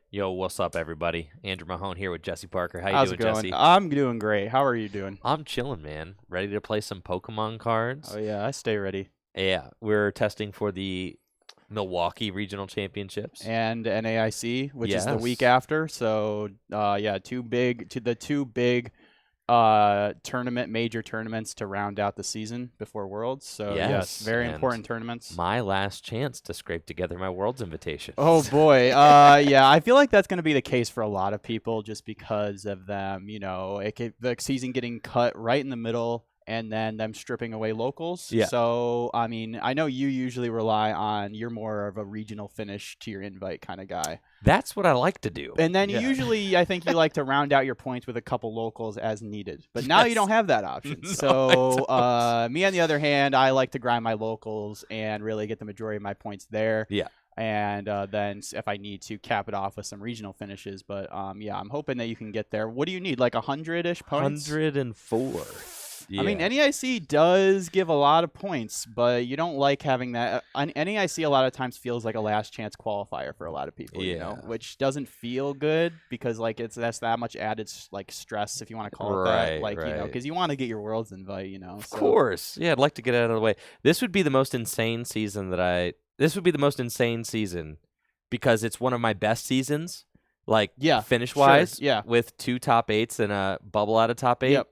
Yo, what's up, everybody? Andrew Mahone here with Jesse Parker. How you How's doing, it going? Jesse? I'm doing great. How are you doing? I'm chilling, man. Ready to play some Pokemon Oh cards? yeah, I stay ready. Yeah, we're testing for the Milwaukee Regional Championships. And NAIC, which is the week Yes. after. So yeah, two big major tournaments to round out the season before Worlds. So yes, Yes, very and important tournaments. my last chance to scrape together my Worlds invitation. Oh boy. Yeah, I feel like that's going to be the case for a lot of people just because of them, the season getting cut right in the middle and then them stripping away locals. Yeah. So, I mean, I know you usually rely on you're more of a regional finish to your invite kind of guy. That's what I like to do. And then Yeah. usually I think you like to round out your points with a couple locals as needed. But now you don't have that option. No, So, me on the other hand, I like to grind my locals and really get the majority of my points there. Yeah. And then if I need to cap it off with some regional finishes. But yeah, I'm hoping that you can get there. What do you need? Like 100-ish points? 104. Yeah. I mean, NEIC does give a lot of points, but you don't like having that. NEIC a lot of times feels like a last chance qualifier for a lot of people, which doesn't feel good because like that's that much added like stress, if you want to call it that, like because you want to get your Worlds invite, Of course, yeah, I'd like to get it out of the way. This would be the most insane season because it's one of my best seasons, like finish wise, with 2 top 8s and a bubble out of top 8. Yep.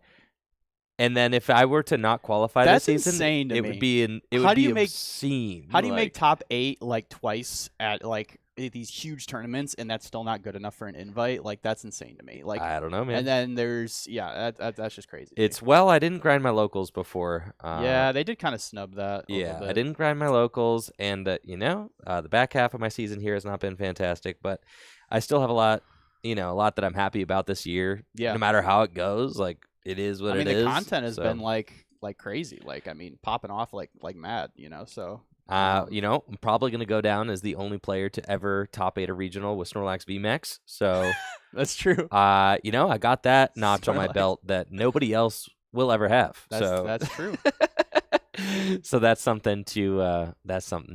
And then if I were to not qualify this season, insane to it me. would be obscene. How do you make top 8 like twice at like these huge tournaments and that's still not good enough for an invite? Like that's insane to me. Like I don't know, man. And then there's that's just crazy. I didn't grind my locals before. Yeah, they did kind of snub that. Yeah, I didn't grind my locals, and the back half of my season here has not been fantastic, but I still have a lot that I'm happy about this year. Yeah, no matter how it goes, like. It is what it is. I mean, the content has been like crazy. Like, I mean, popping off like mad. So. I'm probably gonna go down as the only player to ever top 8 a regional with Snorlax VMAX. So. That's true. I got that notch on my belt that nobody else will ever have. That's true. So that's something to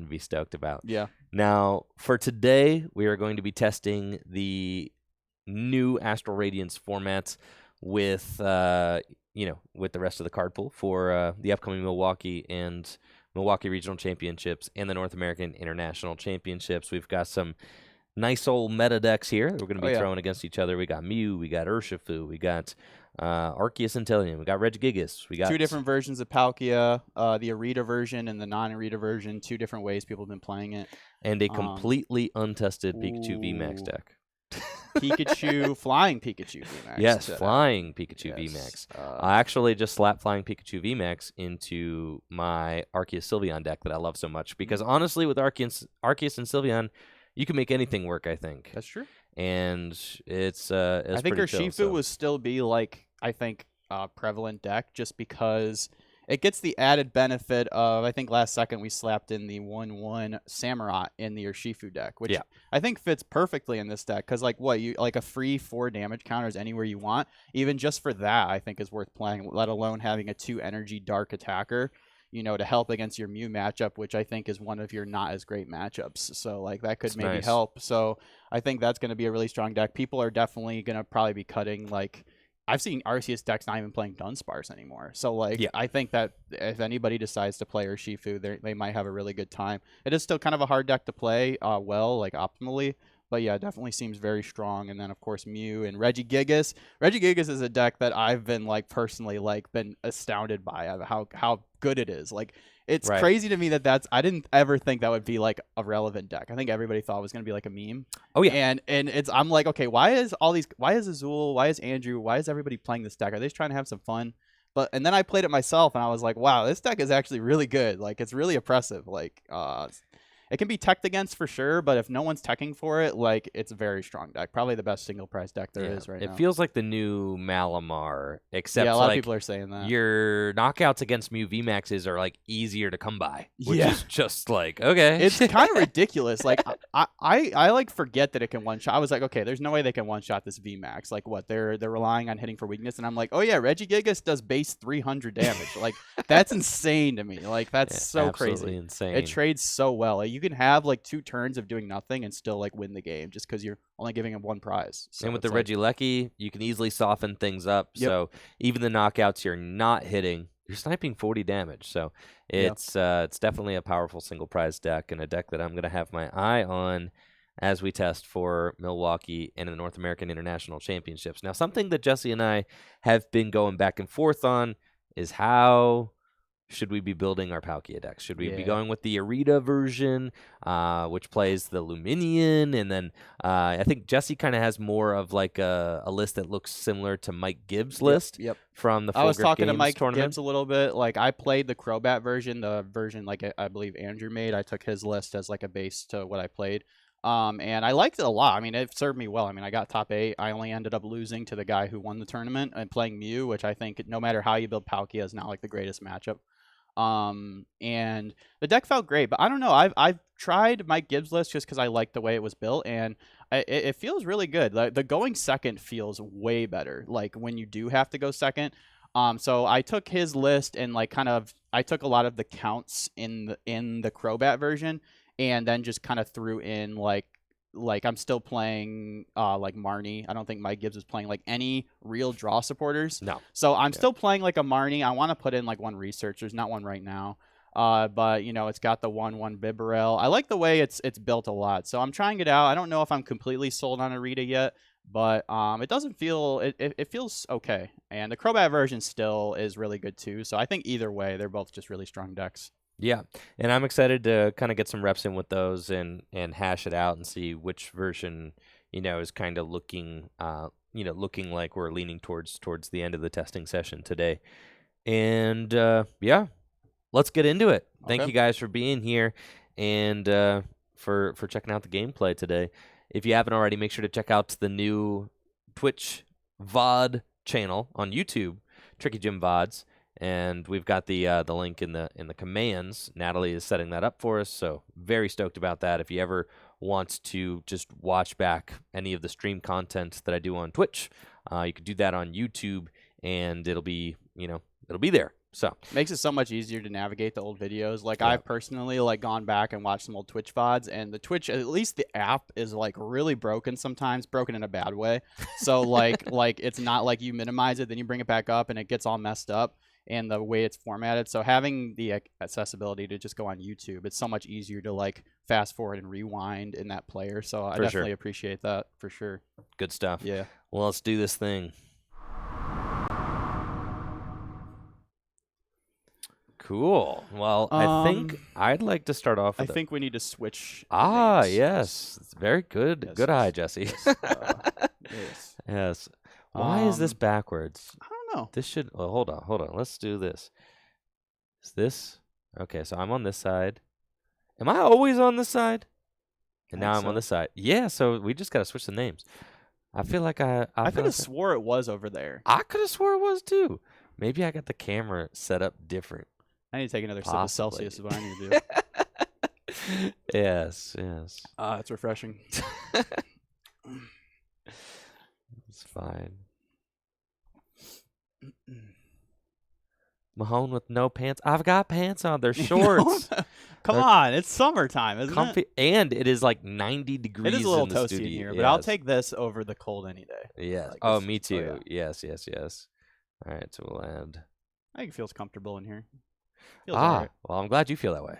be stoked about. Yeah. Now for today, we are going to be testing the new Astral Radiance formats with with the rest of the card pool for the upcoming Milwaukee Regional Championships and the North American International Championships. We've got some nice old meta decks here that we're going to be throwing against each other. We got Mew, we got Urshifu, we got Arceus and Tillian, we got Regigigas, we got 2 different versions of Palkia, the Arita version and the non-Arita version. 2 different ways people have been playing it, and a completely untested Pikachu VMAX deck. Flying Pikachu VMAX. Yes, Flying Pikachu VMAX. I actually just slapped Flying Pikachu VMAX into my Arceus Sylveon deck that I love so much because honestly, with Arceus and Sylveon, you can make anything work. I think that's true, and I think Urshifu will still be like prevalent deck just because. It gets the added benefit of, I think last second we slapped in the 1/1 Samurott in the Urshifu deck, which I think fits perfectly in this deck because you a free 4 damage counters anywhere you want. Even just for that, I think is worth playing, let alone having a 2 energy dark attacker, to help against your Mew matchup, which I think is one of your not as great matchups. So that could maybe help. So I think that's going to be a really strong deck. People are definitely going to probably be cutting I've seen Arceus decks not even playing Dunsparce anymore. So, I think that if anybody decides to play Urshifu, they might have a really good time. It is still kind of a hard deck to play optimally. But, yeah, it definitely seems very strong. And then, of course, Mew and Regigigas. Regigigas is a deck that I've been, personally, been astounded by how good it is. It's crazy to me that I didn't ever think that would be a relevant deck. I think everybody thought it was going to be a meme. Oh yeah. And I'm like, okay, why is Azul, why is Andrew, why is everybody playing this deck? Are they just trying to have some fun? And then I played it myself and I was like, wow, this deck is actually really good. It's really oppressive. It can be teched against for sure, but if no one's teching for it, it's a very strong deck. Probably the best single price deck there is right now. It feels like the new Malamar, except a lot of people are saying that. Your knockouts against Mew VMAXs are easier to come by, which is just okay. It's kind of ridiculous. I forget that it can one shot. I was like, okay, there's no way they can one shot this VMAX. They're relying on hitting for weakness, and I'm like, oh yeah, Regigigas does base 300 damage. That's insane to me. That's so crazy. Insane. It trades so well. you can have like 2 turns of doing nothing and still like win the game just because you're only giving him 1 prize. So and with the Regieleki, you can easily soften things up. Yep. So even the knockouts you're not hitting, you're sniping 40 damage. So it's definitely a powerful single prize deck, and a deck that I'm going to have my eye on as we test for Milwaukee and the North American International Championships. Now, something that Jesse and I have been going back and forth on is how should we be building our Palkia decks? Should we be going with the Arita version, which plays the Luminion? And then I think Jesse kind of has more of like a list that looks similar to Mike Gibbs' list from the Full I was Grip talking to Games Mike tournament. Gibbs a little bit. Like, I played the Crobat version, the version like I believe Andrew made. I took his list as like a base to what I played. And I liked it a lot. I mean, it served me well. I mean, I got top 8. I only ended up losing to the guy who won the tournament and playing Mew, which I think no matter how you build Palkia is not like the greatest matchup. And the deck felt great, but I don't know. I've tried Mike Gibbs' list just because I like the way it was built, and it feels really good. The going second feels way better. Like when you do have to go second. So I took his list and like I took a lot of the counts in the Crobat version, and then just kind of threw in like I'm still playing like Marnie. I don't think Mike Gibbs is playing like any real draw supporters. No. So I'm still playing like a Marnie. I want to put in like one research. There's not one right now. But you know, it's got the 1/1 Bibarel. I like the way it's built a lot. So I'm trying it out. I don't know if I'm completely sold on Arita yet, but it doesn't feel it feels okay. And the Crobat version still is really good too. So I think either way, they're both just really strong decks. Yeah, and I'm excited to kind of get some reps in with those and hash it out and see which version, you know, is kind of looking like we're leaning towards the end of the testing session today. And yeah, let's get into it. Thank you guys for being here and for checking out the gameplay today. If you haven't already, make sure to check out the new Twitch VOD channel on YouTube, Tricky Jim VODs. And we've got the link in the commands. Natalie is setting that up for us, so very stoked about that. If you ever want to just watch back any of the stream content that I do on Twitch, you can do that on YouTube, and it'll be there. So makes it so much easier to navigate the old videos. Like I've personally like gone back and watched some old Twitch VODs, and the Twitch, at least the app, is like really broken sometimes, broken in a bad way. So like it's not like you minimize it, then you bring it back up, and it gets all messed up. And the way it's formatted. So having the accessibility to just go on YouTube, it's so much easier to like fast forward and rewind in that player. So I definitely appreciate that for sure. Good stuff. Yeah. Well, let's do this thing. Cool. Well, I think I'd like to start off with I think we need to switch. Yes. It's very good. Yes, good eye, Jesse. Yes. Yes. Why is this backwards? I don't know. This should... Well, hold on. Let's do this. Is this... Okay, so I'm on this side. Am I always on this side? And now I'm on this side. Yeah, so we just got to switch the names. I feel like I could have swore it was over there. I could have swore it was too. Maybe I got the camera set up different. I need to take another sip of Celsius is what I need to do. Yes. It's refreshing. It's fine. Mahone with no pants. I've got pants on. They're shorts. Come on, it's summertime, isn't comfy, it? And it is like 90 degrees. It is a little in the toasty studio. in here, but I'll take this over the cold any day. Yes. Like Me too. Oh, yeah. Yes. All right, so we'll add. I think it feels comfortable in here. Feels all right. Well, I'm glad you feel that way.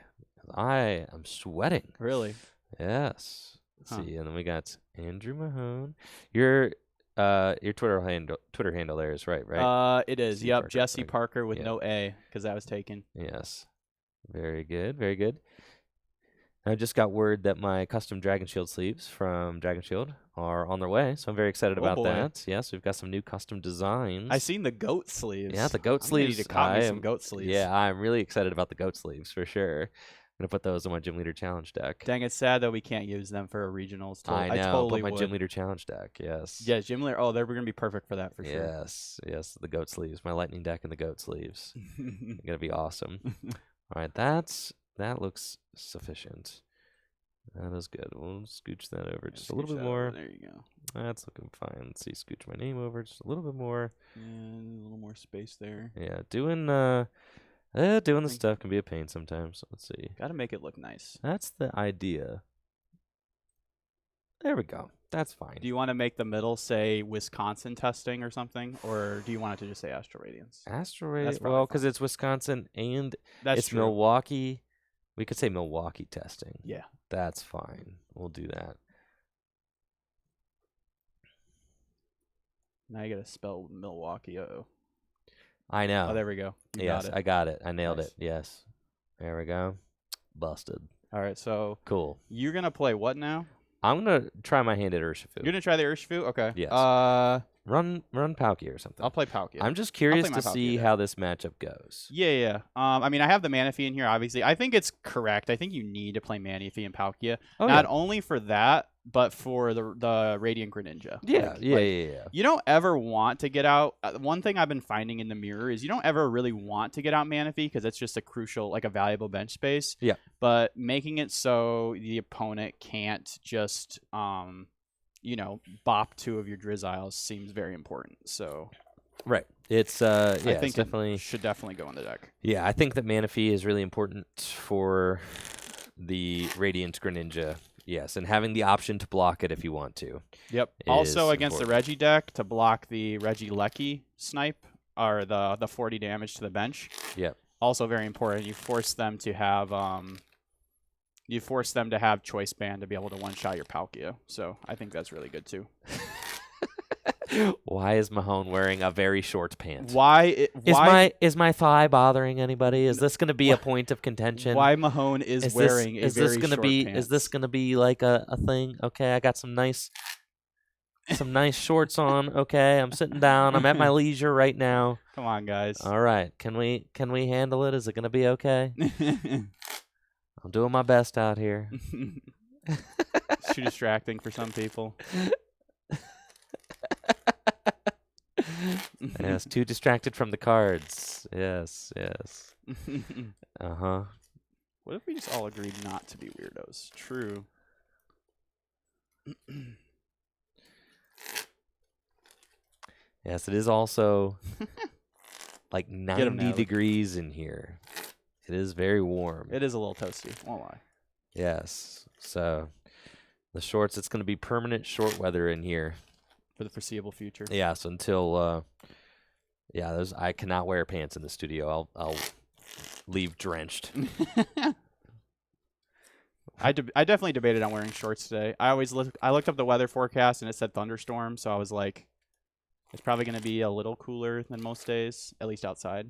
I am sweating. Really? Yes. Let's see, and then we got Andrew Mahone. Your Twitter handle there is right? It is. Jesse Parker, Jesse Parker with no A because that was taken. Yes. Very good. I just got word that my custom Dragon Shield sleeves from Dragon Shield are on their way, so I'm very excited about that. Yes, we've got some new custom designs. I seen the goat sleeves. Yeah, the goat sleeves. Need to cop me some goat sleeves. Yeah, I'm really excited about the goat sleeves for sure. I'm gonna put those in my Gym Leader Challenge deck. Dang, it's sad that we can't use them for a regionals. I know. I totally put my would. Gym Leader Challenge deck. Yes. Yeah, Gym Leader. Oh, they're gonna be perfect for that for sure. Yes, the goat sleeves. My lightning deck and the goat sleeves. They're gonna be awesome. All right, that looks sufficient. That is good. We'll scooch that over just a little bit more. There you go. That's looking fine. Let's see. Scooch my name over just a little bit more. And a little more space there. Yeah, doing Doing the stuff can be a pain sometimes. Let's see. Got to make it look nice. That's the idea. There we go. That's fine. Do you want to make the middle say Wisconsin testing or something, or do you want it to just say Astral Radiance? Astral Radiance. Well, because it's Wisconsin and it's true. Milwaukee. We could say Milwaukee testing. Yeah. That's fine. We'll do that. Now you got to spell Milwaukee. Uh-oh. I know. Oh, there we go. Yes, I got it. I nailed it. Yes. There we go. Busted. All right, so cool. You're going to play what now? I'm going to try my hand at Urshifu. You're going to try the Urshifu? Okay. Yes. Run Palkia or something. I'll play Palkia. I'm just curious to see how this matchup goes. Yeah. I mean, I have the Manaphy in here, obviously. I think it's correct. I think you need to play Manaphy and Palkia. Not only for that, but for the Radiant Greninja. Yeah, yeah. You don't ever want to get out. One thing I've been finding in the mirror is you don't ever really want to get out Manaphy because it's just a crucial, like a valuable bench space. Yeah. But making it so the opponent can't just, bop 2 of your Drizziles seems very important. So. Right. It's I think it's definitely should definitely go in the deck. Yeah, I think that Manaphy is really important for the Radiant Greninja. Yes, and having the option to block it if you want to. Yep. Also against the Reggie deck to block the Regieleki snipe or the 40 damage to the bench. Yep. Also very important. You force them to have choice band to be able to one-shot your Palkia. So I think that's really good too. Why is Mahone wearing a very short pant? Is my thigh bothering anybody? Is this going to be a point of contention? Why Mahone is wearing a very short pants? Is this going to be like a thing? Okay, I got some nice shorts on. Okay, I'm sitting down. I'm at my leisure right now. Come on, guys. All right, can we handle it? Is it going to be okay? I'm doing my best out here. It's too distracting for some people. Yes, too distracted from the cards. Yes. Uh-huh. What if we just all agreed not to be weirdos? True. Yes, it is also like 90 degrees in here. It is very warm. It is a little toasty, won't lie. Yes. So the shorts, it's going to be permanent short weather in here. For the foreseeable future. Yes, until I cannot wear pants in the studio. I'll leave drenched. I definitely debated on wearing shorts today. I looked up the weather forecast and it said thunderstorm, so I was like, it's probably going to be a little cooler than most days, at least outside.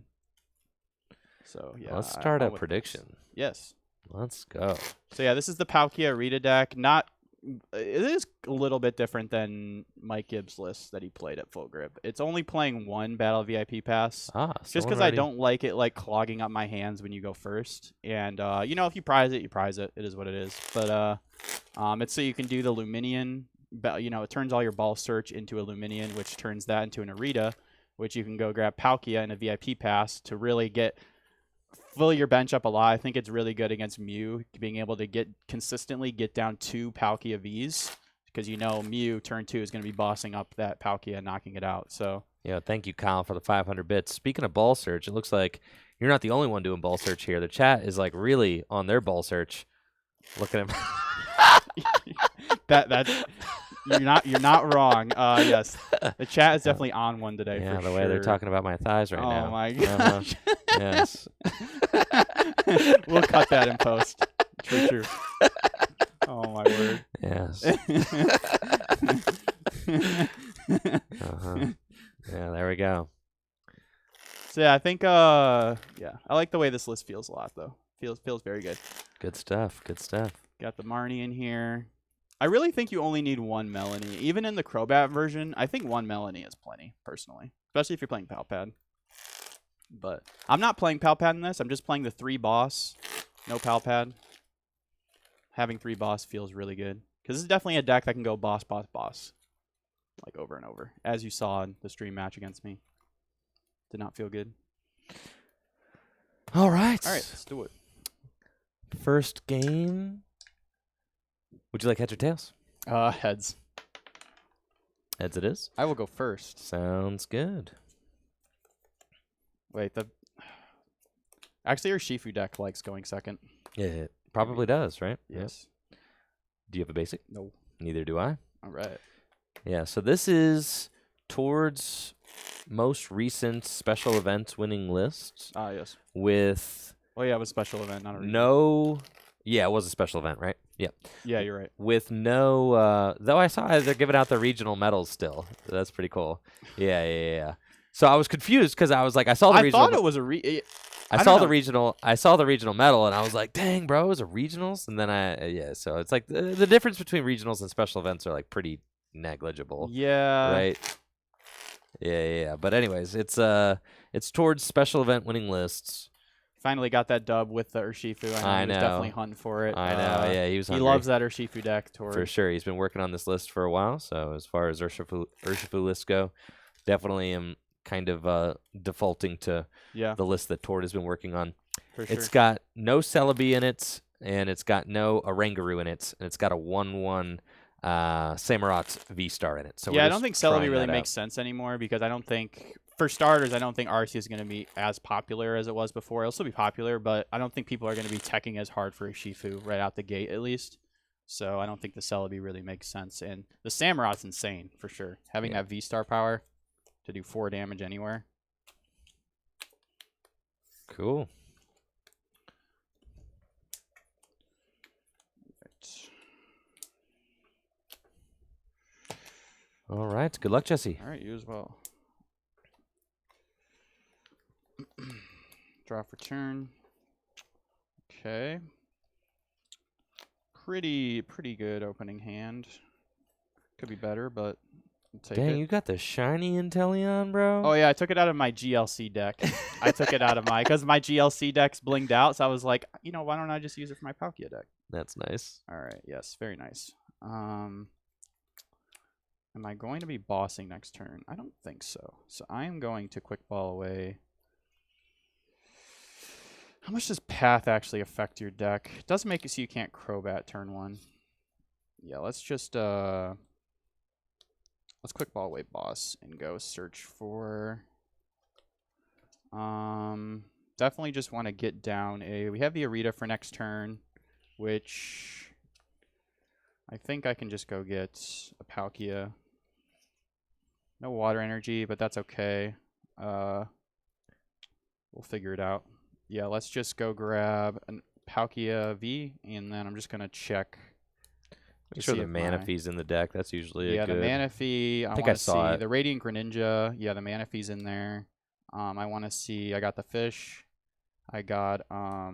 So yeah. Let's start a prediction. Yes. Let's go. So yeah, this is the Palkia Rita deck. It is a little bit different than Mike Gibbs' list that he played at Full Grip. It's only playing 1 Battle VIP pass. Just because I don't like it like clogging up my hands when you go first. And if you prize it, you prize it. It is what it is. But it's so you can do the Luminion. It turns all your ball search into a Luminion, which turns that into an Arita, which you can go grab Palkia in a VIP pass to really fill your bench up a lot. I think it's really good against Mew, being able to consistently get down 2 Palkia Vs, because Mew turn 2 is going to be bossing up that Palkia and knocking it out. So yeah, thank you, Kyle, for the 500 bits. Speaking of ball search, it looks like you're not the only one doing ball search here. The chat is like really on their ball search. Look at him. That's you're not wrong. Yes, the chat is definitely on one today. Yeah, for the way they're talking about my thighs right now. Oh my gosh. Yes. We'll cut that in post. True. Oh my word. Yes. Yeah, there we go. So yeah, I think I like the way this list feels a lot though. Feels very good. Good stuff. Got the Marnie in here. I really think you only need 1 Melanie. Even in the Crobat version, I think 1 Melanie is plenty, personally. Especially if you're playing Palpad. But I'm not playing Palpad in this. I'm just playing the 3 boss. No Palpad. Having 3 boss feels really good. Because this is definitely a deck that can go boss. Like over and over. As you saw in the stream match against me. Did not feel good. All right, let's do it. First game. Would you like heads or tails? Heads. Heads it is. I will go first. Sounds good. Wait, Actually, Urshifu deck likes going second. It probably does, right? Yes. Yep. Do you have a basic? No. Neither do I. All right. Yeah, so this is towards most recent special events winning lists Ah, yes. with Oh, yeah, it was a special event, not a regional. no. Yeah, it was a special event, right? Yeah. Yeah, you're right. With no, though I saw they're giving out the regional medals still. That's pretty cool. Yeah. So I was confused because I was like, I saw the regional. I thought it was a I saw the regional medal, and I was like, "Dang, bro, it was a regionals." And then so it's like the difference between regionals and special events are like pretty negligible. Yeah. Right. Yeah. But anyways, it's towards special event winning lists. Finally got that dub with the Urshifu. I know. He was definitely hunting for it. I know. Yeah, he was. He loves that Urshifu deck. For sure, he's been working on this list for a while. So as far as Urshifu lists go, definitely am kind of defaulting to the list that Tord has been working on. For sure. It's got no Celebi in it, and it's got no Oranguru in it, and it's got a 1/1 Samurott VSTAR in it. So yeah, I don't think Celebi really makes sense anymore because I don't think, for starters, I don't think Arceus is going to be as popular as it was before. It'll still be popular, but I don't think people are going to be teching as hard for Urshifu right out the gate, at least. So I don't think the Celebi really makes sense. And the Samurott's insane, for sure. Having that VSTAR power to do 4 damage anywhere. Cool. All right. Good luck, Jesse. All right, you as well. Draw for turn. Okay. Pretty good opening hand. Could be better, but I'll take it. Dang, you got the shiny Inteleon, bro. Oh, yeah, I took it out of my GLC deck. I took it out of because my GLC deck's blinged out, so I was like, why don't I just use it for my Palkia deck? That's nice. All right, yes, very nice. Am I going to be bossing next turn? I don't think so. So I am going to quick ball away. How much does Path actually affect your deck? It does make it so you can't Crobat turn 1. Yeah, let's just let's quick ball away boss and go search for definitely just want to get down we have the Arita for next turn, which I think I can just go get a Palkia. No water energy, but that's okay. We'll figure it out. Yeah, let's just go grab a Palkia V, and then I'm just going to check. Make sure the Manaphy's in the deck. That's usually a good... Yeah, the Manaphy. I think I saw it. The Radiant Greninja. Yeah, the Manaphy's in there. I want to see... I got the fish. I got... I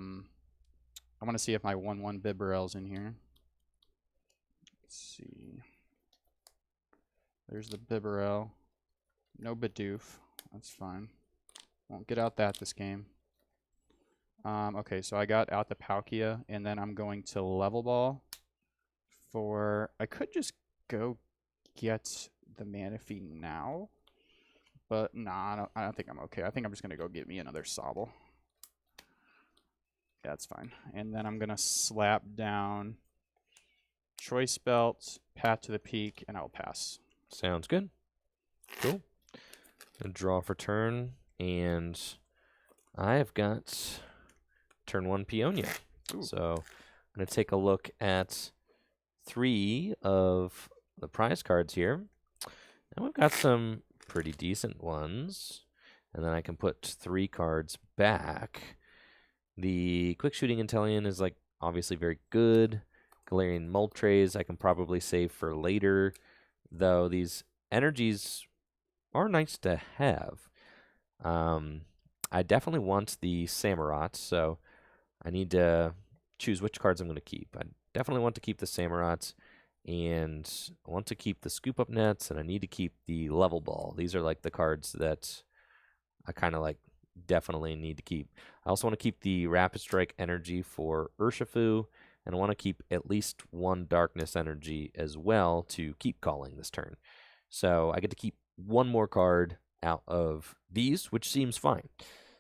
want to see if my 1/1 Bibarel's in here. Let's see. There's the Bibarel. No Bidoof. That's fine. Won't get out this game. Okay, so I got out the Palkia, and then I'm going to level ball for... I could just go get the Manaphy now, but nah, I don't think I'm okay. I think I'm just going to go get me another Sobble. Yeah, that's fine. And then I'm going to slap down Choice Belt, Path to the Peak, and I'll pass. Sounds good. Cool. A draw for turn, and I've got turn 1 Peonia. Ooh. So I'm going to take a look at 3 of the prize cards here. And we've got some pretty decent ones. And then I can put 3 cards back. The quick shooting Inteleon is obviously very good. Galarian Moltres I can probably save for later, though these energies are nice to have. I definitely want the Samurott, so I need to choose which cards I'm going to keep. I definitely want to keep the Samurott, and I want to keep the Scoop Up Nets, and I need to keep the Level Ball. These are the cards that I kind of definitely need to keep. I also want to keep the Rapid Strike energy for Urshifu, and I want to keep at least 1 Darkness energy as well to keep calling this turn. So I get to keep 1 more card out of these, which seems fine.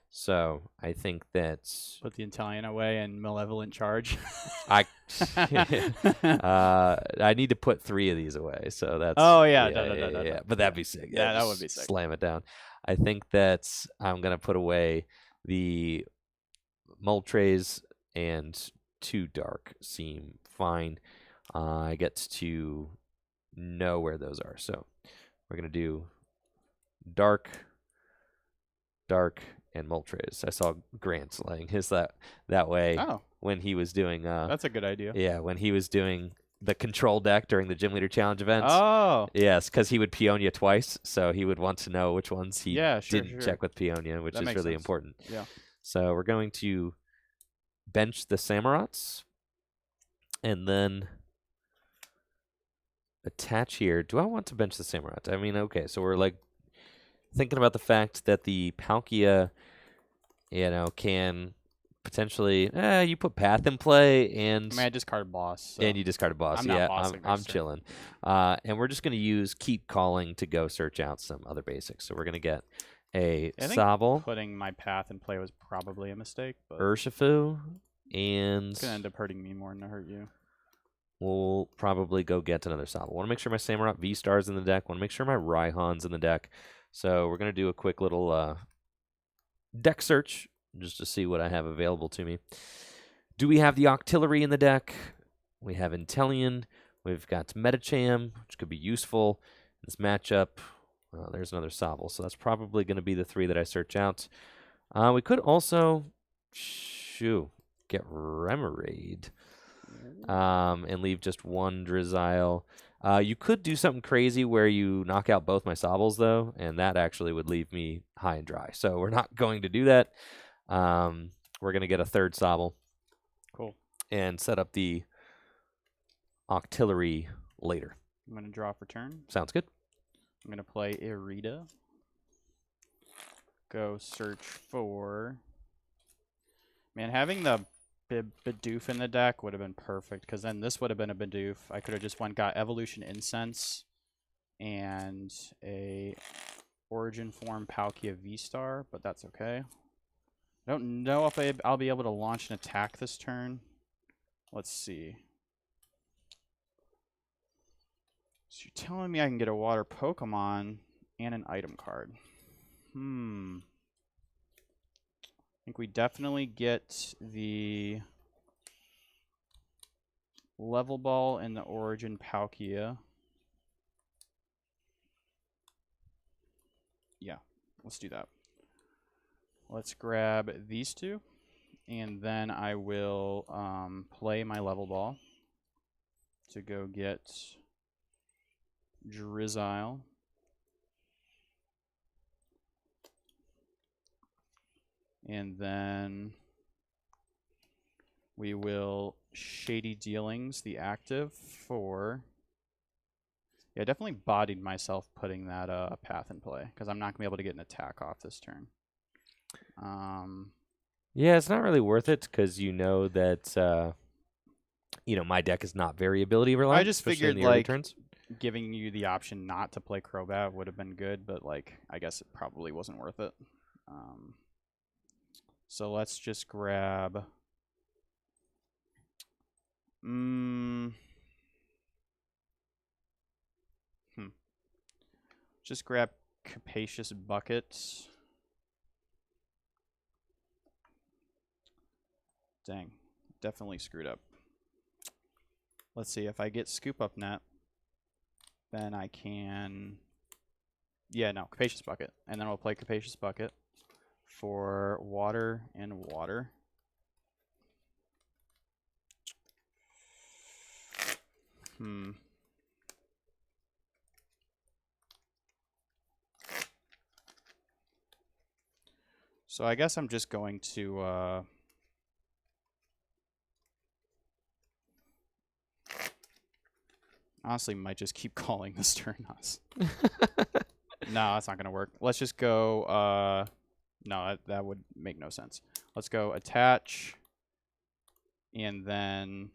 So I think that's... Put the Inteleon away and Malevolent Charge. I need to put 3 of these away. So that's... Oh, yeah. Yeah. But that'd be sick. Yeah, that would be sick. Slam it down. I think that I'm going to put away the Moltres and 2 dark seem fine. I get to know where those are. So we're going to do dark, dark, and Moltres. I saw Grant slaying his that way when he was doing... that's a good idea. Yeah, when he was doing the control deck during the Gym Leader Challenge event. Oh. Yes, because he would Peonia twice, so he would want to know which ones he didn't check with Peonia, which is really important. Yeah. So we're going to bench the Samurotts, and then attach here. Do I want to bench the Samurott? I mean, okay, so we're like thinking about the fact that the Palkia, can potentially, you put Path in play, and I mean, I discarded Boss. So and you discarded Boss. I'm chilling. And we're just going to use Keep Calling to go search out some other basics. So we're going to get a Sobble. Putting my Path in play was probably a mistake. But Urshifu, and it's going to end up hurting me more than to hurt you. We'll probably go get another Sobble. Want to make sure my Samurott VSTAR's in the deck. Want to make sure my Raihan's in the deck. So we're going to do a quick little deck search just to see what I have available to me. Do we have the Octillery in the deck? We have Inteleon. We've got Metacham, which could be useful. This matchup, there's another Sobble. So that's probably going to be the 3 that I search out. We could also, get Remoraid. And leave just 1 Drizzile. You could do something crazy where you knock out both my Sobbles, though, and that actually would leave me high and dry. So we're not going to do that. We're going to get a 3rd Sobble. Cool. And set up the Octillery later. I'm going to draw for turn. Sounds good. I'm going to play Irida. Go search for... Man, having the Bidoof in the deck would have been perfect, because then this would have been a Bidoof. I could have just got Evolution Incense and a Origin Form Palkia V-Star, but that's okay. I don't know if I'll be able to launch an attack this turn. Let's see. So you're telling me I can get a water Pokemon and an item card. I think we definitely get the Level Ball and the Origin Palkia. Yeah, let's do that. Let's grab these 2, and then I will play my Level Ball to go get Drizzile. And then we will Shady Dealings, the active, for... Yeah, I definitely bodied myself putting that Path in play, because I'm not going to be able to get an attack off this turn. Yeah, it's not really worth it, because you know that, my deck is not very ability reliant. I just figured, turns. Giving you the option not to play Crobat would have been good, but, I guess it probably wasn't worth it. So let's just grab... Just grab Capacious Buckets. Dang, definitely screwed up. Let's see, if I get Scoop Up Net, then I can... Yeah, no, Capacious Bucket. And then we'll play Capacious Bucket for water and water. So I guess I'm just going to honestly might just keep calling this turn. No, that's not going to work. Let's just go no, that would make no sense. Let's go attach, and then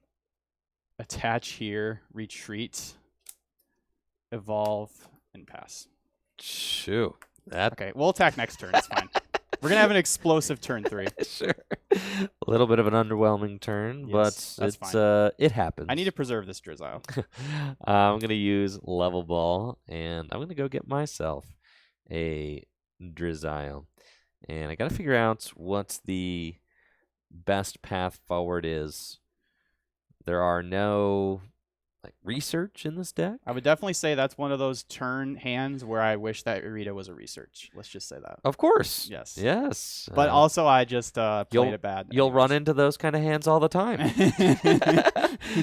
attach here, retreat, evolve, and pass. Shoot. Okay, we'll attack next turn. It's fine. We're going to have an explosive turn 3. Sure. A little bit of an underwhelming turn, yes, but it's it happens. I need to preserve this Drizzile. I'm going to use Level Ball, and I'm going to go get myself a Drizzile. And I got to figure out what's the best path forward is there are no research in this deck. I would definitely say that's one of those turn hands where I wish that Irida was a research. Let's just say that. Of course. Yes. Yes. But also, I just played it bad. You'll run into those kind of hands all the time.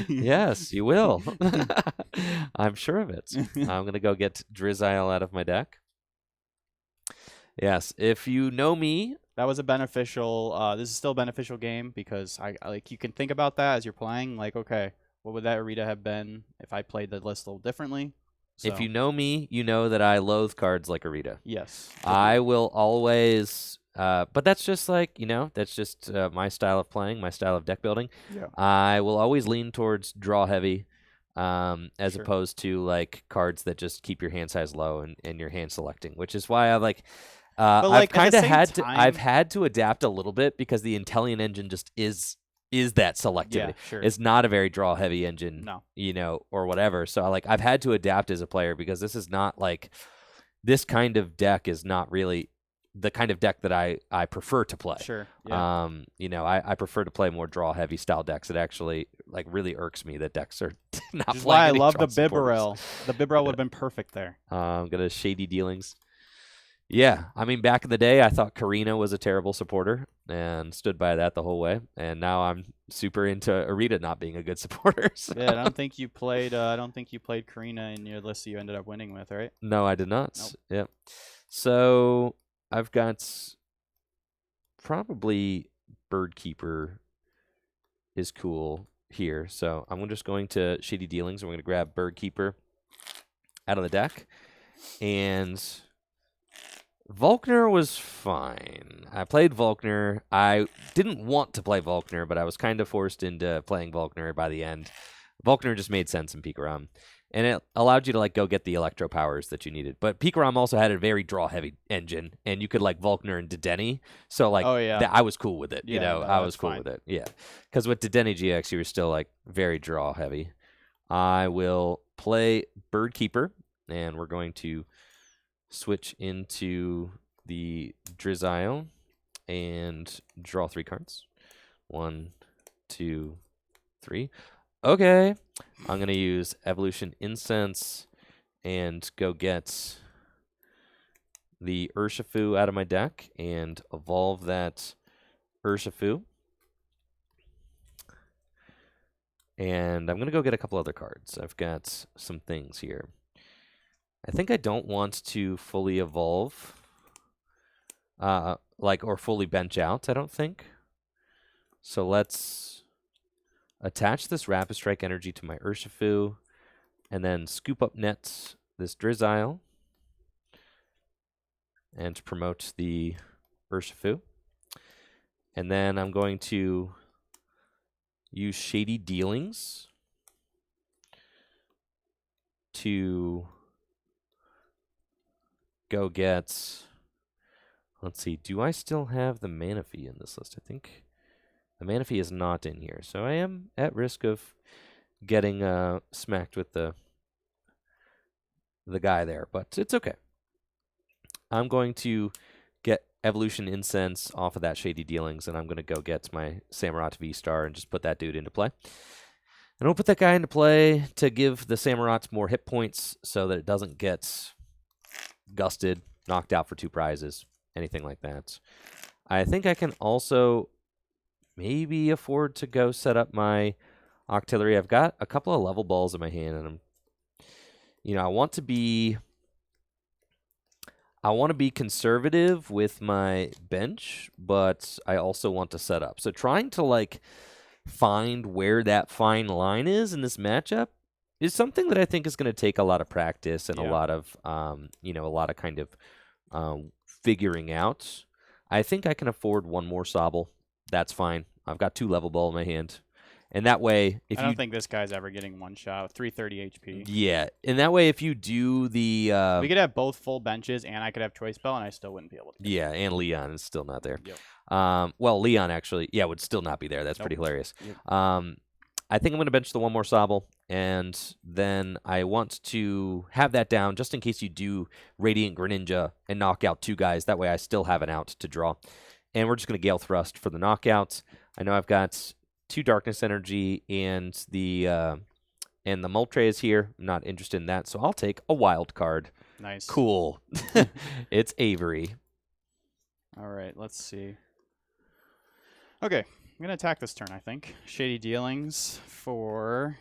Yes, you will. I'm sure of it. I'm going to go get Drizzile out of my deck. Yes, if you know me. That was a beneficial. This is still a beneficial game because you can think about that as you're playing. Like, okay, what would that Irida have been if I played the list a little differently? So. If you know me, you know that I loathe cards like Irida. Yes. I will always, but that's just that's just my style of playing, my style of deck building. Yeah. I will always lean towards draw heavy, as opposed to cards that just keep your hand size low and your hand selecting, which is why I I've kind of had to adapt a little bit because the Intellion engine just is that selectivity. Yeah, sure. It's not a very draw heavy engine, or whatever. So I've had to adapt as a player because this is not this kind of deck is not really the kind of deck that I prefer to play. Sure. Yeah. I prefer to play more draw heavy style decks. It actually really irks me that decks are not. Which is why I love the Bibarel. The Bibarel would have been perfect there. I'm gonna Shady Dealings. Yeah, I mean, back in the day, I thought Karina was a terrible supporter and stood by that the whole way. And now I'm super into Irida not being a good supporter. So. Yeah, I don't think you played. Karina in your list that you ended up winning with, right? No, I did not. Nope. Yeah. So I've got probably Birdkeeper is cool here. So I'm just going to Shady Dealings. I'm going to grab Birdkeeper out of the deck, and Volkner was fine. I played Volkner. I didn't want to play Volkner, but I was kind of forced into playing Volkner by the end. Volkner just made sense in Pikaram, and it allowed you to go get the electro powers that you needed. But Pikaram also had a very draw-heavy engine, and you could Volkner and Dedenne. So I was cool with it. Yeah, I was cool with it. Yeah, because with Dedenne GX, you were still very draw-heavy. I will play Birdkeeper, and we're going to switch into the Drizzile and draw 3 cards. 1, 2, 3. Okay. I'm going to use Evolution Incense and go get the Urshifu out of my deck and evolve that Urshifu. And I'm going to go get a couple other cards. I've got some things here. I think I don't want to fully evolve, or fully bench out, I don't think. So let's attach this Rapid Strike energy to my Urshifu, and then scoop up nets this Drizzile, and promote the Urshifu. And then I'm going to use Shady Dealings to go get, let's see, do I still have the Manaphy in this list? I think the Manaphy is not in here, so I am at risk of getting smacked with the guy there, but it's okay. I'm going to get Evolution Incense off of that Shady Dealings, and I'm going to go get my Samurott VSTAR and just put that dude into play. And I'll put that guy into play to give the Samurott more hit points so that it doesn't get gusted, knocked out for 2 prizes, anything like that. I think I can also maybe afford to go set up my Octillery. I've got a couple of level balls in my hand, and I want to be conservative with my bench, but I also want to set up. So trying to find where that fine line is in this matchup is something that I think is going to take a lot of practice and a lot of kind of figuring out. I think I can afford 1 more Sobble. That's fine. I've got 2 level ball in my hand. And that way, I don't think this guy's ever getting 1 shot with 330 HP. Yeah. And that way, if you do the... we could have both full benches, and I could have Choice Bell, and I still wouldn't be able to. Yeah, and Leon is still not there. Yep. Well, Leon actually, would still not be there. That's pretty hilarious. Yep. I think I'm going to bench the 1 more Sobble, and then I want to have that down just in case you do Radiant Greninja and knock out 2 guys. That way I still have an out to draw. And we're just going to Gale Thrust for the knockouts. I know I've got 2 Darkness Energy and the Moltres here. I'm not interested in that, so I'll take a wild card. Nice. Cool. It's Avery. All right, let's see. Okay, I'm going to attack this turn, I think. Shady Dealings for...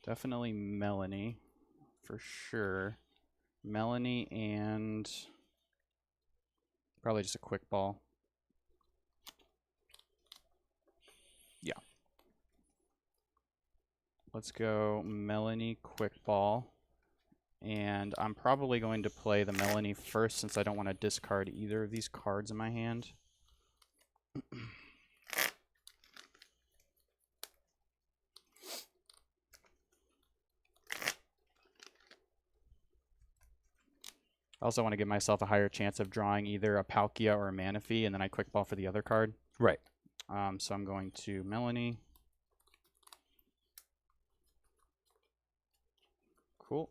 Definitely Melanie, for sure. Melanie and probably just a quick ball. Yeah. Let's go Melanie, quick ball. And I'm probably going to play the Melanie first since I don't want to discard either of these cards in my hand. I also want to give myself a higher chance of drawing either a Palkia or a Manaphy, and then I quick ball for the other card. Right. So I'm going to Melanie. Cool.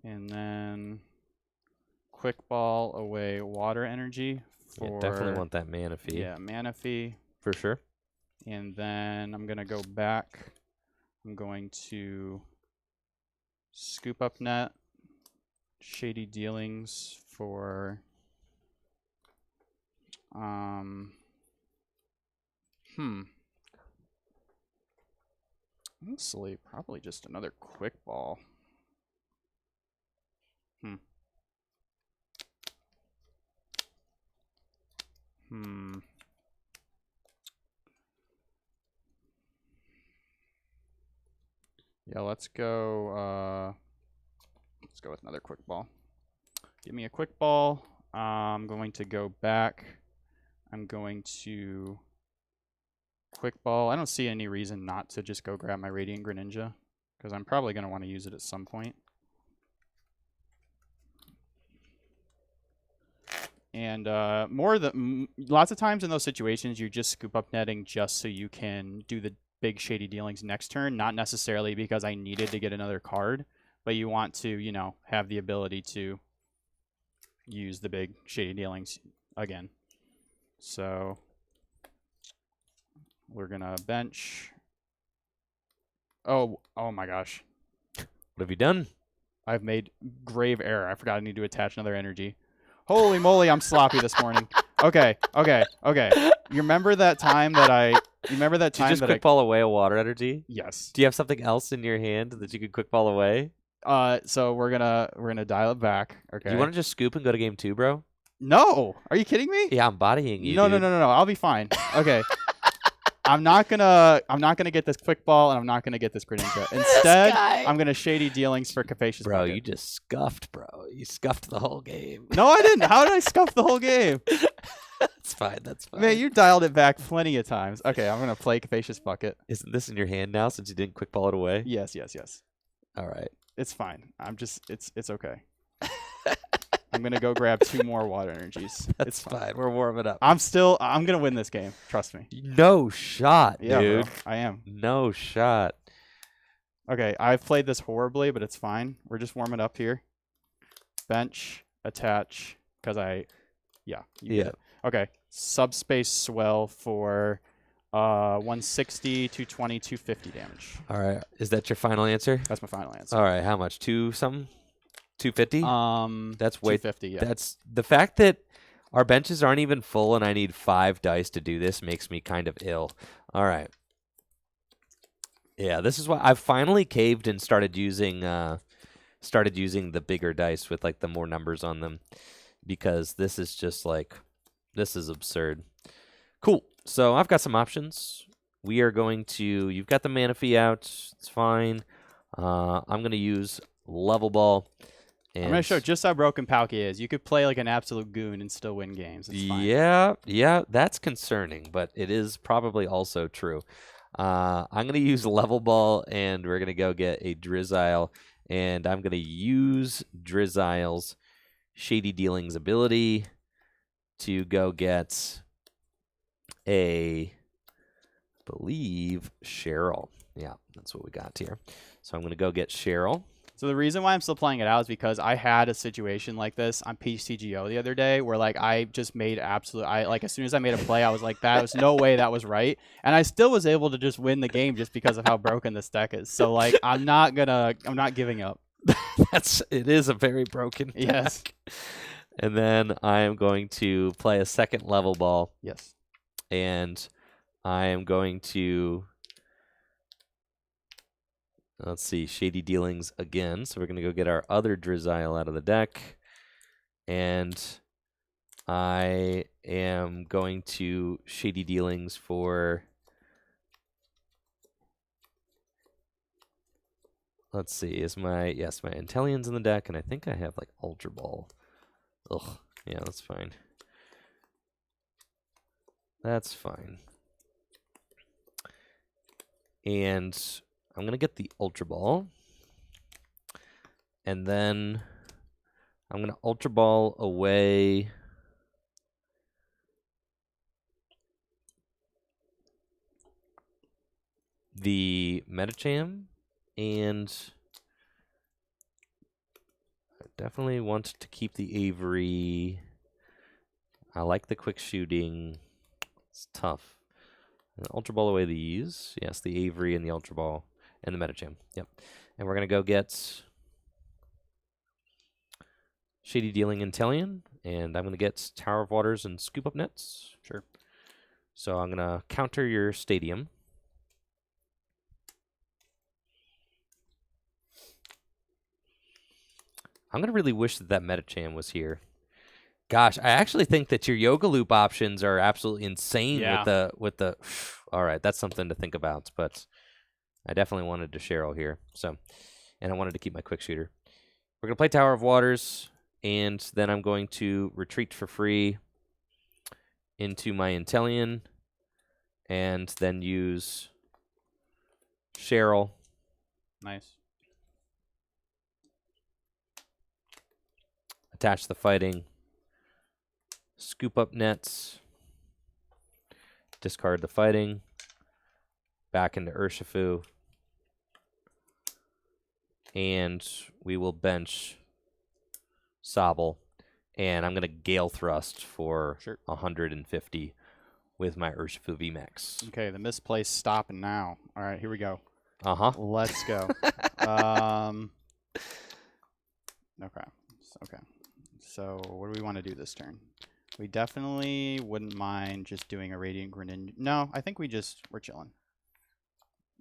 And then quick ball away Water Energy. For, definitely want that Manaphy. Yeah, Manaphy. For sure. And then I'm going to go back. I'm going to Scoop Up Net. Shady Dealings for honestly probably just another quick ball. Yeah, let's go with another quick ball. Give me a quick ball. I'm going to go back. I'm going to quick ball. I don't see any reason not to just go grab my Radiant Greninja because I'm probably going to want to use it at some point. And lots of times in those situations, you're just scoop up netting just so you can do the big Shady Dealings next turn, not necessarily because I needed to get another card. But you want to, you know, have the ability to use the big Shady Dealings again. So we're going to bench. Oh my gosh. What have you done? I've made grave error. I forgot I need to attach another energy. Holy moly, I'm sloppy this morning. Okay. You remember that time that I... You remember that time Did you just that quick ball away a Water Energy? Yes. Do you have something else in your hand that you could quick ball away? So we're gonna dial it back. Okay. Do you want to just scoop and go to game 2, bro? No. Are you kidding me? Yeah, I'm bodying you. No. Dude. No. I'll be fine. Okay. I'm not gonna get this quick ball, and I'm not gonna get this Greninja. Instead, I'm gonna Shady Dealings for Capacious Bro, Bucket. you just scuffed, bro. You scuffed the whole game. No, I didn't. How did I scuff the whole game? That's fine. That's fine. Man, you dialed it back plenty of times. Okay, I'm gonna play Capacious Bucket. Isn't this in your hand now since you didn't quick ball it away? Yes. All right. It's fine. It's okay. I'm gonna go grab 2 more Water Energies. That's fine. We're warming up. I'm gonna win this game. Trust me. No shot, Yeah, dude. bro, I am. No shot. Okay, I've played this horribly, but it's fine. We're just warming up here. Bench, attach, because yeah. Okay, Subspace Swell for 160, 220, 250 damage. All right. Is that your final answer? That's my final answer. All right. How much? 2-something? 250? That's way. 250. Yeah. That's the fact that our benches aren't even full, and I need 5 dice to do this makes me kind of ill. All right. Yeah, this is why I've finally caved and started using the bigger dice with like the more numbers on them, because this is just like, this is absurd. Cool. So I've got some options. We are going to. You've got the Manaphy out. It's fine. I'm going to use Level Ball. And I'm going to show just how broken Palkia is. You could play like an absolute goon and still win games. It's fine. Yeah, that's concerning, but it is probably also true. I'm going to use Level Ball, and we're going to go get a Drizzile, and I'm going to use Drizzile's Shady Dealings ability to go get I believe Cheryl. Yeah, that's what we got here. So I'm going to go get Cheryl. So the reason why I'm still playing it out is because I had a situation like this on PCGO the other day where like I just made as soon as I made a play, I was like, that was no way that was right. And I still was able to just win the game just because of how broken this deck is. So like I'm not giving up. It is a very broken deck. Yes. And then I am going to play a second level ball. Yes. And I am going to, let's see, Shady Dealings again. So we're going to go get our other Drizzile out of the deck. And I am going to Shady Dealings for, let's see, my Intellion's in the deck, and I think I have like Ultra Ball. Ugh, yeah, that's fine. That's fine. And I'm going to get the Ultra Ball. And then I'm going to Ultra Ball away the Medicham. And I definitely want to keep the Avery. I like the quick shooting. It's tough. Ultra Ball away these. Yes, the Avery and the Ultra Ball and the Medicham. Yep. And we're going to go get Shady Dealing Intellion. And I'm going to get Tower of Waters and Scoop Up Nets. Sure. So I'm going to counter your Stadium. I'm going to really wish that Medicham was here. Gosh, I actually think that your Yoga Loop options are absolutely insane with the all right, that's something to think about, but I definitely wanted to Cheryl here. So, and I wanted to keep my quick shooter. We're going to play Tower of Waters, and then I'm going to retreat for free into my Intellion, and then use Cheryl. Nice. Attach the fighting. Scoop up nets. Discard the fighting. Back into Urshifu. And we will bench Sobble. And I'm going to Gale Thrust for 150 with my Urshifu VMAX. Okay, the misplaced stopping now. All right, here we go. Uh-huh. Let's go. Okay. So what do we want to do this turn? We definitely wouldn't mind just doing a Radiant Greninja. No, I think we're chilling.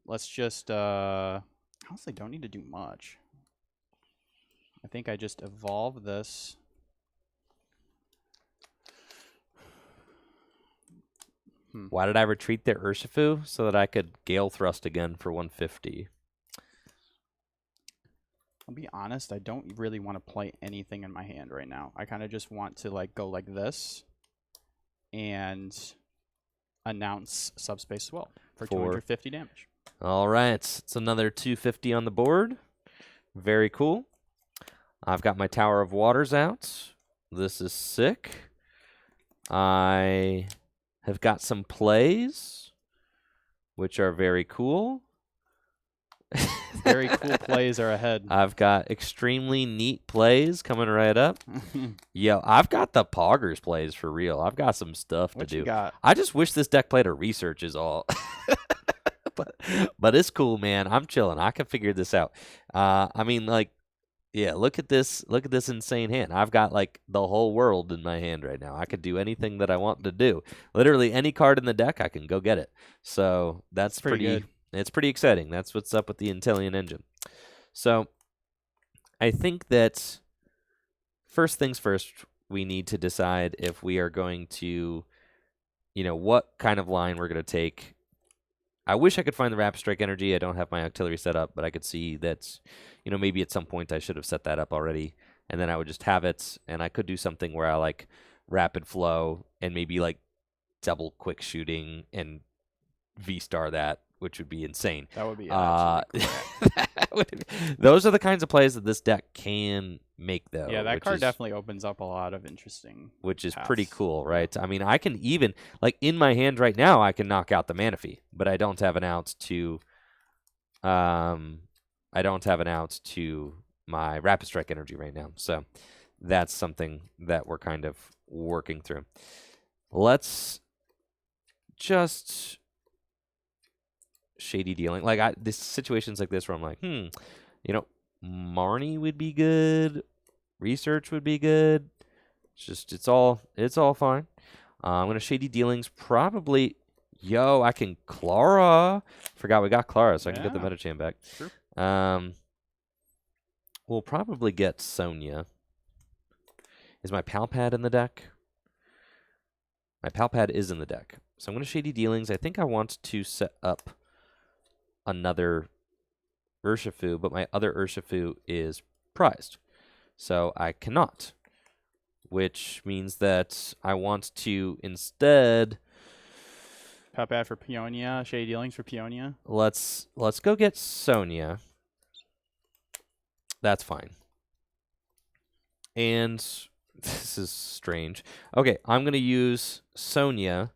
Let's just, honestly don't need to do much. I think I just evolve this. Why did I retreat their Urshifu? So that I could Gale Thrust again for 150. I'll be honest, I don't really want to play anything in my hand right now. I kind of just want to like go like this and announce Subspace Swell for 250 damage. All right, it's another 250 on the board. Very cool. I've got my Tower of Waters out. This is sick. I have got some plays, which are very cool. Very cool plays are ahead. I've got extremely neat plays coming right up. Yo, I've got the Poggers plays for real. I've got some stuff to do. You got? I just wish this deck played a research is all. but it's cool, man. I'm chilling. I can figure this out. I mean, like, yeah, look at this. Look at this insane hand. I've got like the whole world in my hand right now. I could do anything that I want to do. Literally any card in the deck, I can go get it. So that's pretty good. It's pretty exciting. That's what's up with the Intellion engine. So I think that first things first, we need to decide if we are going to, what kind of line we're going to take. I wish I could find the Rapid Strike energy. I don't have my artillery set up, but I could see that, maybe at some point I should have set that up already, and then I would just have it, and I could do something where I like Rapid Flow and maybe like double quick shooting and VSTAR that, which would be insane. That would be those are the kinds of plays that this deck can make, though. Yeah, that card definitely opens up a lot of interesting which is paths. Pretty cool, right? I mean, I can even, like, in my hand right now, I can knock out the Manaphy, but I don't have an out to I don't have an out to my Rapid Strike energy right now. So that's something that we're kind of working through. Let's just shady dealing. Like this situations like this where I'm like, you know, Marnie would be good. Research would be good. It's all fine. I'm gonna shady dealings probably. Yo, I can Clara. Forgot we got Clara, so I can get the Metacham back. True. We'll probably get Sonia. Is my Palpad in the deck? My Palpad is in the deck. So I'm going to shady dealings. I think I want to set up another Urshifu, but my other Urshifu is prized. So I cannot. Which means that I want to instead... Palpad for Peonia, shady dealings for Peonia. Let's go get Sonia. That's fine. And this is strange. Okay, I'm going to use Sonia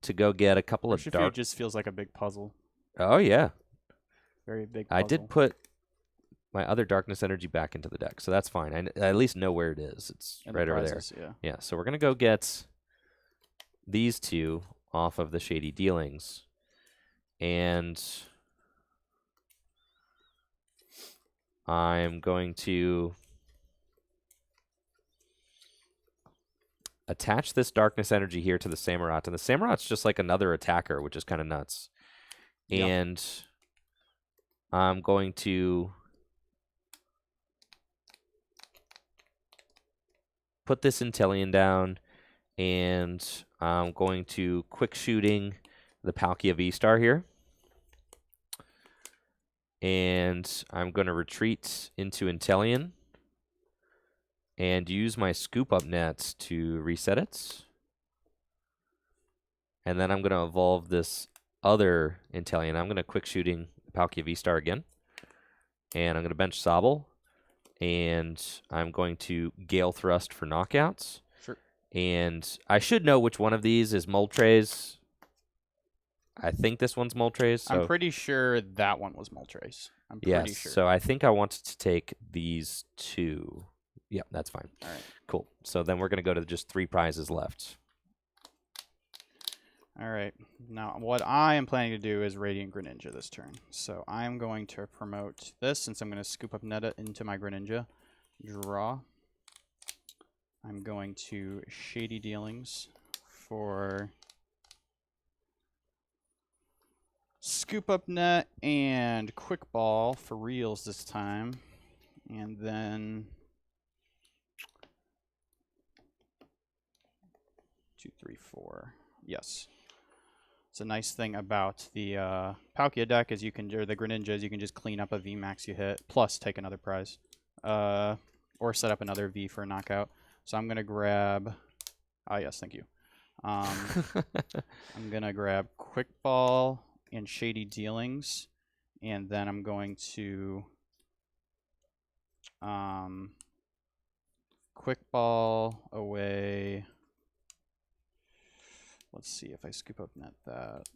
to go get a couple of dark... just feels like a big puzzle. Oh, yeah. Very big puzzle. I did put my other darkness energy back into the deck, so that's fine. I at least know where it is. It's right over there. Yeah, so we're going to go get these two off of the shady dealings. And I'm going to attach this darkness energy here to the Samurott. And the Samurott's just like another attacker, which is kind of nuts. Yep. And I'm going to put this Inteleon down, and I'm going to quick shooting the Palkia VSTAR here. And I'm going to retreat into Inteleon and use my scoop up nets to reset it. And then I'm going to evolve this other Inteleon. I'm going to quick shooting the Palkia VSTAR again. And I'm going to bench Sobble. And I'm going to Gale Thrust for knockouts. Sure. And I should know which one of these is Moltres. I think this one's Moltres. So I'm pretty sure that one was Moltres. I'm pretty sure. So I think I wanted to take these two. Yep, that's fine. All right. Cool. So then we're going to go to just 3 prizes left. All right. Now, what I am planning to do is Radiant Greninja this turn. So I'm going to promote this since I'm going to scoop up Netta into my Greninja. Draw. I'm going to Shady Dealings for Scoop Up Net and Quick Ball for reals this time. And then 2, 3, 4. Yes. It's a nice thing about the Palkia deck is you can, or the Greninjas, you can just clean up a VMAX you hit, plus take another prize. Or set up another V for a knockout. So I'm going to grab... Ah, yes, thank you. I'm going to grab Quick Ball and Shady Dealings. And then I'm going to... Quick Ball away... Let's see if I scoop up net that.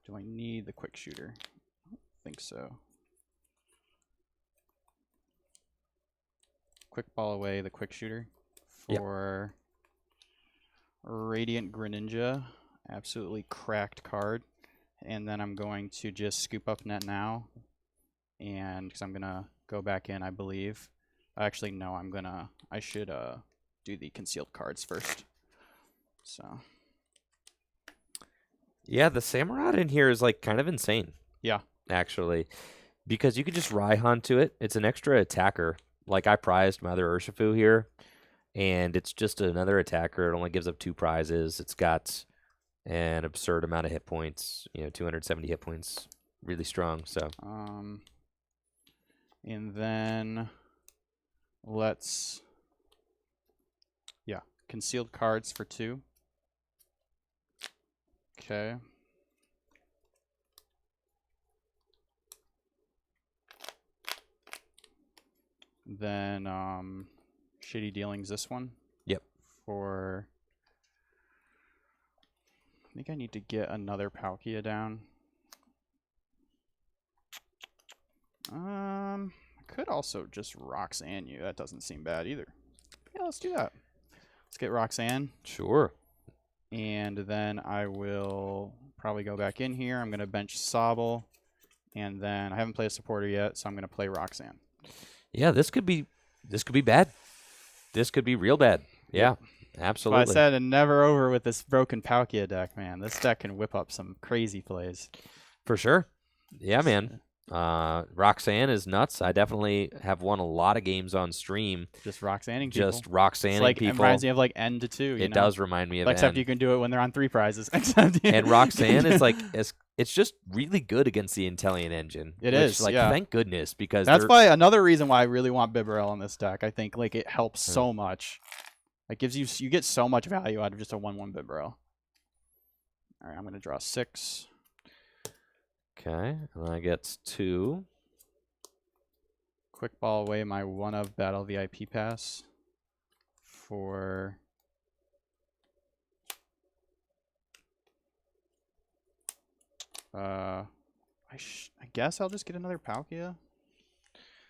Do I need the quick shooter? I don't think so. Quick ball away the quick shooter for Radiant Greninja. Absolutely cracked card. And then I'm going to just scoop up net now. And because I'm going to go back in, I believe. Actually, no, I should do the concealed cards first. So... Yeah, the Samurott in here is like kind of insane. Yeah. Actually. Because you could just Raihan to it. It's an extra attacker. Like I prized my other Urshifu here. And it's just another attacker. It only gives up 2 prizes. It's got an absurd amount of hit points. 270 hit points. Really strong. So and then let's concealed cards for 2. Okay. Then Shady Dealings this one. Yep. For I think I need to get another Palkia down. could also just Roxanne you. That doesn't seem bad either. Yeah, let's do that. Let's get Roxanne. Sure. And then I will probably go back in here. I'm going to bench Sobble. And then I haven't played a supporter yet, so I'm going to play Roxanne. Yeah, this could be bad. This could be real bad. Yeah, absolutely. Well, I said, and never over with this broken Palkia deck, man. This deck can whip up some crazy plays. For sure. Yeah, man. Roxanne is nuts. I definitely have won a lot of games on stream. Just Roxanneing people. Just Roxanneing people. It reminds me of like N to 2. It does remind me of except N. you can do it when they're on 3 prizes. And Roxanne is like, it's just really good against the Intellion engine. It is, like, yeah. Thank goodness, because that's why another reason why I really want Bibarel in this deck. I think like it helps so much. It gives you get so much value out of just a 1/1 Bibarel. All right, I'm gonna draw 6. Okay, and I get 2. Quick ball away my 1-of Battle VIP pass for I guess I'll just get another Palkia.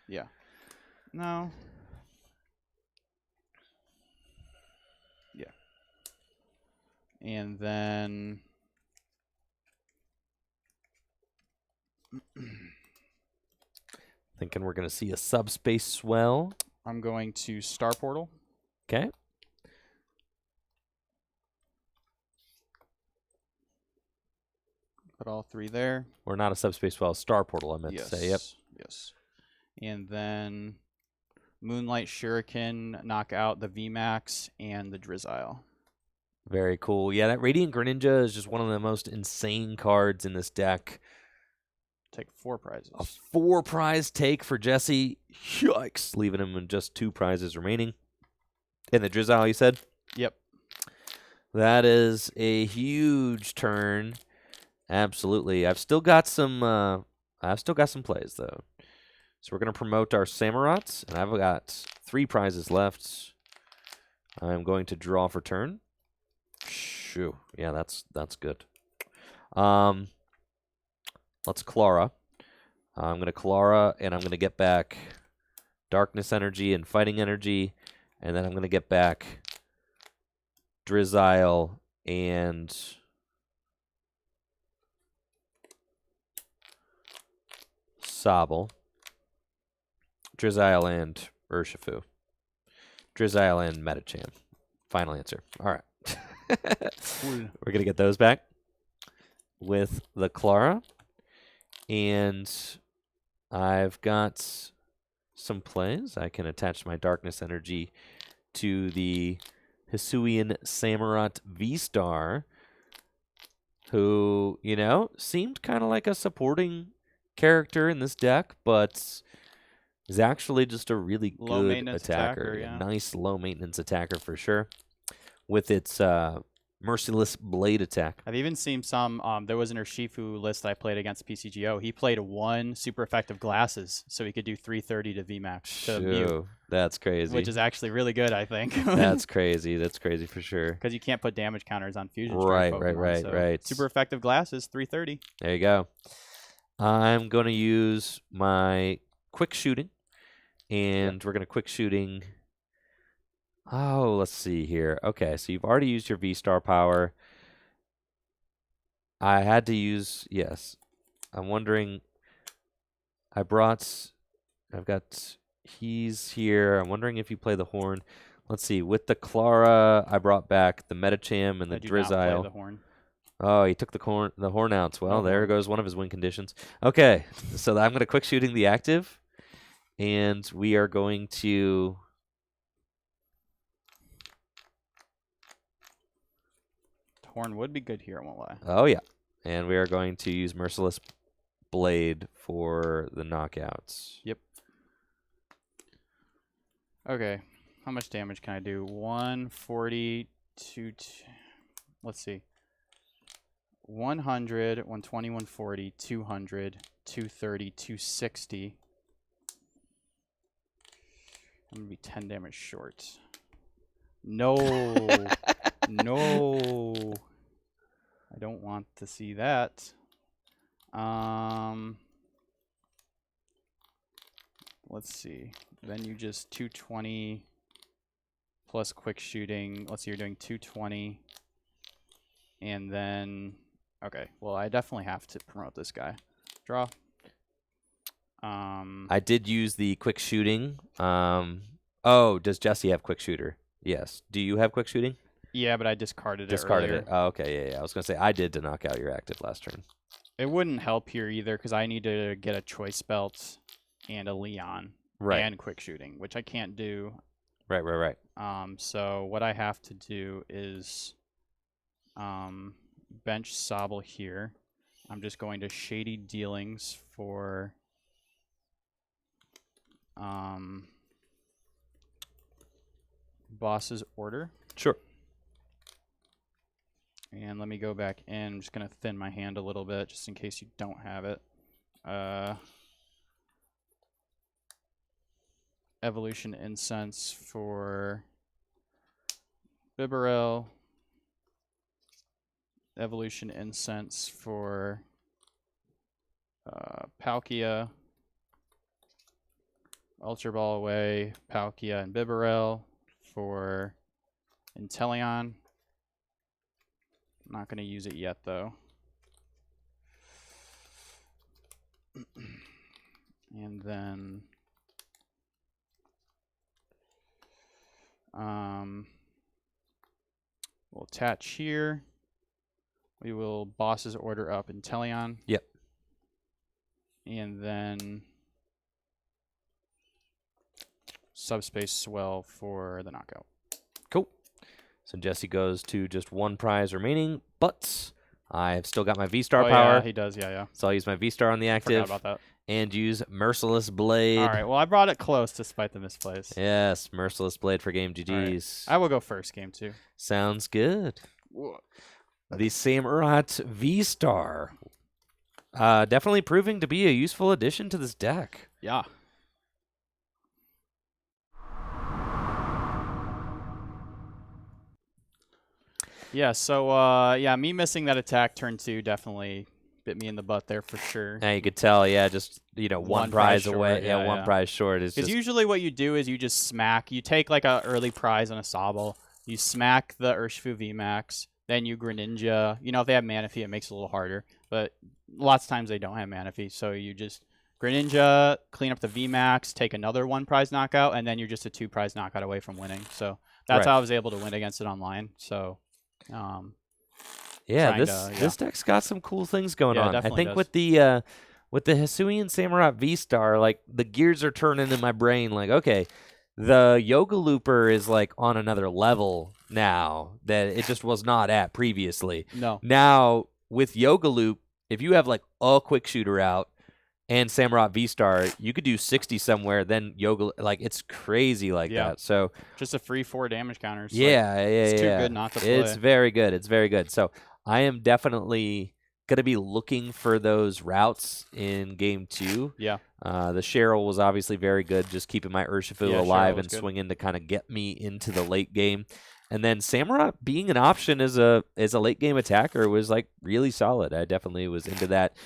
Yeah. No. Yeah. And then Thinking we're going to see a subspace swell. I'm going to Star Portal. Okay. Put all 3 there. Or not a subspace swell, Star Portal, I meant to say. Yep. Yes. And then Moonlight Shuriken, knock out the VMAX and the Drizzile. Very cool. Yeah, that Radiant Greninja is just one of the most insane cards in this deck. Take 4 prizes. A 4-prize take for Jesse. Yikes. Leaving him with just 2 prizes remaining. And the Drizzile, you said? Yep. That is a huge turn. Absolutely. I've still got some plays though. So we're gonna promote our Samurotts, and I've got 3 prizes left. I'm going to draw for turn. Shoo. Yeah, that's good. Let's Clara. I'm going to Clara, and I'm going to get back Darkness Energy and Fighting Energy, and then I'm going to get back Drizzile and Sobble. Drizzile and Urshifu. Drizzile and Metacham. Final answer. All right. We're going to get those back with the Clara. And I've got some plays. I can attach my Darkness Energy to the Hisuian Samurott VSTAR, who, seemed kind of like a supporting character in this deck, but is actually just a really good attacker. Yeah. A nice low-maintenance attacker for sure, with its Merciless Blade attack. I've even seen some, there was an Urshifu list I played against PCGO. He played 1 super effective glasses, so he could do 330 to VMAX to mute. That's crazy. Which is actually really good, I think. That's crazy. That's crazy for sure. Because you can't put damage counters on fusion. Right. Super effective glasses, 330. There you go. I'm going to use my quick shooting, and we're going to quick shooting. Oh, let's see here. Okay, so you've already used your V-Star power. I had to use, yes. I'm wondering, I've got, he's here. I'm wondering if you play the horn. Let's see, with the Clara, I brought back the Metacham and the Drizzile. Not play the horn. Oh, he took the horn out. Well, there goes one of his win conditions. Okay, so I'm going to quick shooting the active, and we are going to... Horn would be good here, I won't lie. Oh, yeah. And we are going to use Merciless Blade for the knockouts. Yep. Okay. How much damage can I do? 140, let's see. 100, 120, 140, 200, 230, 260. I'm going to be 10 damage short. No. No. I don't want to see that. let's see. Then you just 220 plus quick shooting. Let's see, you're doing 220. And then, okay, well, I definitely have to promote this guy. Draw. I did use the quick shooting. Oh, does Jesse have quick shooter? Yes. Do you have quick shooting? Yeah, but I discarded it Discarded earlier. it. Oh, okay, yeah. I was going to say, I did to knock out your active last turn. It wouldn't help here either because I need to get a choice belt and a Leon and quick shooting, which I can't do. Right. So what I have to do is bench Sobble here. I'm just going to Shady Dealings for Boss's Order. Sure. And let me go back in. I'm just going to thin my hand a little bit just in case you don't have it. Evolution Incense for Bibarel. Evolution Incense for Palkia. Ultra Ball away, Palkia and Bibarel for Inteleon. Not going to use it yet, though. And then we'll attach here. We will Boss's Order up Inteleon. Yep. And then Subspace Swell for the knockout. Cool. So Jesse goes to just one prize remaining, but I've still got my VSTAR power. Yeah, he does. Yeah. So I'll use my VSTAR on the active. Forgot about that. And use Merciless Blade. All right. Well, I brought it close despite the misplays. Yes, Merciless Blade for game GG's. Right. I will go first game 2. Sounds good. The Samurott VSTAR. Definitely proving to be a useful addition to this deck. Yeah. Yeah, so, me missing that attack turn 2 definitely bit me in the butt there for sure. Yeah, you could tell, just, one prize away. Short, Yeah, one prize short. Because usually what you do is you just smack. You take, like, an early prize on a Sobble. You smack the Urshifu VMAX. Then you Greninja. If they have Manaphy, it makes it a little harder. But lots of times they don't have Manaphy. So you just Greninja, clean up the VMAX, take another 1 prize knockout, and then you're just a 2 prize knockout away from winning. So that's how I was able to win against it online. So... this deck's got some cool things going on. I think does. with the Hisuian Samurott VSTAR, like the gears are turning in my brain. Like, okay, the Yoga Looper is like on another level now that it just was not at previously. No. Now with Yoga Loop, if you have like a quick shooter out and Samurott VSTAR, you could do 60 somewhere, then Yoga, like it's crazy like that. So just a free 4 damage counters. It's too good not to play. It's very good. It's very good. So I am definitely going to be looking for those routes in game 2. Yeah. The Cheryl was obviously very good, just keeping my Urshifu alive and swinging to kind of get me into the late game. And then Samurott being an option as a late game attacker was like really solid. I definitely was into that.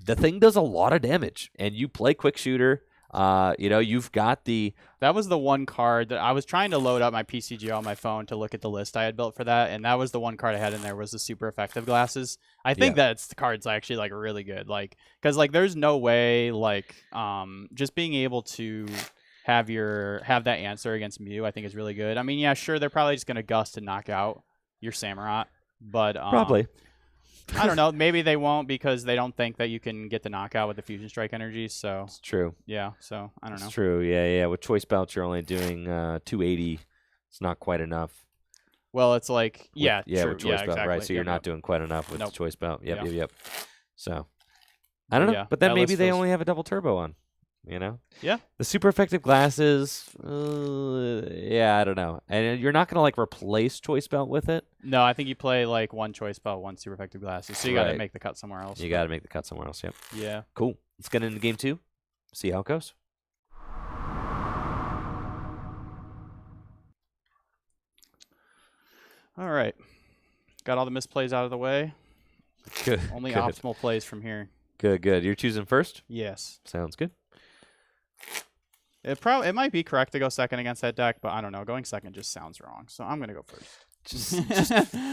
The thing does a lot of damage, and you play quick shooter. You've got the... That was the one card that I was trying to load up my PCG on my phone to look at the list I had built for that, and that was the one card I had in there was the super effective glasses. I think that's the card's actually like really good, like because like there's no way like just being able to have that answer against Mew I think is really good. I mean, yeah, sure, they're probably just gonna gust to knock out your Samurott, but probably. I don't know. Maybe they won't because they don't think that you can get the knockout with the Fusion Strike energy. So it's true. Yeah. So I don't know. It's true. Yeah. With choice belts, you're only doing 280. It's not quite enough. Well, it's like true. With choice belt, exactly. right? So you're not doing quite enough with the choice belt. Yep. So I don't know. Yeah, but then maybe they only have a double turbo on. Yeah. The super effective glasses. I don't know. And you're not gonna like replace choice belt with it. No, I think you play like 1 choice belt, 1 super effective glasses. So you got to make the cut somewhere else. You got to make the cut somewhere else. Yep. Yeah. Cool. Let's get into game 2. See how it goes. All right. Got all the misplays out of the way. Good. Only optimal plays from here. Good. You're choosing first? Yes. Sounds good. It might be correct to go second against that deck, but I don't know. Going second just sounds wrong, so I'm gonna go first. Just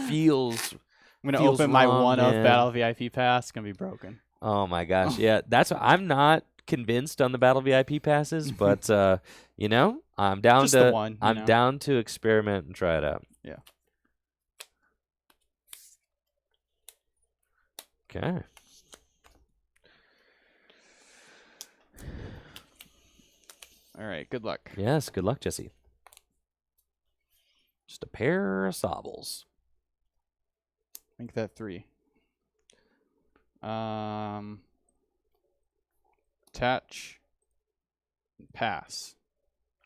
feels. I'm gonna open my one of Battle VIP pass. It's gonna be broken. Oh my gosh, yeah. I'm not convinced on the Battle VIP passes, but you know, I'm down just to the one, down to experiment and try it out. Yeah. Okay. All right. Good luck. Yes. Good luck, Jesse. Just a pair of sobbles. Make that 3. Attach. Pass.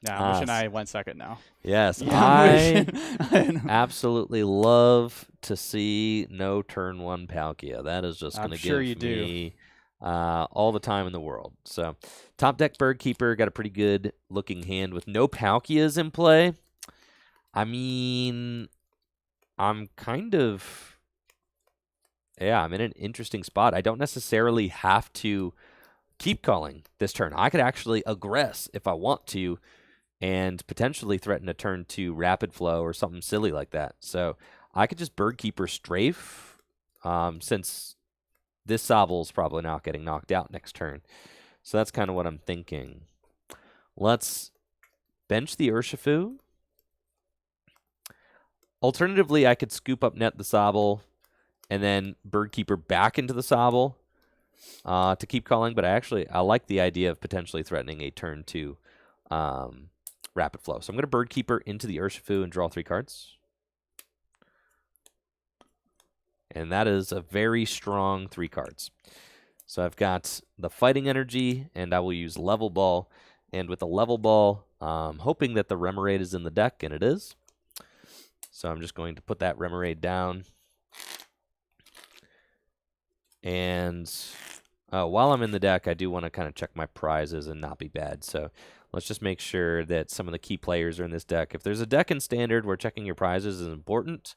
Yeah, I'm wishing I went second now. Yes, Yeah, I absolutely love to see no turn 1 Palkia. That is just going to give me all the time in the world. So, top deck Bird Keeper got a pretty good looking hand with no Palkias in play. I mean, I'm kind of, I'm in an interesting spot. I don't necessarily have to keep calling this turn. I could actually aggress if I want to and potentially threaten a turn 2 Rapid Flow or something silly like that. So I could just Bird Keeper Strafe since this Sobble's probably not getting knocked out next turn. So that's kind of what I'm thinking. Let's bench the Urshifu. Alternatively, I could scoop up net the Sobble and then Bird Keeper back into the Sobble to keep calling, but I like the idea of potentially threatening a turn 2 Rapid Flow. So I'm going to Bird Keeper into the Urshifu and draw 3 cards. And that is a very strong 3 cards. So I've got the Fighting Energy, and I will use Level Ball. And with the Level Ball, hoping that the Remoraid is in the deck, and it is. So I'm just going to put that Remoraid down. And while I'm in the deck, I do want to kind of check my prizes and not be bad. So let's just make sure that some of the key players are in this deck. If there's a deck in Standard where checking your prizes is important,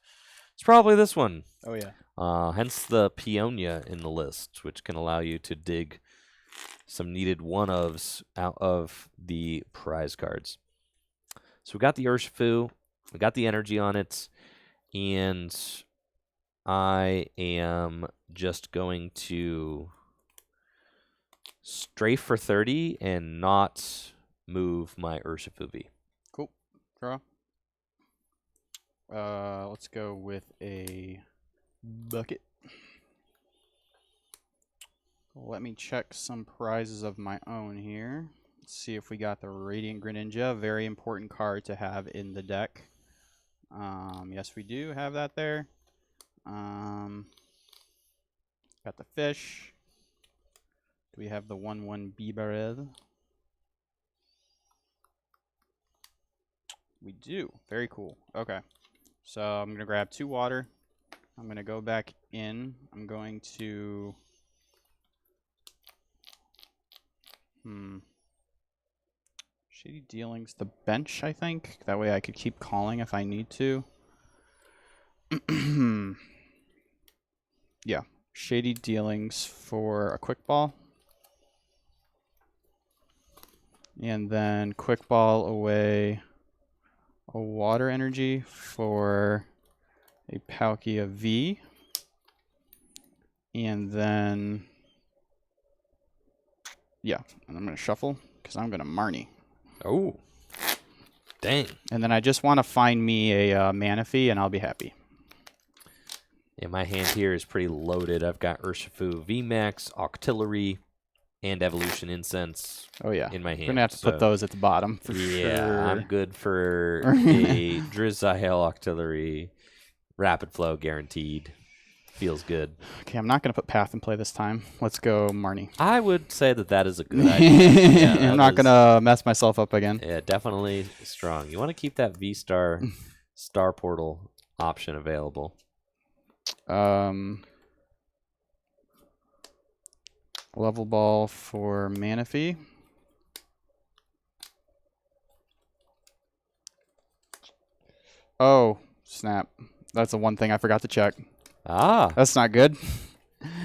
it's probably this one. Oh, yeah. Hence the Peonia in the list, which can allow you to dig some needed one-ofs out of the prize cards. So we got the Urshifu. We got the energy on it. And I am just going to strafe for 30 and not move my Urshifu V. Cool. Draw. Let's go with a bucket. Let me check some prizes of my own here. Let's see if we got the Radiant Greninja. Very important card to have in the deck. Yes, we do have that there. Got the fish. Do we have the 1/1 Bibarel? We do. Very cool. Okay. So I'm going to grab 2 water. I'm going to go back in. I'm going to... Shady Dealings, the bench, I think. That way I could keep calling if I need to. Yeah. Shady Dealings for a quick ball. And then quick ball away a water energy for a Palkia V. And then, yeah, and I'm going to shuffle because I'm going to Marnie. Oh, dang. And then I just want to find me a Manaphy and I'll be happy. Yeah, my hand here is pretty loaded. I've got Urshifu, VMAX, Octillery, and Evolution Incense in my hand. We're going to have to put those at the bottom for sure. Yeah, I'm good for a Drizzile Octillery. Rapid Flow guaranteed. Feels good. Okay, I'm not going to put Path in play this time. Let's go Marnie. I would say that is a good idea. Yeah, I'm not going to mess myself up again. Yeah, definitely strong. You want to keep that VSTAR Star Portal option available. Level Ball for Manaphy. Oh, snap. That's the one thing I forgot to check. Ah. That's not good.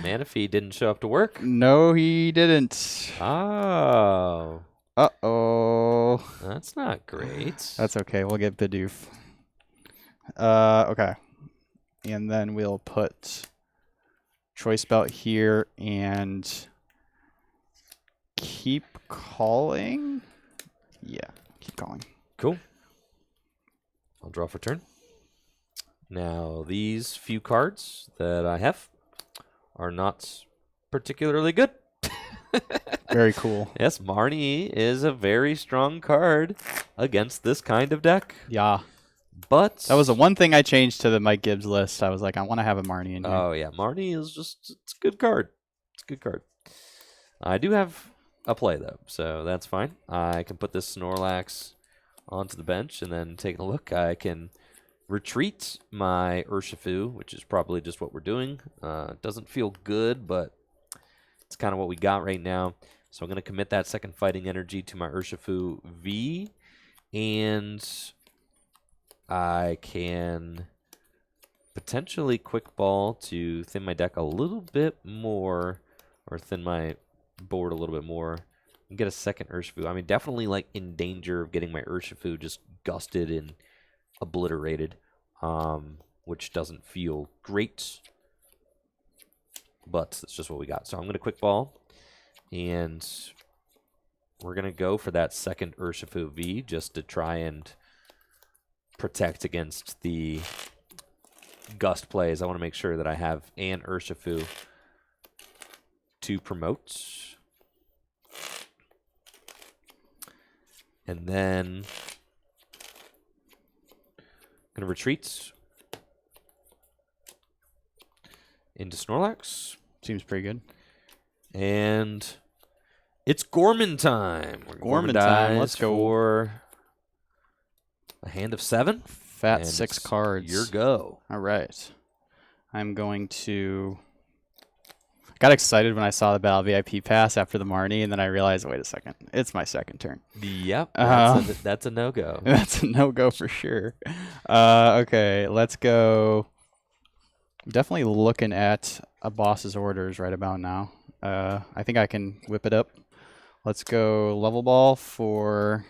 Manaphy didn't show up to work? No, he didn't. Oh. Uh-oh. That's not great. That's okay. We'll get Bidoof. Okay. And then we'll put Choice Belt here and keep calling. Yeah, keep calling. Cool. I'll draw for turn. Now, these few cards that I have are not particularly good. Very cool. Yes, Marnie is a very strong card against this kind of deck. Yeah. But that was the one thing I changed to the Mike Gibbs list. I was like, I want to have a Marnie in here. Oh, yeah. Marnie is just, it's a good card. It's a good card. I do have a play, though, so that's fine. I can put this Snorlax onto the bench and then take a look. I can retreat my Urshifu, which is probably just what we're doing. Doesn't feel good, but it's kind of what we got right now. So I'm going to commit that second fighting energy to my Urshifu V, and I can potentially quick ball to thin my deck a little bit more, or thin my board a little bit more, and get a second Urshifu. I mean, definitely like in danger of getting my Urshifu just gusted and obliterated, which doesn't feel great, but that's just what we got. So I'm going to quick ball, and we're going to go for that second Urshifu V just to try and protect against the gust plays. I want to make sure that I have an Urshifu to promote. And then I'm going to retreat into Snorlax. Seems pretty good. And it's Gorman time. Gorman time. Let's go. For a hand of 7. Fat 6 cards. Your go. All right. I'm going to... Got excited when I saw the Battle VIP pass after the Marnie, and then I realized, wait a second, it's my second turn. Yep, that's a no-go. That's a no-go for sure. Okay, let's go. I'm definitely looking at a boss's orders right about now. I think I can whip it up. Let's go Level Ball for...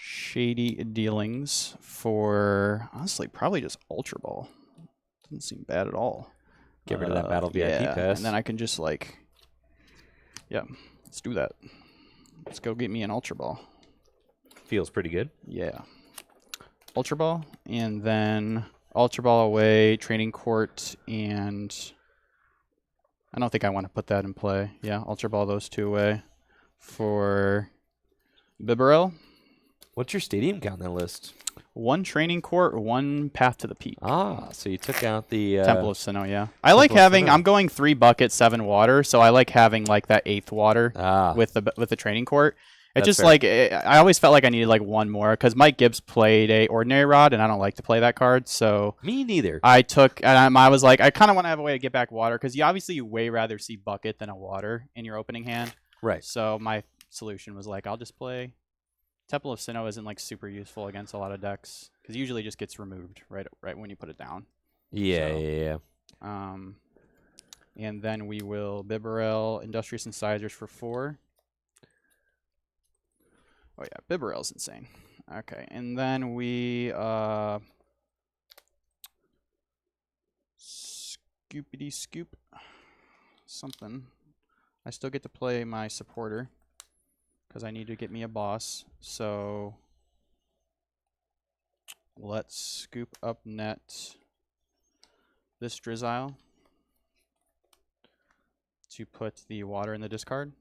Shady Dealings for, honestly, probably just Ultra Ball. Doesn't seem bad at all. Get rid of that Battle VIP pass. And then I can just like, yeah, let's do that. Let's go get me an Ultra Ball. Feels pretty good. Yeah. Ultra Ball, and then Ultra Ball away, Training Court, and I don't think I want to put that in play. Yeah, Ultra Ball those two away for Bibarel. What's your stadium count on that list? 1 Training Court, 1 Path to the Peak. Ah, so you took out the... Temple of Sinnoh, yeah. I like having... I'm going 3 bucket, 7 water, so I like having like that 8th water with the Training Court. It's just like... I always felt like I needed like 1 more, because Mike Gibbs played a Ordinary Rod, and I don't like to play that card, so... Me neither. I took... And I was like, I kind of want to have a way to get back water, because you way rather see bucket than a water in your opening hand. Right. So my solution was like, I'll just play... Temple of Sinnoh isn't like super useful against a lot of decks because usually just gets removed right when you put it down. Yeah, so, yeah. And then we will Bibarel, Industrious Incisors for 4. Oh yeah, Bibarel's insane. Okay, and then we Scoopity Scoop something. I still get to play my supporter, because I need to get me a boss. So let's scoop up net this Drizzile to put the water in the discard.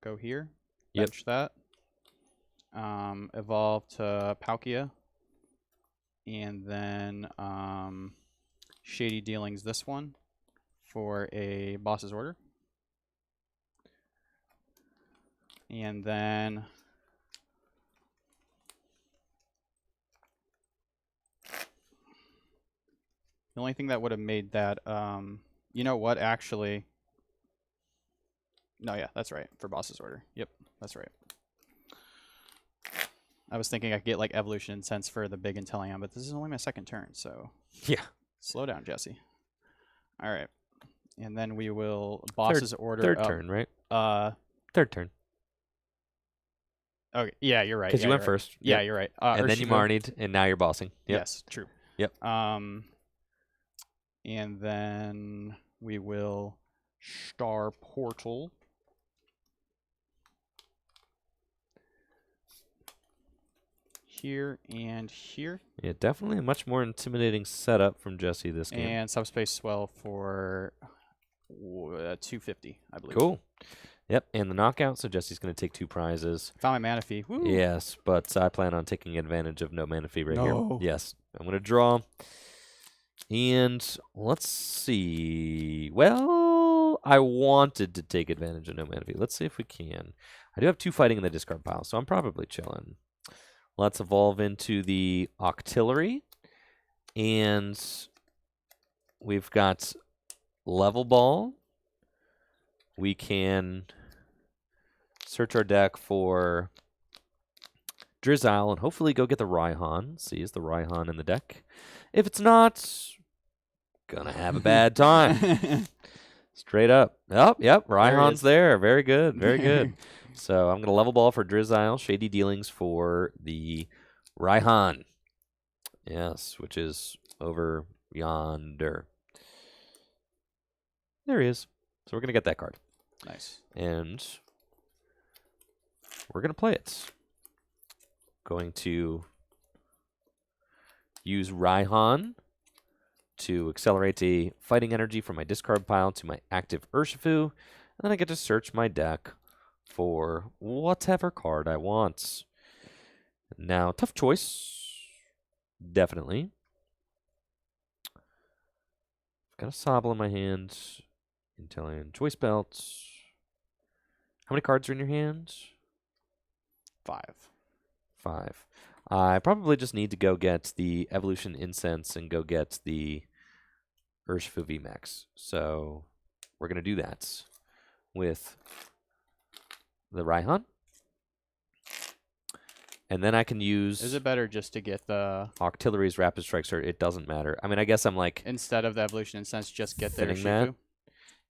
Go here. Bench that. Evolve to Palkia. And then Shady Dealings this one for a boss's order. And then the only thing that would have made that, you know what, actually, no, yeah, that's right, for boss's order. Yep, that's right. I was thinking I could get like Evolution and Sense for the big Inteleon, but this is only my second turn, so yeah. Slow down, Jesse. All right. And then we will boss's order. Third turn, right? Third turn. Okay. Yeah, you're right. Because you went first. Yeah, Yep. you're right. And then you marnied, and now you're bossing. Yep. Yes, true. Yep. And then we will star portal. Here and here. Yeah, definitely a much more intimidating setup from Jesse this game. And subspace swell for 250, I believe. Cool. Yep, and the knockout, so Jesse's going to take 2 prizes. Found my mana fee. Woo. Yes, but I plan on taking advantage of no mana fee right here. No. Yes, I'm going to draw. And let's see. Well, I wanted to take advantage of no mana fee. Let's see if we can. I do have 2 fighting in the discard pile, so I'm probably chilling. Let's evolve into the Octillery. And we've got Level Ball. We can search our deck for Drizzile and hopefully go get the Raihan. See, is the Raihan in the deck? If it's not, gonna have a bad time. Straight up. Oh, yep, Raihan's there. Very good, very good. So I'm gonna level ball for Drizzile, Shady Dealings for the Raihan. Yes, which is over yonder. There he is. So we're going to get that card. Nice. And we're going to play it. Going to use Raihan to accelerate a fighting energy from my discard pile to my active Urshifu. And then I get to search my deck for whatever card I want. Now, tough choice. Definitely. Got a Sobble in my hand. Intellion Choice Belt. How many cards are in your hand? 5. 5. I probably just need to go get the Evolution Incense and go get the Urshifu VMAX. So we're going to do that with the Raihan. And then I can use... Is it better just to get the... Octillery's Rapid Strike Cert? It doesn't matter. I mean, I guess I'm like... Instead of the Evolution Incense, just get the Urshifu? That.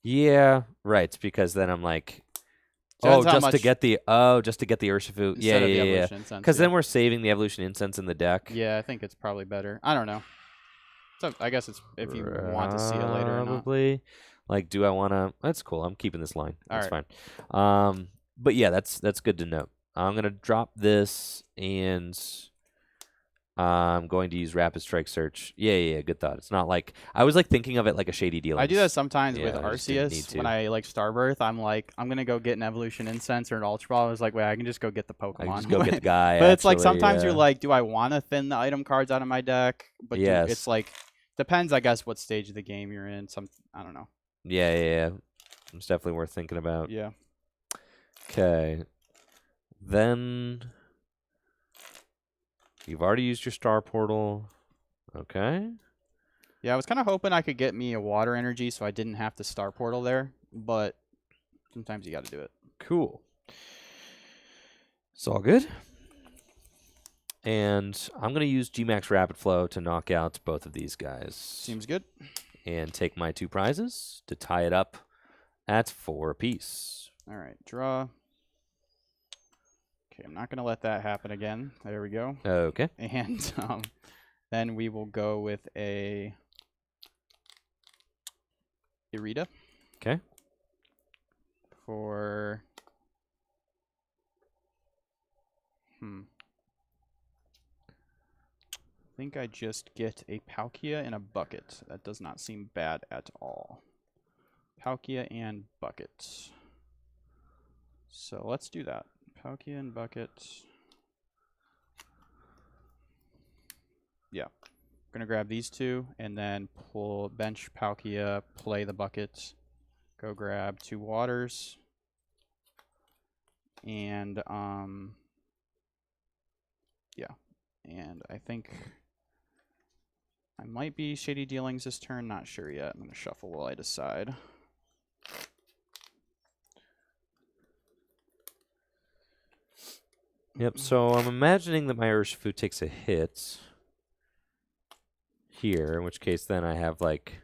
Yeah, right. Because then I'm like... Just to get the Urshifu. Yeah. Because then we're saving the Evolution Incense in the deck. Yeah, I think it's probably better. I don't know. So I guess it's if you want to see it later or not. Probably. Like, do I want to... That's cool. I'm keeping this line. That's right. Fine. But yeah, that's good to know. I'm going to drop this, and I'm going to use Rapid Strike Search. Yeah, good thought. It's not like... I was like thinking of it like a Shady Dealings. I do that sometimes with Arceus. When I like Starbirth, I'm like, I'm going to go get an Evolution Incense or an Ultra Ball. I was like, wait, I can just go get the Pokemon. I can just go get the guy. But it's like sometimes you're like, do I want to thin the item cards out of my deck? But it's like, depends, I guess, what stage of the game you're in. I don't know. Yeah. It's definitely worth thinking about. Yeah. Okay. Then you've already used your Star Portal. Okay. Yeah, I was kind of hoping I could get me a Water Energy so I didn't have to Star Portal there, but sometimes you got to do it. Cool. It's all good. And I'm going to use G-Max Rapid Flow to knock out both of these guys. Seems good. And take my 2 prizes to tie it up at 4 apiece. All right, draw. Okay, I'm not going to let that happen again. There we go. Okay. And then we will go with a Irida. Okay. For... I think I just get a Palkia and a bucket. That does not seem bad at all. Palkia and bucket. So let's do that. Palkia and bucket. Yeah. I'm going to grab these 2 and then pull bench Palkia, play the bucket. Go grab 2 waters. And, yeah. And I think I might be Shady Dealings this turn. Not sure yet. I'm going to shuffle while I decide. Yep, so I'm imagining that my Urshifu takes a hit here, in which case then I have, like,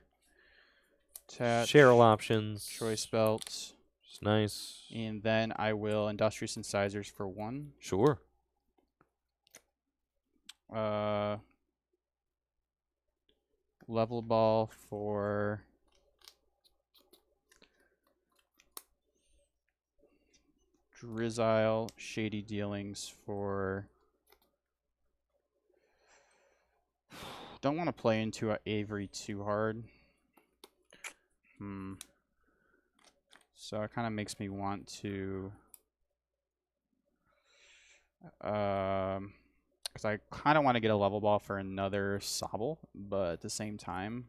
Attach. Cheryl options. Choice belts. It's nice. And then I will Industrious Incisors for 1. Sure. Level Ball for Drizzile. Shady Dealings for... Don't want to play into Avery too hard. So it kind of makes me want to... because I kind of want to get a level ball for another Sobble, but at the same time,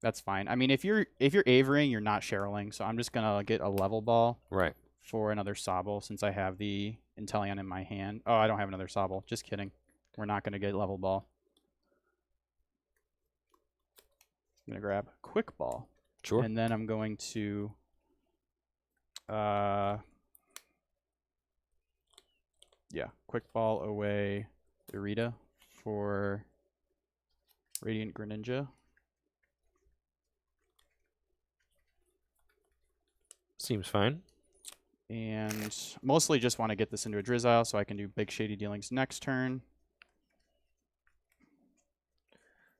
that's fine. I mean, if you're Averying, you're not Cheryling, so I'm just gonna get a level ball Right. for another Sobble since I have the Inteleon in my hand. Oh, I don't have another Sobble. Just kidding. We're not gonna get level ball. I'm gonna grab Quick Ball. Sure. And then I'm going to Quick Ball away Irida for Radiant Greninja. Seems fine. And mostly just want to get this into a Drizzile so I can do big Shady Dealings next turn.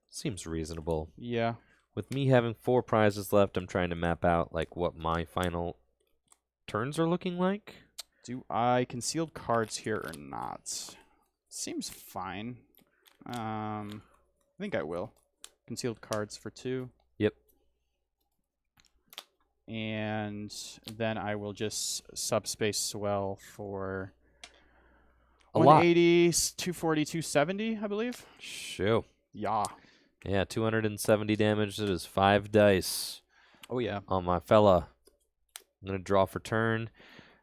Seems reasonable. Yeah. With me having 4 prizes left, I'm trying to map out like what my final turns are looking like. Do I concealed cards here or not? Seems fine. I think I will. Concealed cards for 2. Yep. And then I will just subspace swell for A 180, 240, 270, I believe. Shoo. Yeah. Yeah, 270 damage. It is 5 dice. Oh, yeah. On my fella. I'm going to draw for turn.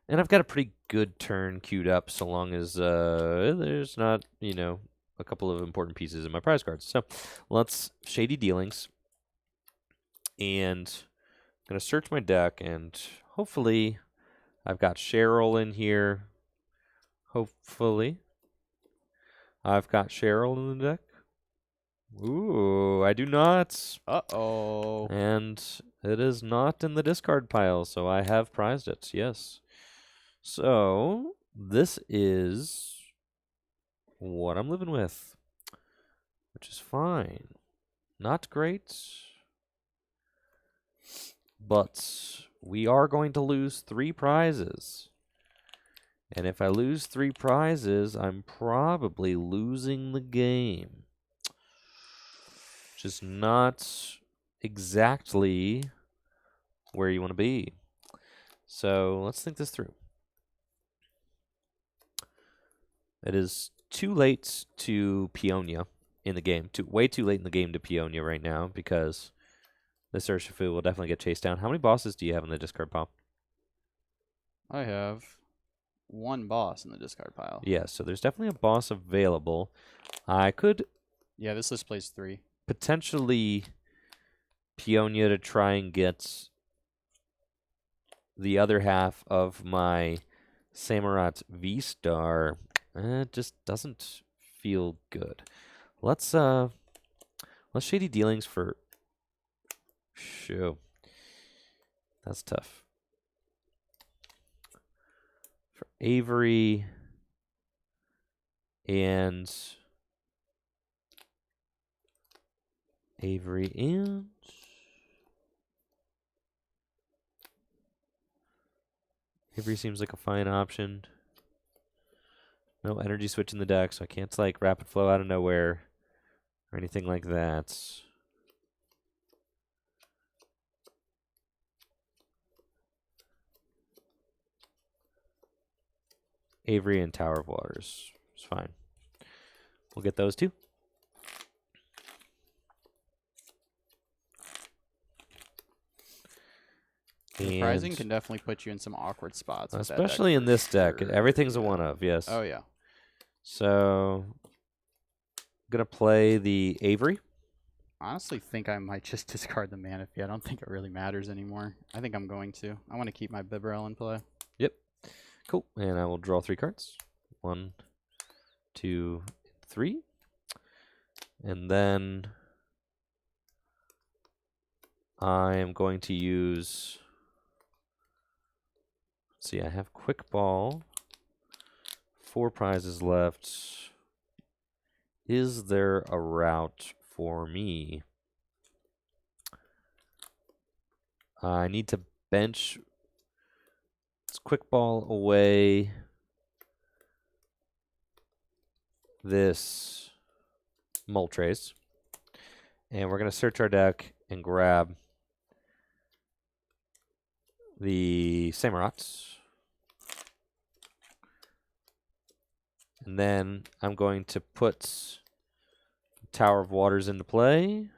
And I've got a pretty good turn queued up so long as there's not, a couple of important pieces in my prize cards. So let's Shady Dealings. And I'm going to search my deck, and hopefully I've got Cheryl in here. Hopefully I've got Cheryl in the deck. Ooh, I do not. Uh-oh. And it is not in the discard pile, so I have prized it, yes. So this is what I'm living with, which is fine. Not great, but we are going to lose 3 prizes. And if I lose 3 prizes, I'm probably losing the game. Which is not exactly where you want to be. So let's think this through. It is too late to Peonia in the game. Way too late in the game to Peonia right now because this Urshifu will definitely get chased down. How many bosses do you have in the discard pile? I have 1 boss in the discard pile. Yeah, so there's definitely a boss available. I could... Yeah, this list plays 3. Potentially Peonia to try and get the other half of my Samurott VSTAR. It just doesn't feel good. Let's Shady Dealings for... Shoo. That's tough. For Avery and... Avery seems like a fine option. No energy switch in the deck, so I can't like rapid flow out of nowhere or anything like that. Avery and Tower of Waters. It's fine. We'll get those 2. Surprising can definitely put you in some awkward spots. Especially in this deck. Sure. Everything's a one-of, yes. Oh, yeah. So, I'm going to play the Avery. I honestly think I might just discard the Manaphy. I don't think it really matters anymore. I think I'm going to. I want to keep my Bibarel in play. Yep. Cool. And I will draw 3 cards. 1, 2, 3. And then I am going to use... Let's see, I have Quick Ball. 4 prizes left. Is there a route for me? I need to bench. Let's Quick Ball away this Moltres. And we're going to search our deck and grab the Samurott. And then I'm going to put Tower of Waters into play.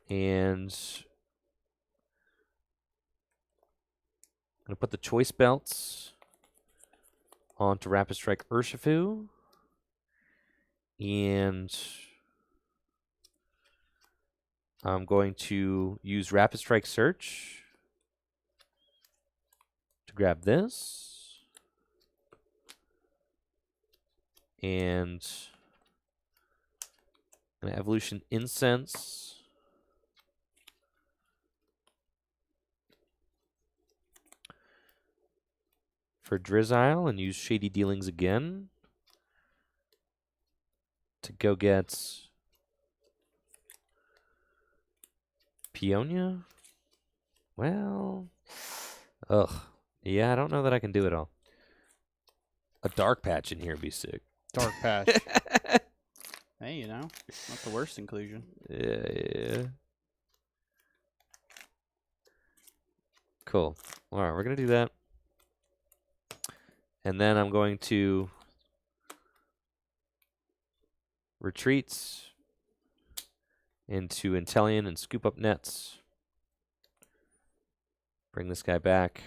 And I'm going to put the Choice Belts onto Rapid Strike Urshifu. And I'm going to use Rapid Strike Search to grab this. And an Evolution Incense. For Drizzile and use Shady Dealings again to go get Peonia. Well, yeah, I don't know that I can do it all. A Dark Patch in here would be sick. Dark Patch. Hey, you know, not the worst inclusion. Yeah. Cool. All right, we're going to do that. And then I'm going to retreat into Intellion and scoop up nets. Bring this guy back.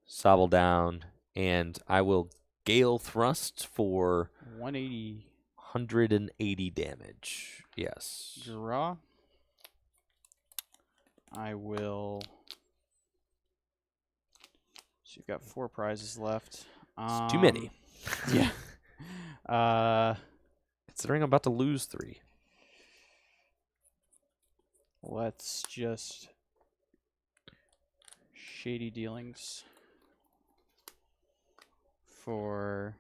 Sobble down. And I will Gale Thrust for 180 damage. Yes. Draw. I will... So you've got 4 prizes left. It's too many. Yeah. Considering I'm about to lose 3. Let's just... Shady Dealings for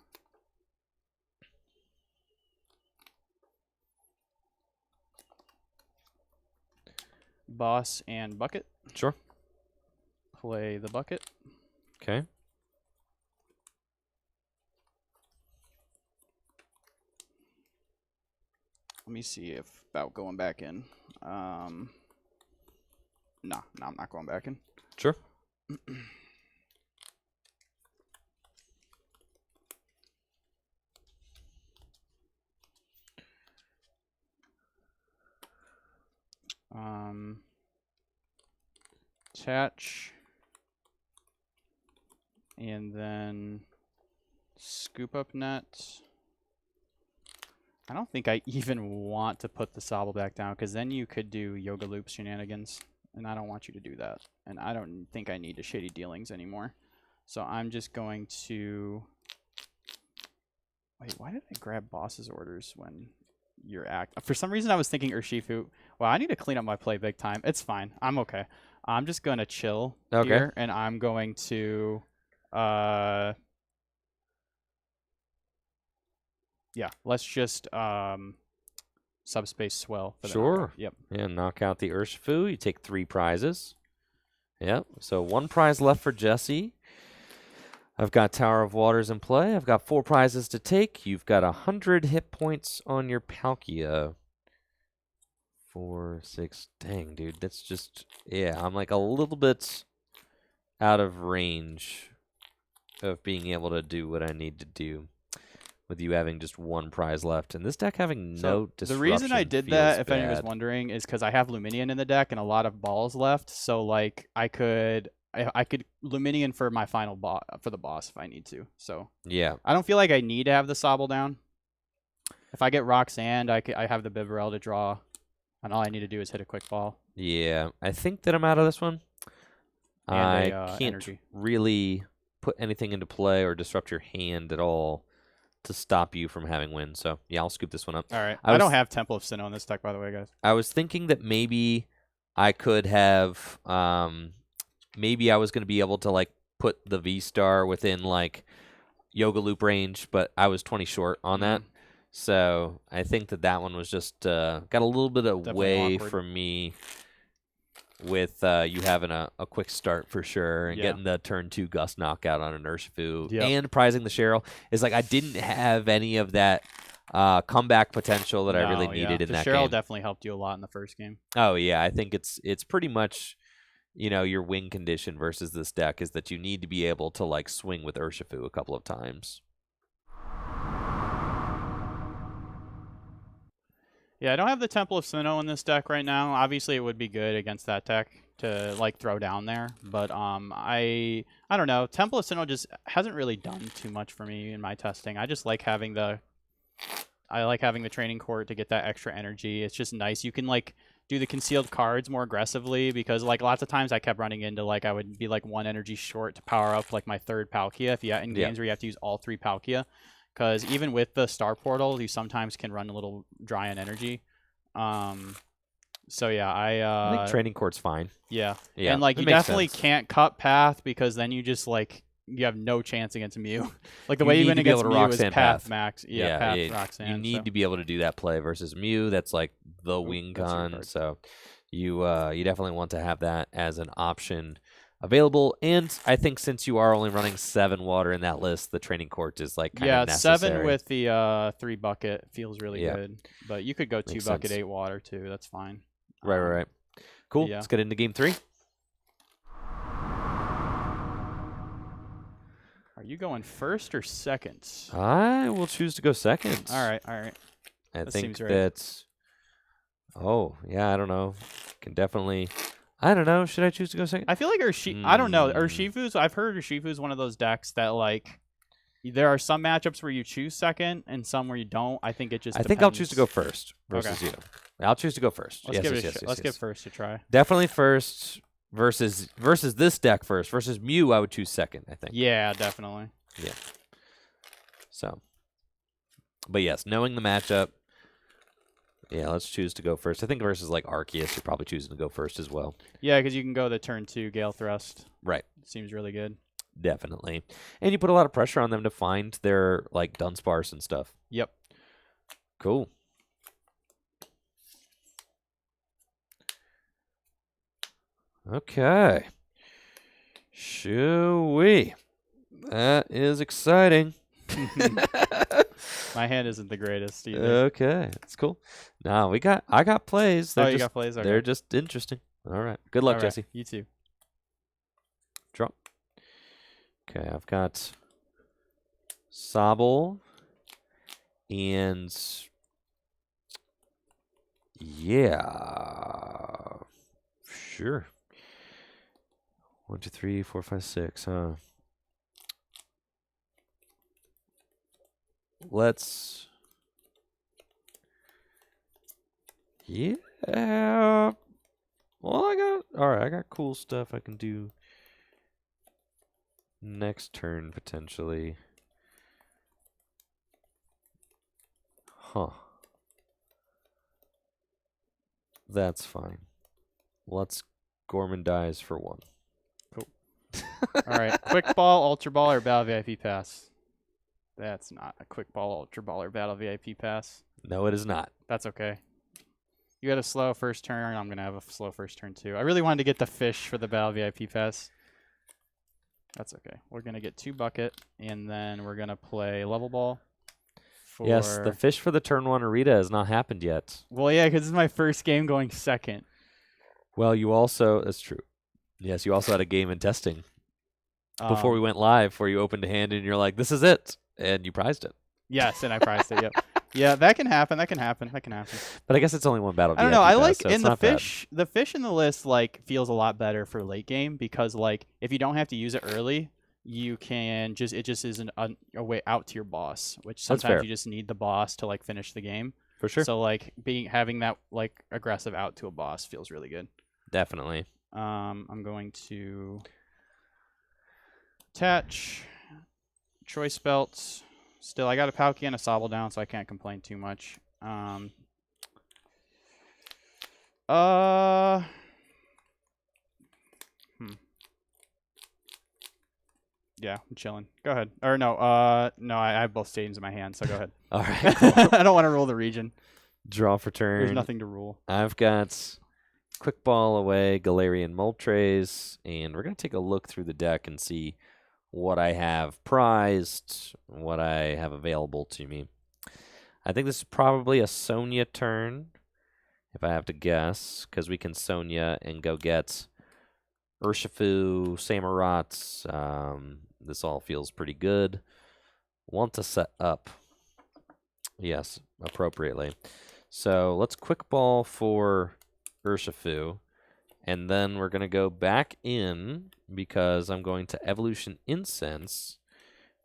Boss and Bucket. Sure. Play the Bucket. Okay. Let me see if about going back in. No, I'm not going back in. Sure. Attach. And then scoop up net. I don't think I even want to put the Sobble back down because then you could do Yoga Loop shenanigans. And I don't want you to do that. And I don't think I need a Shady Dealings anymore. So I'm just going to... Wait, why did I grab Boss's orders when you're For some reason I was thinking Urshifu. Well, I need to clean up my play big time. It's fine. I'm okay. I'm just going to chill here. And I'm going to... yeah, let's just subspace Swell. For the knockout. Yep. Yeah, knock out the Urshifu. You take 3 prizes. Yep. So 1 prize left for Jesse. I've got Tower of Waters in play. I've got 4 prizes to take. You've got 100 hit points on your Palkia. 4, 6. Dang, dude. That's just... Yeah, I'm like a little bit out of range of being able to do what I need to do with you having just 1 prize left. And this deck having no disruption. The reason I did that, if anyone was wondering, is because I have Luminion in the deck and a lot of balls left. So, like, I could Luminion for my final for the boss if I need to. So yeah, I don't feel like I need to have the Sobble down. If I get Roxanne, I have the Bibarel to draw, and all I need to do is hit a quick ball. Yeah, I think that I'm out of this one. And I can't really put anything into play or disrupt your hand at all to stop you from having wins. So yeah, I'll scoop this one up. All right. I don't have Temple of Sinnoh in this deck, by the way, guys. I was thinking that maybe I could have, maybe I was going to be able to like put the VSTAR within like Yoga Loop range, but I was 20 short on that. So I think that one was just got a little bit away from me with you having a quick start for sure and getting the turn 2 Gust knockout on an Urshifu and prizing the Cheryl. Is like I didn't have any of that comeback potential that I really needed in that game. The Cheryl definitely helped you a lot in the first game. Oh, yeah. I think it's pretty much, you know, your win condition versus this deck is that you need to be able to like swing with Urshifu a couple of times. Yeah, I don't have the Temple of Sinnoh in this deck right now. Obviously, it would be good against that deck to like throw down there, but I don't know. Temple of Sinnoh just hasn't really done too much for me in my testing. I just like having the training court to get that extra energy. It's just nice. You can like do the concealed cards more aggressively because like lots of times I kept running into like I would be like 1 energy short to power up like my 3rd Palkia if you in games where you have to use all 3 Palkia. Because even with the Star Portal, you sometimes can run a little dry on energy. So yeah, I think training court's fine. Yeah. And like you definitely can't cut path because then you just like you have no chance against Mew. Like the way you win against Mew is path max. Yeah, path Roxanne. You need to be able to do that play versus Mew. That's like the wing con. So you definitely want to have that as an option available. And I think since you are only running 7 water in that list, the training court is like kind of necessary. 7 with the 3 bucket feels really good. But you could go 2 bucket 8 water too. That's fine. Right. Cool. Let's get into game 3. Are you going first or second? I will choose to go second. All right. I think that's. Oh yeah, I don't know. Can definitely. I don't know. Should I choose to go second? I feel like I don't know. Urshifu's. I've heard Urshifu's one of those decks that like. There are some matchups where you choose second and some where you don't. I think it just. I think I'll choose to go first versus you. I'll choose to go first. Let's give first a try. Definitely first versus this deck first. Versus Mew, I would choose second, I think. Yeah, definitely. Yeah. So. But yes, knowing the matchup. Yeah, let's choose to go first. I think versus like Arceus, you're probably choosing to go first as well. Yeah, because you can go the turn 2 Gale Thrust. Right. Seems really good. Definitely. And you put a lot of pressure on them to find their like Dunsparce and stuff. Yep. Cool. Okay. Shall we? That is exciting. My hand isn't the greatest either. Okay, that's cool. Now I got plays. You got plays? Okay. They're just interesting. All right. Good luck, Jesse. You too. Drop. Okay, I've got Sobble and yeah, sure. 1, 2, 3, 4, 5, 6. Let's. Yeah. Well, I got cool stuff I can do next turn potentially. Huh. That's fine. Let's Gormandize for 1. Cool. All right. Quick Ball, Ultra Ball, or Battle VIP Pass? That's not a Quick Ball, Ultra Ball, or Battle VIP Pass. No, it is not. That's okay. You had a slow first turn. I'm going to have a slow first turn too. I really wanted to get the fish for the Battle VIP Pass. That's okay. We're going to get 2 bucket, and then we're going to play Level Ball. Yes, the fish for the turn 1 Arita has not happened yet. Well, yeah, because this is my first game going second. Well, you also, that's true. Yes, you also had a game in testing before we went live where you opened a hand and you're like, this is it. And you prized it. Yes, and I prized it, yep. Yeah, that can happen. That can happen. But I guess it's only one battle. I don't know. I like so in the fish. Bad. The fish in the list like feels a lot better for late game because like if you don't have to use it early, you can just it just isn't a way out to your boss, which sometimes you just need the boss to like finish the game. For sure. So like having that like aggressive out to a boss feels really good. Definitely. I'm going to attach choice belts, Still, I got a Palkia and a Sobble down, so I can't complain too much. Yeah, I'm chilling. Go ahead. Or no, no, I have both stadiums in my hand, so go ahead. All right, cool. I don't want to rule the region. Draw for turn. There's nothing to rule. I've got Quick Ball away, Galarian Moltres, and we're going to take a look through the deck and see what I have prized, what I have available to me. I think this is probably a Sonya turn, if I have to guess, because we can Sonya and go get Urshifu, Samurott. This all feels pretty good. Want to set up, yes, appropriately. So let's Quick Ball for Urshifu, and then we're going to go back in because I'm going to Evolution Incense.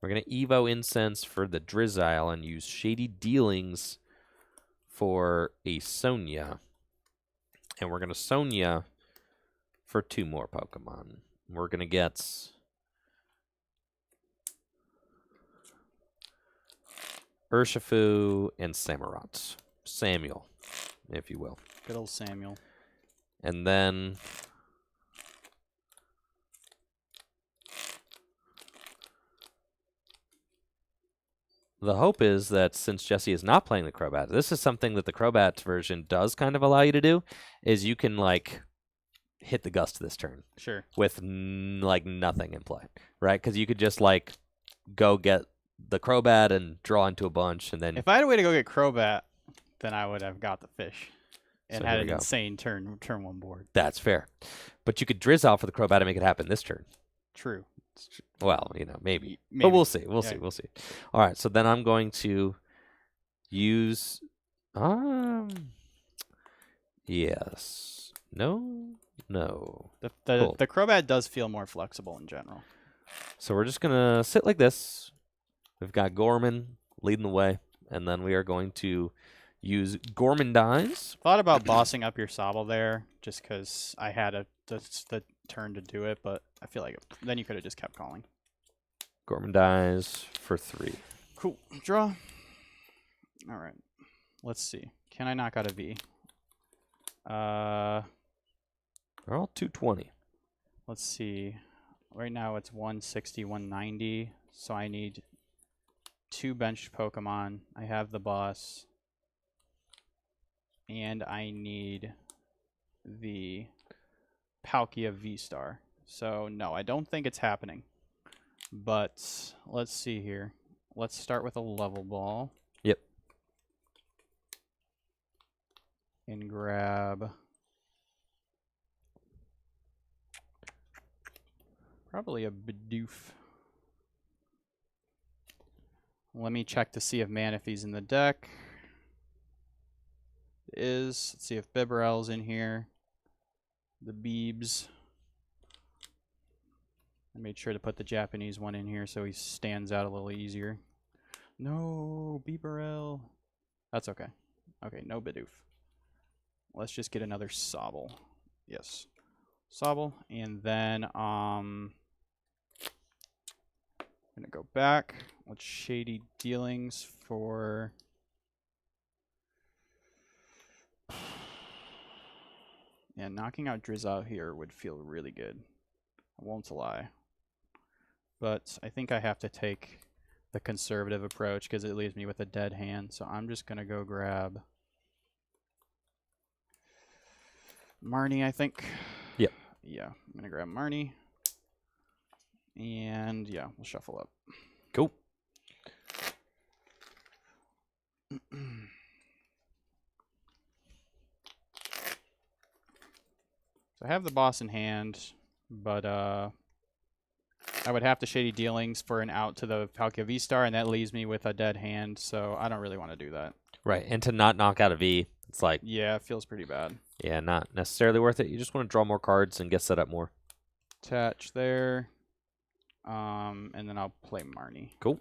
We're going to Evo Incense for the Drizzile and use Shady Dealings for a Sonya. And we're going to Sonya for 2 more Pokemon. We're going to get Urshifu and Samurott. Samuel, if you will. Good old Samuel. And then the hope is that since Jesse is not playing the Crobat, this is something that the Crobat version does kind of allow you to do, is you can, like, hit the Gust this turn. Sure. With, like, nothing in play, right? Because you could just, like, go get the Crobat and draw into a bunch, and then... If I had a way to go get Crobat, then I would have got the fish. And So had here an we go. insane turn 1 board. That's fair. But you could Drizzile for the Crobat and make it happen this turn. True. Well, you know, maybe. Maybe. But we'll see. We'll Yeah. see. We'll see. All right, so then I'm going to use... Yes. No. No. The Cool. the Crobat does feel more flexible in general. So we're just going to sit like this. We've got Gorman leading the way. And then we are going to use Gormandize. Thought about bossing up your Sobble there, just because I had the turn to do it, but I feel like then you could have just kept calling. Gormandize for 3. Cool. Draw. All right. Let's see. Can I knock out a V? They're all 220. Let's see. Right now it's 160, 190, so I need 2 benched Pokemon. I have the boss. And I need the Palkia VSTAR. So, no, I don't think it's happening. But let's see here. Let's start with a level ball. Yep. And grab... probably a Bidoof. Let me check to see if Manaphy's in the deck. It is. Let's see if Bibarel's in here. The Beebs. I made sure to put the Japanese one in here so he stands out a little easier. No, Bibarel. That's okay. Okay, no Bidoof. Let's just get another Sobble. Yes. Sobble. And then, I'm going to go back. Let's Shady Dealings for... Yeah, knocking out Drizzile here would feel really good. I won't lie. But I think I have to take the conservative approach because it leaves me with a dead hand. So I'm just going to go grab Marnie, I think. Yep. Yeah, I'm going to grab Marnie. And yeah, we'll shuffle up. Cool. So I have the boss in hand, but I would have to Shady Dealings for an out to the Palkia VSTAR, and that leaves me with a dead hand, so I don't really want to do that. Right, and to not knock out a V, it's like... Yeah, it feels pretty bad. Yeah, not necessarily worth it. You just want to draw more cards and get set up more. Attach there. And then I'll play Marnie. Cool.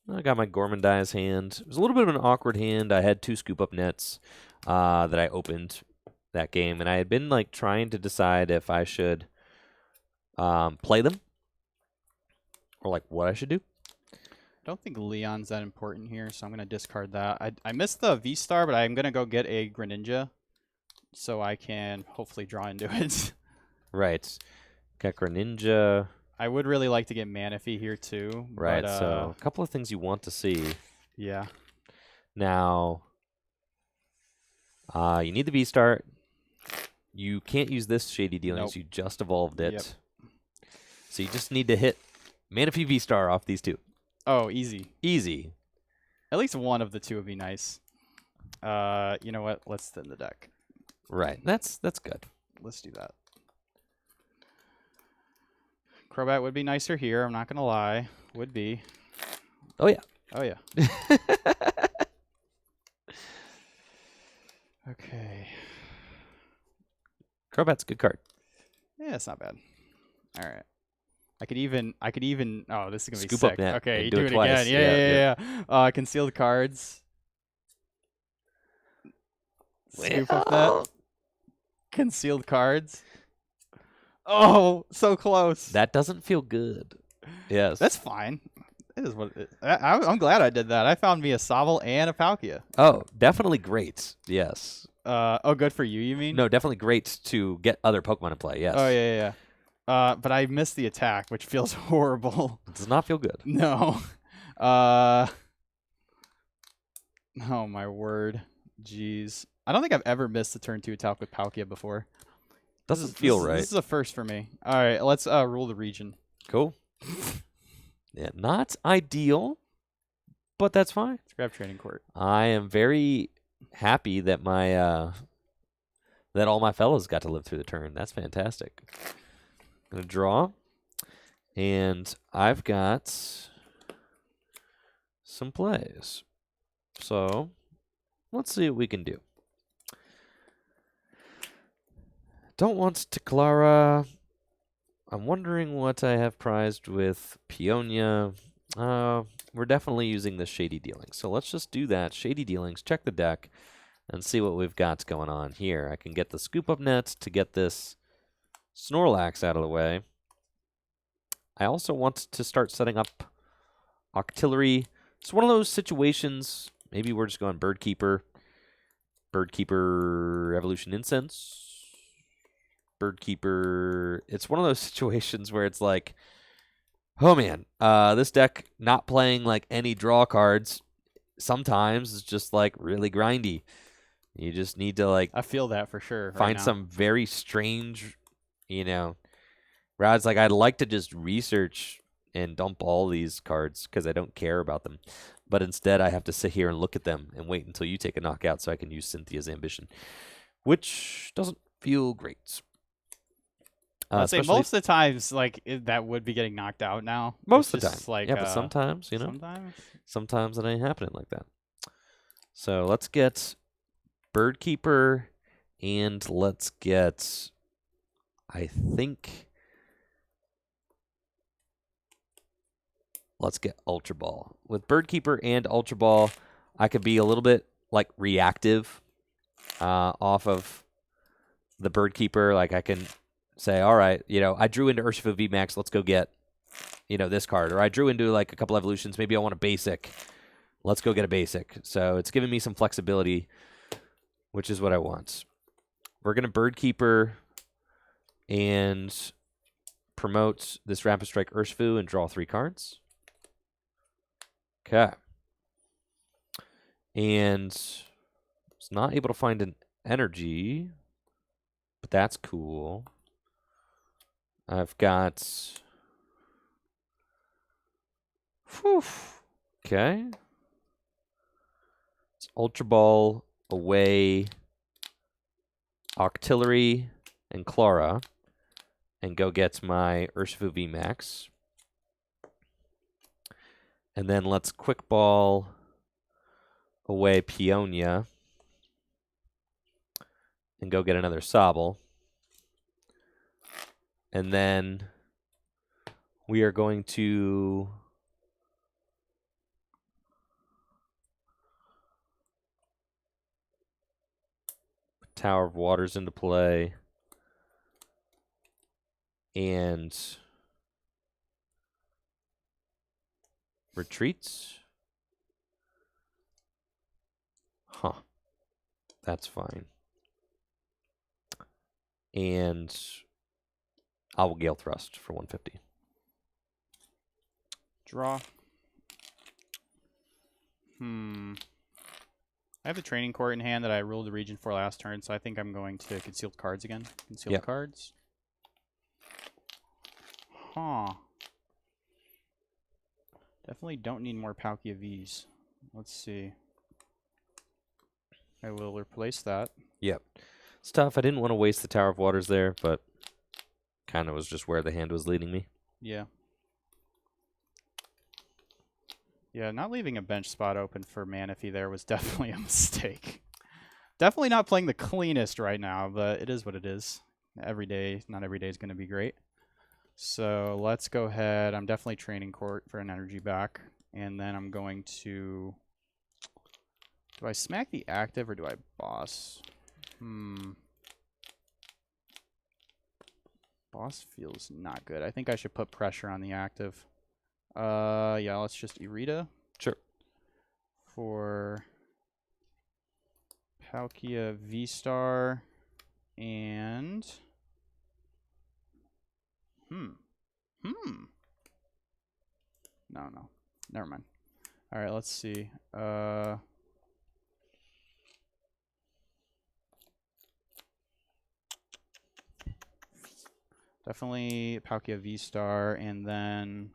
I got my Gormandize hand. It was a little bit of an awkward hand. I had 2 scoop up nets that I opened that game, and I had been like trying to decide if I should play them or like what I should do. don't think Leon's that important here, so I'm going to discard that. I missed the VSTAR, but I'm going to go get a Greninja so I can hopefully draw into it. Right. Got Greninja. I would really like to get Manaphy here too. Right, but, so a couple of things you want to see. Yeah. Now, you need the V-Star. You can't use this Shady Dealings. Nope. You just evolved it. Yep. So you just need to hit Manaphy V-Star off these two. Oh, easy. Easy. At least one of the two would be nice. You know what? Let's thin the deck. Right. That's good. Let's do that. Crobat would be nicer here. I'm not going to lie. Would be. Oh, yeah. Oh, yeah. Okay. Crobat's a good card. Yeah, it's not bad. All right. I could even. Oh, this is gonna be Scoop sick. up net Okay, and you do do it it twice. again. Yeah. Concealed cards. Scoop up net. Concealed cards. Oh, so close. That doesn't feel good. Yes. That's fine. It is what it is. I'm glad I did that. I found me a Sobble and a Palkia. Oh, definitely great. Yes. Oh, good for you. You mean? No, definitely great to get other Pokemon in play. Yes. Oh yeah. But I missed the attack, which feels horrible. It does not feel good. No. Oh my word. Jeez. I don't think I've ever missed the turn 2 attack with Palkia before. Doesn't feel right. This is a first for me. All right, let's rule the region. Cool. Yeah, not ideal, but that's fine. Let's grab training court. I am very happy that my that all my fellows got to live through the turn. That's fantastic. Gonna draw, and I've got some plays. So let's see what we can do. Don't want Teclara. I'm wondering what I have prized with Peonia. We're definitely using the Shady Dealings. So let's just do that. Shady Dealings, check the deck, and see what we've got going on here. I can get the Scoop Up Net to get this Snorlax out of the way. I also want to start setting up Octillery. It's one of those situations, maybe we're just going Bird Keeper Evolution Incense. Bird Keeper. It's one of those situations where it's like, oh man, this deck not playing like any draw cards sometimes is just like really grindy. You just need to like I feel that for sure. Find some very strange, Rad's like, I'd like to just research and dump all these cards because I don't care about them. But instead I have to sit here and look at them and wait until you take a knockout so I can use Cynthia's Ambition, which doesn't feel great. I'd say most of the times, that would be getting knocked out now. Most of the time. Like, yeah, but sometimes, Sometimes it ain't happening like that. So let's get Bird Keeper, and let's get, let's get Ultra Ball. With Bird Keeper and Ultra Ball, I could be a little bit, reactive off of the Bird Keeper. Like, I can say, all right, I drew into Urshifu VMAX, let's go get, this card. Or I drew into, a couple evolutions, maybe I want a basic. Let's go get a basic. So it's giving me some flexibility, which is what I want. We're going to Bird Keeper and promote this Rapid Strike Urshifu and draw 3 cards. Okay. And was not able to find an energy, but that's cool. I've got... Whew. Okay. It's Ultra Ball away Octillery and Clara and go get my Urshifu VMAX. And then let's Quick Ball away Peonia and go get another Sobble. And then we are going to put Tower of Waters into play. And retreats. Huh. That's fine. And I will Gale Thrust for 150. Draw. I have the Training Court in hand that I ruled the region for last turn, so I think I'm going to conceal the cards again. Conceal the cards. Huh. Definitely don't need more Palkia Vs. Let's see. I will replace that. Yep. It's tough. I didn't want to waste the Tower of Waters there, but kind of was just where the hand was leading me. Yeah. Yeah, not leaving a bench spot open for Manaphy there was definitely a mistake. Definitely not playing the cleanest right now, but it is what it is. Every day, not every day is going to be great. So let's go ahead. I'm definitely Training Court for an energy back. And then I'm going to... Do I smack the active or do I boss? Boss feels not good. I think I should put pressure on the active. Yeah, let's just Irida. Sure. For Palkia VSTAR and... No. Never mind. All right, let's see. Definitely Palkia VSTAR, and then...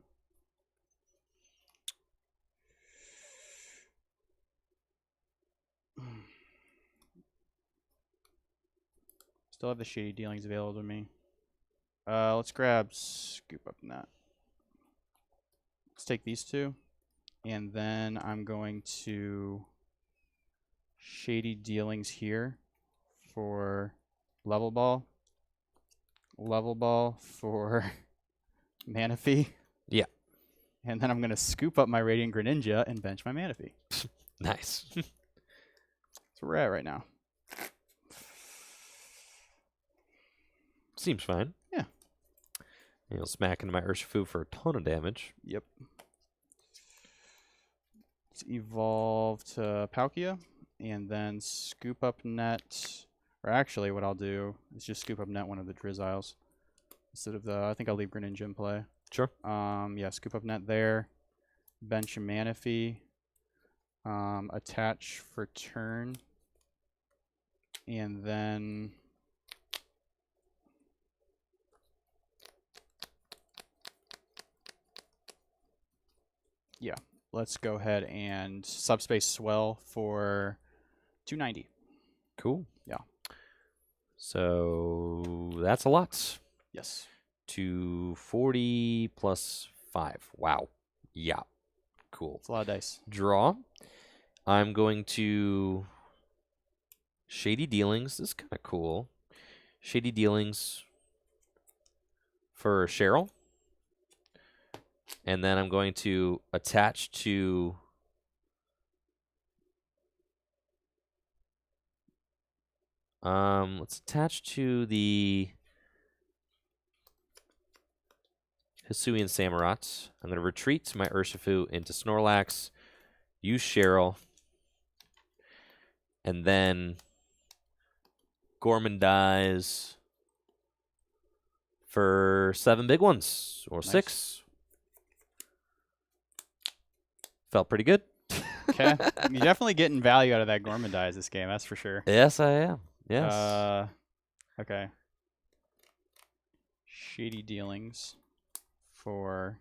Still have the Shady Dealings available to me. Let's grab Scoop Up Net. Let's take these two. And then I'm going to Shady Dealings here for Level Ball. Level Ball for Manaphy. Yeah. And then I'm going to scoop up my Radiant Greninja and bench my Manaphy. Nice. That's where we're at right now. Seems fine. Yeah. You'll smack into my Urshifu for a ton of damage. Yep. Let's evolve to Palkia and then scoop up net. Or actually, what I'll do is just scoop up net one of the Drizziles instead of the. I think I'll leave Greninja in play. Sure. Yeah, scoop up net there. Bench a Manaphy. Attach for turn. And then. Yeah, let's go ahead and Subspace Swell for 290. Cool. Yeah. So that's a lot. Yes. 240 plus 5. Wow. Yeah. Cool. It's a lot of dice. Draw. I'm going to Shady Dealings. This is kind of cool. Shady Dealings for Cheryl. And then I'm going to attach to let's attach to the Hisuian Samurott. I'm going to retreat my Urshifu into Snorlax, use Cheryl, and then Gormandize for 7 big ones, or Nice. 6. Felt pretty good. Okay. You're definitely getting value out of that Gormandize this game, that's for sure. Yes, I am. Yes. Okay. Shady Dealings for...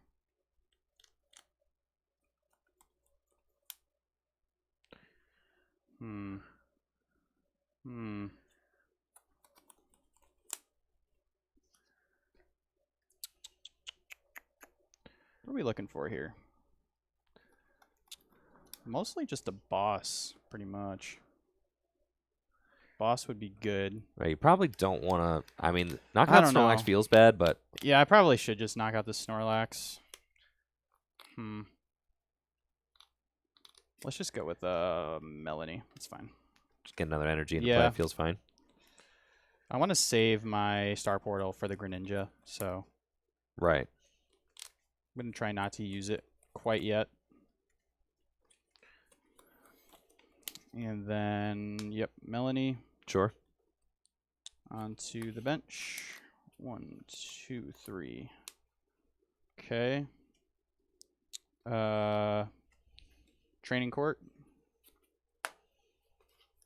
What are we looking for here? Mostly just a boss, pretty much. Boss would be good. Right, you probably don't want to... I mean, knocking out Snorlax feels bad, but... Yeah, I probably should just knock out the Snorlax. Let's just go with Melanie. That's fine. Just get another energy into play. It feels fine. I want to save my Star Portal for the Greninja, so... Right. I'm going to try not to use it quite yet. And then, yep, Melanie. Sure. Onto the bench. 1, 2, 3. Okay. Training court.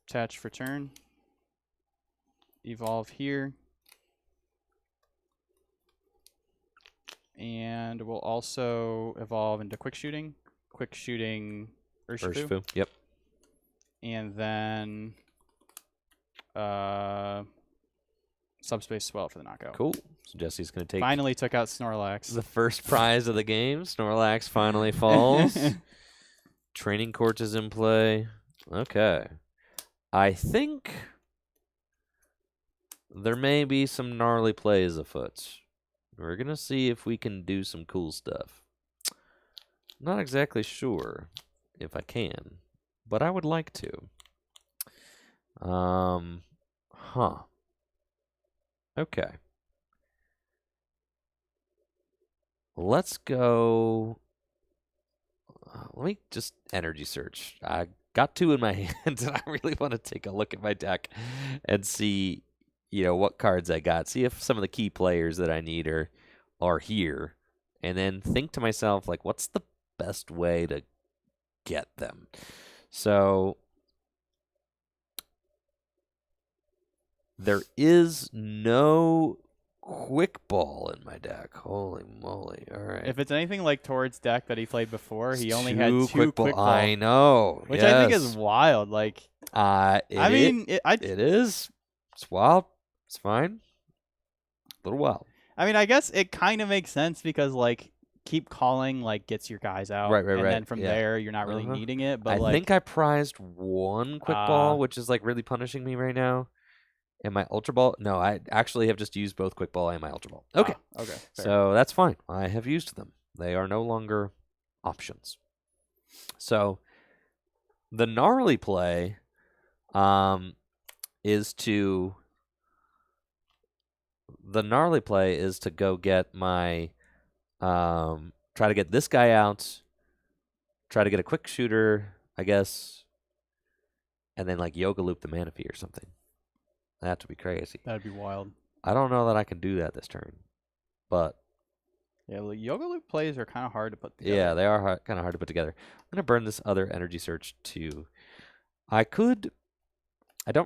Attach for turn. Evolve here. And we'll also evolve into quick shooting. Quick shooting Urshifu. Yep. And then subspace swell for the knockout. Cool. So Jesse's going to take... Finally took out Snorlax. The first prize of the game. Snorlax finally falls. Training court is in play. Okay. I think there may be some gnarly plays afoot. We're going to see if we can do some cool stuff. Not exactly sure if I can, but I would like to. Okay. Let's go. Let me just energy search. I got 2 in my hand, and I really want to take a look at my deck and see, what cards I got. See if some of the key players that I need are here, and then think to myself, like, what's the best way to get them? So there is no quick ball in my deck. Holy moly. All right. If it's anything like Torrid's deck that he played before, he only had 2 quick ball. I know. Which I think is wild. Like, it is. It's wild. It's fine. A little wild. I mean, I guess it kind of makes sense because, like, keep calling, like, gets your guys out. Right. And then from there, you're not really needing it. But I think I prized 1 quick ball, which is, like, really punishing me right now. And my Ultra Ball? No, I actually have just used both Quick Ball and my Ultra Ball. Okay. Okay. Fair. So that's fine. I have used them. They are no longer options. So the gnarly play is to go get my try to get this guy out, try to get a quick shooter, I guess, and then like Yoga Loop the Manaphy or something. That would be crazy. That'd be wild. I don't know that I can do that this turn, but yeah, Yoga Loop plays are kind of hard to put together. Yeah, they are kind of hard to put together. I'm gonna burn this other energy search too. I don't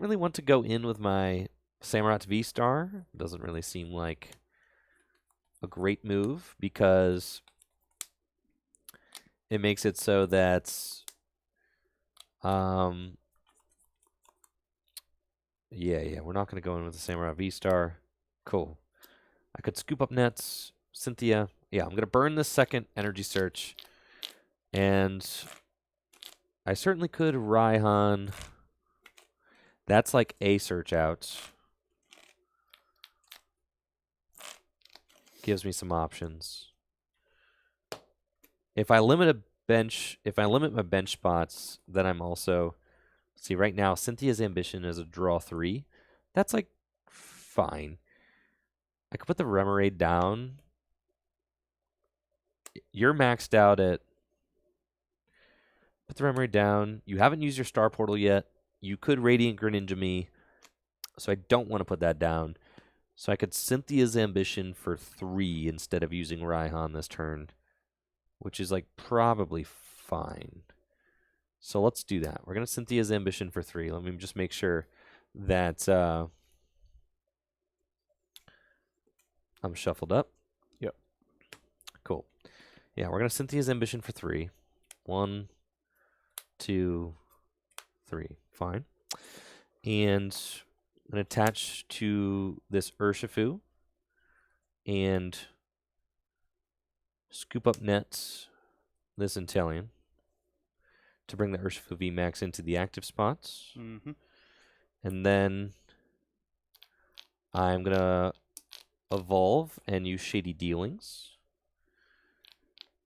really want to go in with my Samurott VSTAR. Doesn't really seem like a great move because it makes it so that yeah, we're not going to go in with the Samurott VSTAR. Cool. I could scoop up nets, Cynthia. Yeah, I'm going to burn this second energy search. And I certainly could Raihan. That's like a search out. Gives me some options. If I limit my bench spots, then I'm also... See, right now, Cynthia's Ambition is a draw 3. That's, like, fine. I could put the Remoraid down. You're maxed out at... Put the Remoraid down. You haven't used your Star Portal yet. You could Radiant Greninja me. So I don't want to put that down. So I could Cynthia's Ambition for 3 instead of using Raihan this turn. Which is, like, probably fine. So let's do that. We're going to Cynthia's Ambition for 3. Let me just make sure that I'm shuffled up. Yep. Cool. Yeah, we're going to Cynthia's Ambition for 3. 1, 2, 3. Fine. And I'm going to attach to this Urshifu and scoop up nets this Inteleon to bring the Urshifu VMAX into the active spots. Mm-hmm. And then I'm going to evolve and use Shady Dealings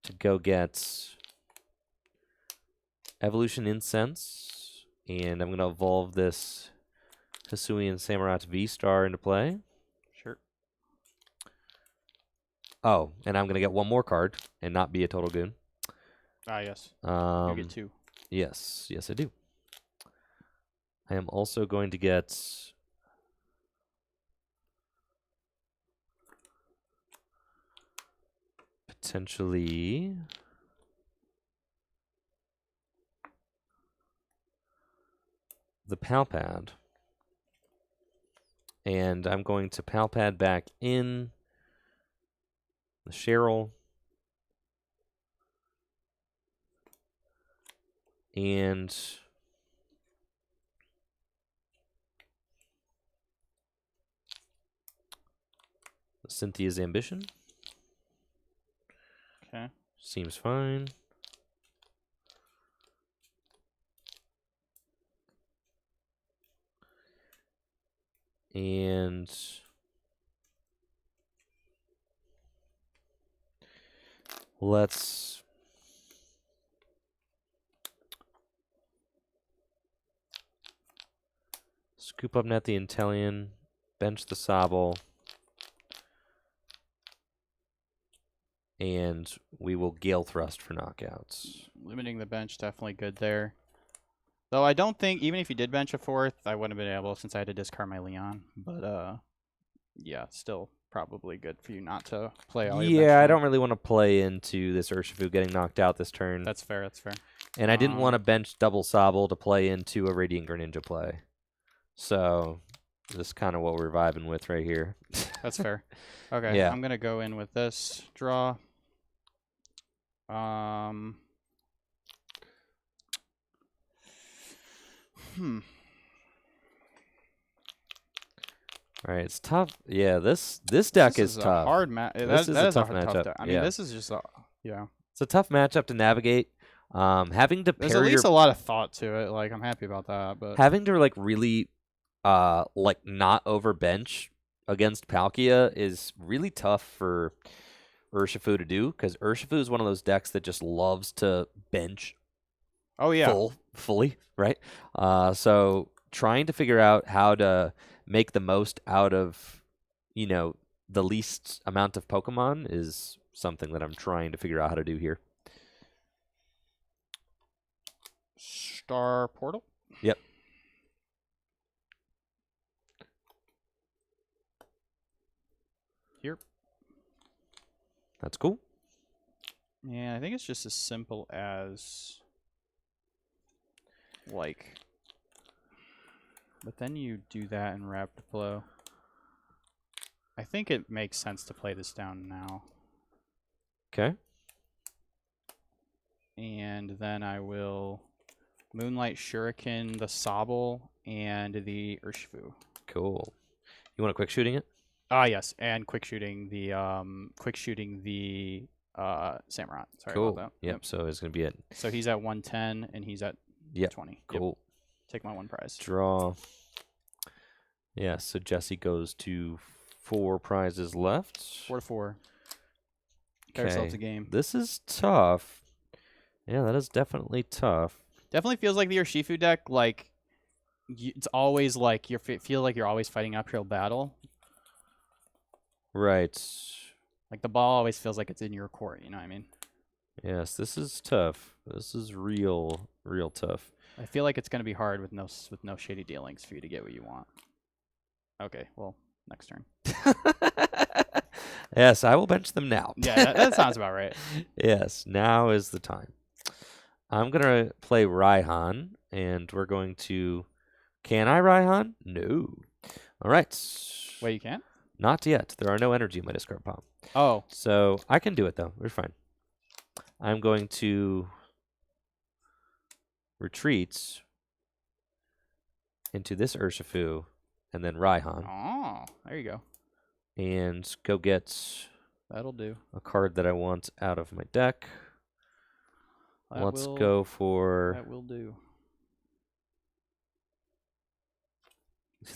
to go get Evolution Incense. And I'm going to evolve this Hisuian Samurott VSTAR into play. Sure. Oh, and I'm going to get 1 more card and not be a total goon. Yes. You get 2. Yes, I do. I am also going to get potentially the Palpad. And I'm going to Palpad back in the Cheryl. And Cynthia's Ambition. Okay. Seems fine. And let's scoop up net the Intellion, bench the Sobble, and we will Gale Thrust for knockouts. Limiting the bench, definitely good there. Though I don't think, even if you did bench a 4th, I wouldn't have been able since I had to discard my Leon. But, yeah, still probably good for you not to play all your bench. Yeah, I don't really want to play into this Urshifu getting knocked out this turn. That's fair, that's fair. And I didn't want to bench double Sobble to play into a Radiant Greninja play. So, this is kind of what we're vibing with right here. That's fair. Okay, yeah. I'm going to go in with this draw. All right, it's tough. Yeah, this deck is tough. A hard match. This is a tough matchup. I mean, this is just yeah. It's a tough matchup to navigate. Having to There's at least a lot of thought to it. Like, I'm happy about that, but having to like really like not overbench against Palkia is really tough for Urshifu to do, because Urshifu is one of those decks that just loves to bench. Oh yeah, fully, right? So trying to figure out how to make the most out of, you know, the least amount of Pokemon is something that I'm trying to figure out how to do here. Star Portal? Yep. Here. That's cool. Yeah, I think it's just as simple as, like, but then you do that in Rapid Flow. I think it makes sense to play this down now. Okay. And then I will Moonlight Shuriken, the Sobble, and the Urshifu. Cool. You want to quick shooting it? Ah, yes, and quick shooting the Samurott. Sorry cool. about that. Yep. So it's gonna be it. So he's at 110 and he's at 20. Cool. Yep. Take my 1 prize. Draw. Yeah. So Jesse goes to 4 prizes left. 4 to 4. Got yourselves a game. This is tough. Yeah, that is definitely tough. Definitely feels like the Urshifu deck. Like, it's always like feel like you're always fighting an uphill battle. Right. Like, the ball always feels like it's in your court, you know what I mean? Yes, this is tough. This is real tough. I feel like it's going to be hard with no shady dealings for you to get what you want. Okay, well, next turn. Yes, I will bench them now. Yeah, that sounds about right. Yes, now is the time. I'm going to play Raihan, and we're going to... Can I Raihan? No. All right. Wait, you can't? Not yet. There are no energy in my discard pile. Oh. So I can do it, though. We're fine. I'm going to retreat into this Urshifu and then Raihan. Oh, there you go. And go get that'll do a card that I want out of my deck. Let's go for... That will do.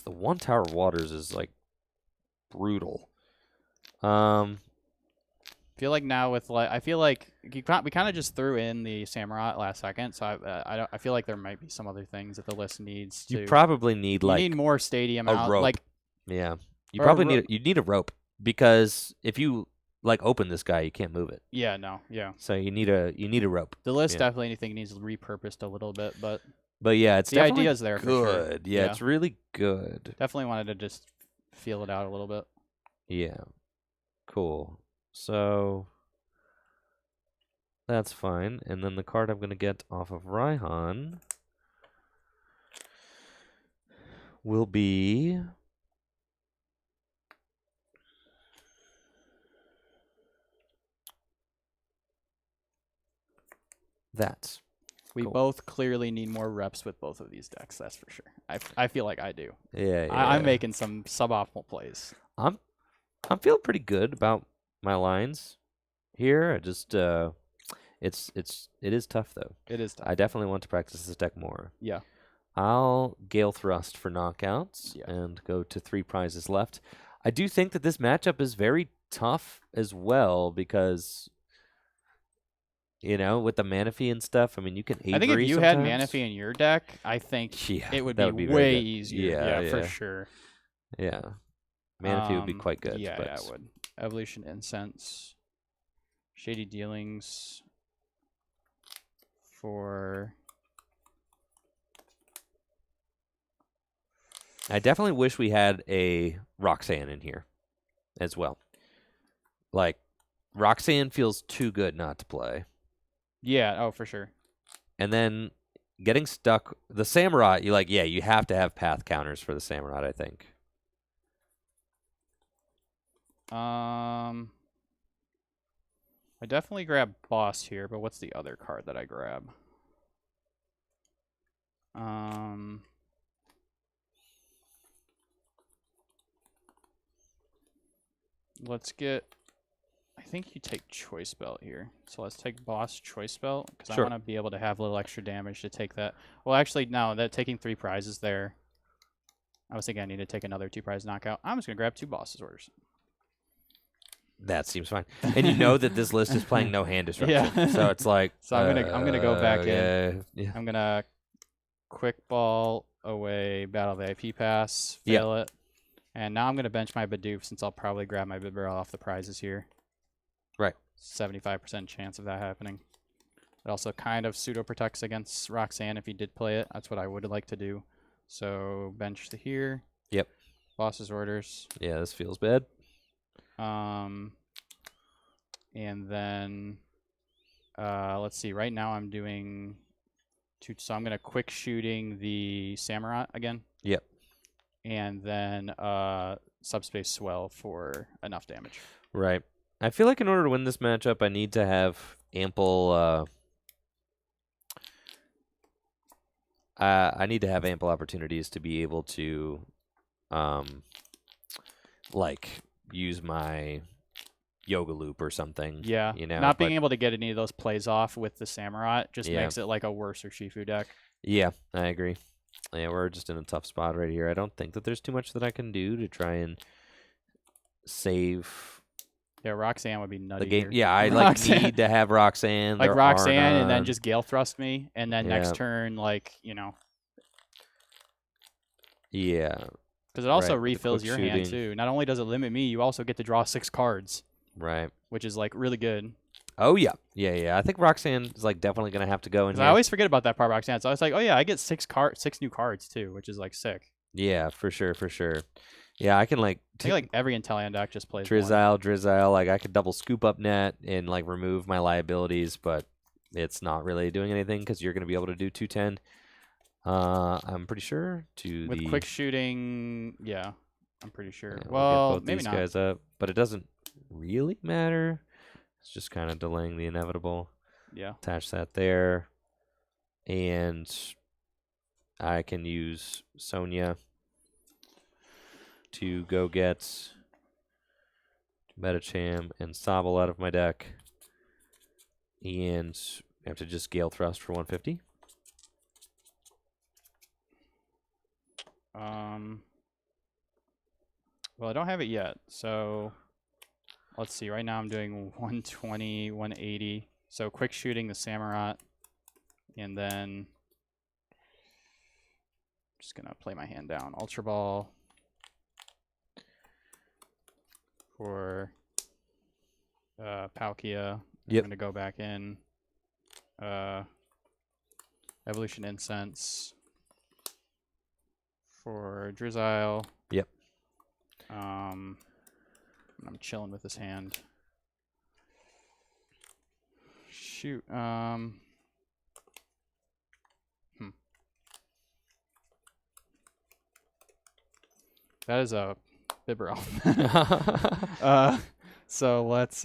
The 1 Tower of Waters is, like, brutal. I feel like now with, like, I feel like we kind of just threw in the Samurott last second, so I feel like there might be some other things that the list needs to... You probably need, like... You need more stadium a rope. Like, yeah. You probably need a rope, because if you... like open this guy, you can't move it. Yeah, no, yeah. So you need a rope. The list definitely needs repurposed a little bit, but But yeah, it's the definitely idea's there good. for sure. Yeah, it's really good. Definitely wanted to just feel it out a little bit. Yeah. Cool. So that's fine. And then the card I'm going to get off of Raihan will be that. We Cool. both clearly need more reps with both of these decks, that's for sure. I feel like I do. Yeah, I'm making some suboptimal plays. I'm feeling pretty good about my lines here. I just it is tough though. It is tough. I definitely want to practice this deck more. Yeah. I'll Gale Thrust for knockouts and go to 3 prizes left. I do think that this matchup is very tough as well because, you know, with the Manaphy and stuff, I mean, you can Avery I think if you sometimes. had Manaphy in your deck, I think it would be very way good. easier. Yeah, for sure. Yeah. Manaphy would be quite good. Yeah, but... yeah, it would. Evolution Incense. Shady Dealings. For... I definitely wish we had a Roxanne in here as well. Like, Roxanne feels too good not to play. Yeah, oh, for sure. And then getting stuck... The Samurott, you have to have path counters for the Samurott, I think. I definitely grab Boss here, but what's the other card that I grab? Let's get... I think you take Choice Belt here. So let's take Boss Choice Belt, because I want to be able to have a little extra damage to take that. Well, actually, no, taking 3 prizes there. I was thinking I need to take another 2 prize knockout. I'm just going to grab 2 Boss's Orders. That seems fine. And you know that this list is playing no hand disruption. Yeah. So it's like... So I'm gonna go back in. Yeah. I'm going to Quick Ball away Battle VIP Pass, fail it. And now I'm going to bench my Bidoof since I'll probably grab my Bibarel off the prizes here. Right. 75% chance of that happening. It also kind of pseudo-protects against Roxanne if he did play it. That's what I would like to do. So bench the here. Yep. Boss's Orders. Yeah, this feels bad. And then let's see. Right now I'm doing so I'm going to quick shooting the Samurott again. Yep. And then Subspace Swell for enough damage. Right. I feel like in order to win this matchup, I need to have ample... I need to have ample opportunities to be able to, use my Yoga Loop or something. Yeah. You know, not being able to get any of those plays off with the Samurott just makes it like a worse Urshifu deck. Yeah, I agree. Yeah, we're just in a tough spot right here. I don't think that there's too much that I can do to try and save... Yeah, Roxanne would be nutty. The game, here. I need to have Roxanne. Like Roxanne, and then just Gale Thrust me, and then next turn, Yeah. Because it also refills your hand too. Not only does it limit me, you also get to draw 6 cards. Right. Which is really good. Oh yeah, yeah. I think Roxanne is definitely gonna have to go in here. I always forget about that part of Roxanne. So I was like, oh yeah, I get 6 new cards too, which is sick. Yeah, for sure. Yeah, I can I think every Inteleon deck just plays Drizzile. I could double scoop up net and remove my liabilities, but it's not really doing anything because you're gonna be able to do 210. I'm pretty sure with quick shooting. Yeah, I'm pretty sure. Yeah, well, we'll get both maybe these not. guys up, but it doesn't really matter. It's just kind of delaying the inevitable. Yeah. Attach that there, and I can use Sonya to go get Metacham and Sobble out of my deck, and I have to just Gale Thrust for 150. Well, I don't have it yet, so let's see. Right now I'm doing 120, 180. So quick shooting the Samurott, and then just gonna play my hand down. Ultra Ball for Palkia. Yep. I'm gonna go back in. Evolution Incense for Drizzile. Yep. I'm chilling with this hand. Shoot. That is a Bibarel. So let's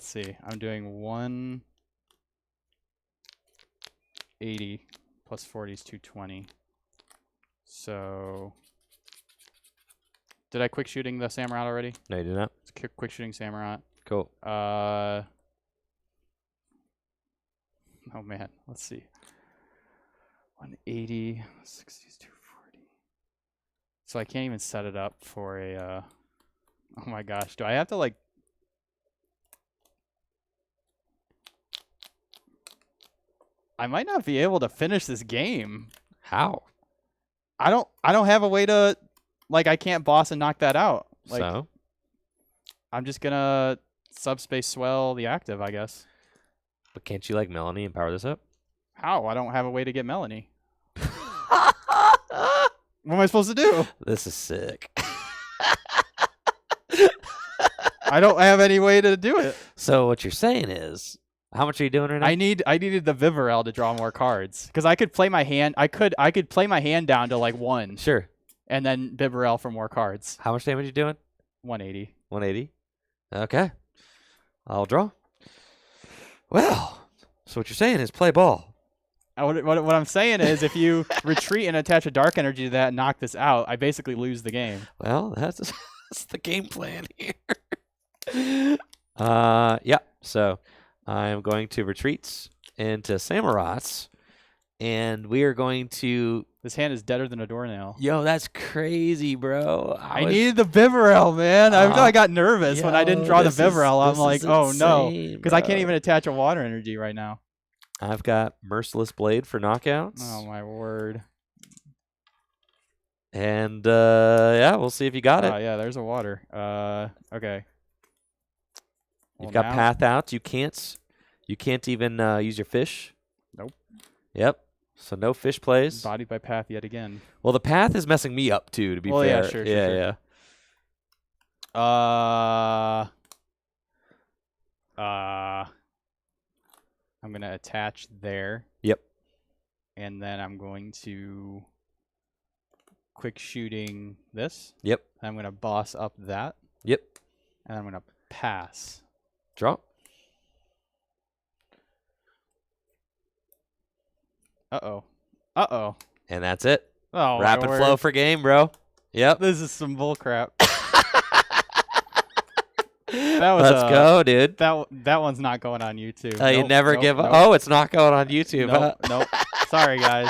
see. I'm doing 180 plus 40 is 220. So did I quick shooting the Samurott already? No, you did not. It's quick shooting Samurott. Cool. Oh man, let's see. 180, 60 is 240. So I can't even set it up for a. Oh my gosh, do I have to like? I might not be able to finish this game. How? I don't have a way to, like, I can't boss and knock that out. Like, So? I'm just gonna subspace swell the active, I guess. But can't you like Melanie and power this up? How? I don't have a way to get Melanie. What am I supposed to do? This is sick. I don't have any way to do it. So what you're saying is, how much are you doing right now? I needed the Vivarel to draw more cards because I could play my hand. I could play my hand down to like 1. Sure. And then Vivarel for more cards. How much damage are you doing? 180. 180. Okay. I'll draw. Well, so what you're saying is play ball. What I'm saying is if you retreat and attach a dark energy to that and knock this out, I basically lose the game. Well, that's the game plan here. Yeah. So I'm going to retreats into Samurotts, and we are going to. This hand is deader than a doornail. Yo, that's crazy, bro. I needed the Vivarel, man. I got nervous when I didn't draw the Vivarel. I'm like, oh no, because I can't even attach a water energy right now. I've got Merciless Blade for knockouts. Oh my word. And yeah, we'll see if you got it. Yeah, there's a water. Okay. You've got path outs. You can't even use your fish. Nope. Yep. So no fish plays. Bodied by path yet again. Well, the path is messing me up too. To be fair. Yeah, sure. Yeah. I'm gonna attach there. Yep. And then I'm going to quick shooting this. Yep. I'm gonna boss up that. Yep. And I'm gonna pass. Draw. Uh-oh. And that's it. Oh, Rapid flow for game, bro. Yep. This is some bull crap. Let's go, dude. That one's not going on YouTube. You never give up. Oh, it's not going on YouTube. Nope. Sorry, guys.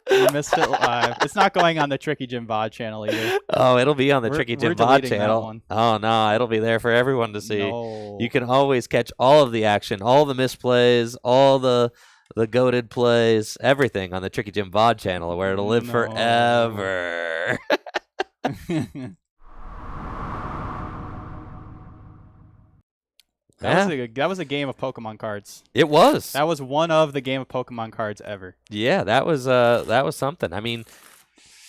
You missed it live. It's not going on the Tricky Jim VOD channel either. Oh, it'll be on the Tricky Jim VOD channel. Oh, no. It'll be there for everyone to see. No. You can always catch all of the action, all the misplays, all the goated plays, everything on the Tricky Jim VOD channel where it'll live forever. That was a game of Pokemon cards. It was. That was one of the game of Pokemon cards ever. Yeah, that was something. I mean,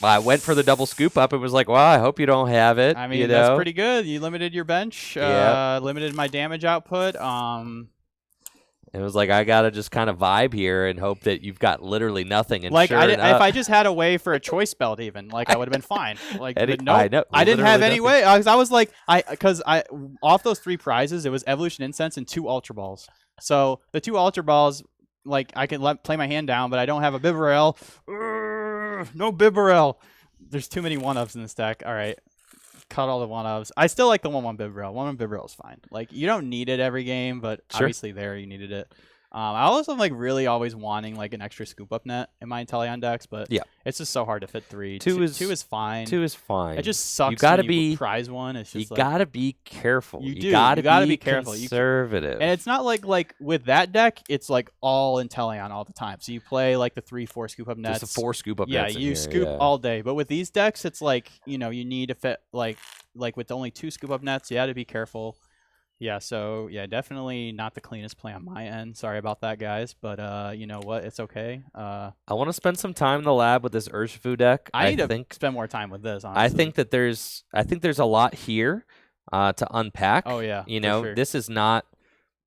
I went for the double scoop up. It was like, well, I hope you don't have it. I mean, that's pretty good. You limited your bench. Limited my damage output. It was like, I gotta just kind of vibe here and hope that you've got literally nothing. And like, if I just had a way for a choice belt, even like I would have been fine. Like, I didn't have any way. I was like, because off those 3 prizes, it was Evolution Incense and 2 Ultra Balls. So the 2 Ultra Balls, like I can play my hand down, but I don't have a Bibarel. No Bibarel. There's too many 1-ofs in this deck. All right. Cut all the 1-ofs. I still like the 1-1 Bibarel. 1-1 Bibarel is fine. Like, you don't need it every game, but obviously there you needed it. I also am like really always wanting like an extra scoop up net in my Inteleon decks, but it's just so hard to fit 3. 2 is fine. 2 is fine. It just sucks. You gotta be prize one. It's just you gotta be careful. You gotta be careful. Conservative. And it's not like with that deck, it's like all Inteleon all the time. So you play like the 3-4 scoop up nets. Just the 4 scoop up nets. Yeah, you scoop all day. But with these decks, it's like you need to fit like with only 2 scoop up nets. You got to be careful. Yeah, so yeah, definitely not the cleanest play on my end. Sorry about that, guys, but you know what? It's okay. I want to spend some time in the lab with this Urshifu deck. I need to spend more time with this, honestly. I think that there's a lot here to unpack. Oh yeah, you know, sure. This is not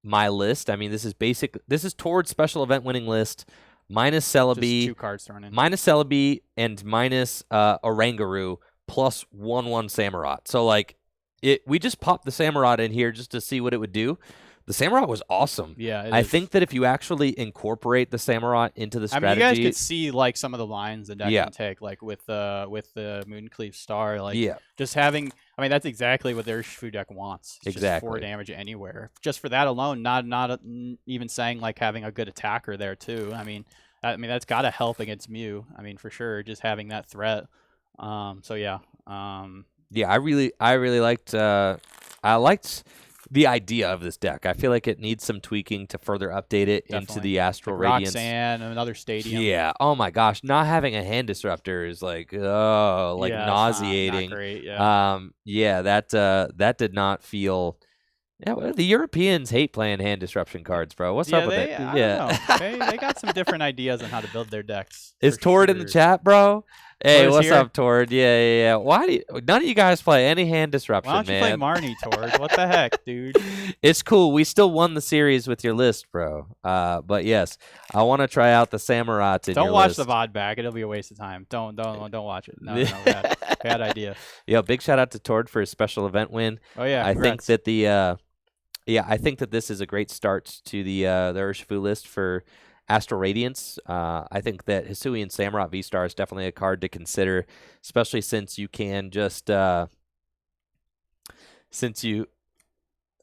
my list. I mean, this is towards special event winning list minus Celebi, just 2 cards thrown in. minus Celebi and minus Oranguru plus 1/1 Samurott. So like we just popped the Samurott in here just to see what it would do. The Samurott was awesome. Yeah, I think that if you actually incorporate the Samurott into the strategy, I mean, you guys could see like some of the lines the deck can take, like with the Mooncleave Star, like just having. I mean, that's exactly what their Urshifu deck wants. It's exactly. Just 4 damage anywhere. Just for that alone, not even saying like having a good attacker there too. I mean that's got to help against Mew. I mean, for sure, just having that threat. So yeah. Yeah, I really liked. I liked the idea of this deck. I feel like it needs some tweaking to further update it into the Astral Radiance. Roxanne, another stadium. Yeah. Oh my gosh, not having a hand disruptor is like nauseating. Not great. Yeah. Yeah. That did not feel. Yeah, well, the Europeans hate playing hand disruption cards, bro. What's up with it? I don't know. They got some different ideas on how to build their decks. Is Tord in the chat, bro? Hey, what's up, Tord? Yeah. Why none of you guys play any hand disruption, man? Why don't you play Marnie, Tord? What the heck, dude? It's cool. We still won the series with your list, bro. But yes, I want to try out the Samurott in your list. Don't watch the VOD back. It'll be a waste of time. Don't watch it. No, bad idea. Yo, big shout out to Tord for his special event win. Oh yeah, I think that I think that this is a great start to the Urshifu list for Astral Radiance. I think that Hisuian Samurott VSTAR is definitely a card to consider, especially since you can just that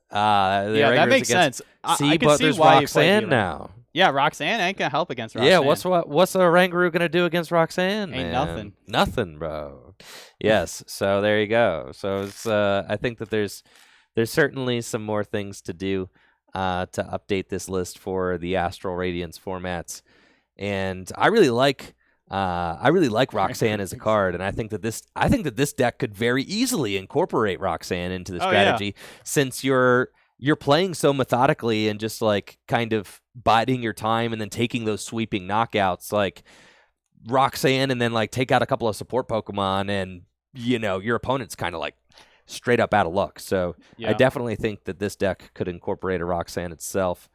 makes sense. See, but there's Roxanne now. Yeah, Roxanne ain't gonna help against Roxanne. Yeah, what's Oranguru gonna do against Roxanne? Ain't man? Nothing, bro. Yes, so there you go. So it's I think that there's certainly some more things to do to update this list for the Astral Radiance formats, and I really like Roxanne as a card, and I think that this deck could very easily incorporate Roxanne into the strategy, since you're playing so methodically and just like kind of biding your time and then taking those sweeping knockouts like Roxanne, and then like take out a couple of support Pokemon, and your opponent's kind of like straight up out of luck. So I definitely think that this deck could incorporate a Roxanne itself.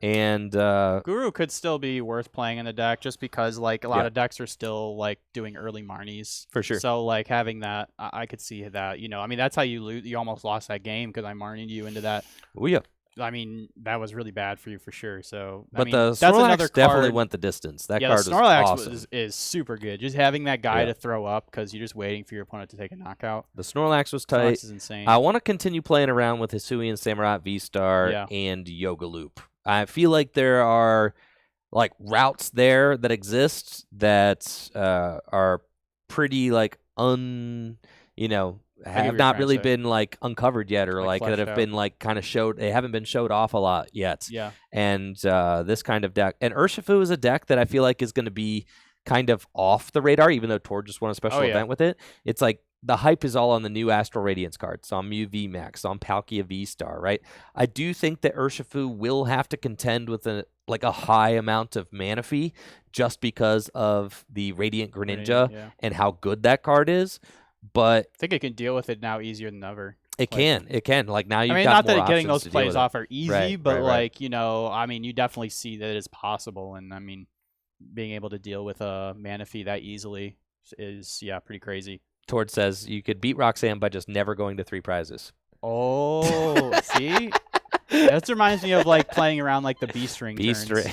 And Guru could still be worth playing in the deck, just because like a lot of decks are still like doing early Marnies. For sure. So like having that, I could see that. I mean, that's how you lose. You almost lost that game because I Marnied you into that. Oh yeah. I mean, that was really bad for you for sure. So, but the Snorlax definitely went the distance. That card the Snorlax was awesome. is super good. Just having that guy to throw up because you're just waiting for your opponent to take a knockout. The Snorlax was tight. Snorlax is insane. I want to continue playing around with Hisuian Samurott VSTAR and Yoga Loop. I feel like there are like routes there that exist that are pretty like have not really been like uncovered yet, or like that have been like kind of showed. They haven't been showed off a lot yet. Yeah. And this kind of deck, and Urshifu is a deck that I feel like is going to be kind of off the radar, even though Tord just won a special event with it. It's like the hype is all on the new Astral Radiance cards, on Mew VMAX, on Palkia VSTAR, right? I do think that Urshifu will have to contend with a high amount of mana fee just because of the Radiant Greninja and how good that card is. But I think it can deal with it now easier than ever. It can. Like now you've got not more that getting those options plays off are easy, but right. I mean, you definitely see that it's possible, and I mean, being able to deal with a mana fee that easily is pretty crazy. Tord says you could beat Roxanne by just never going to 3 prizes. Oh, see, that reminds me of like playing around like the B string.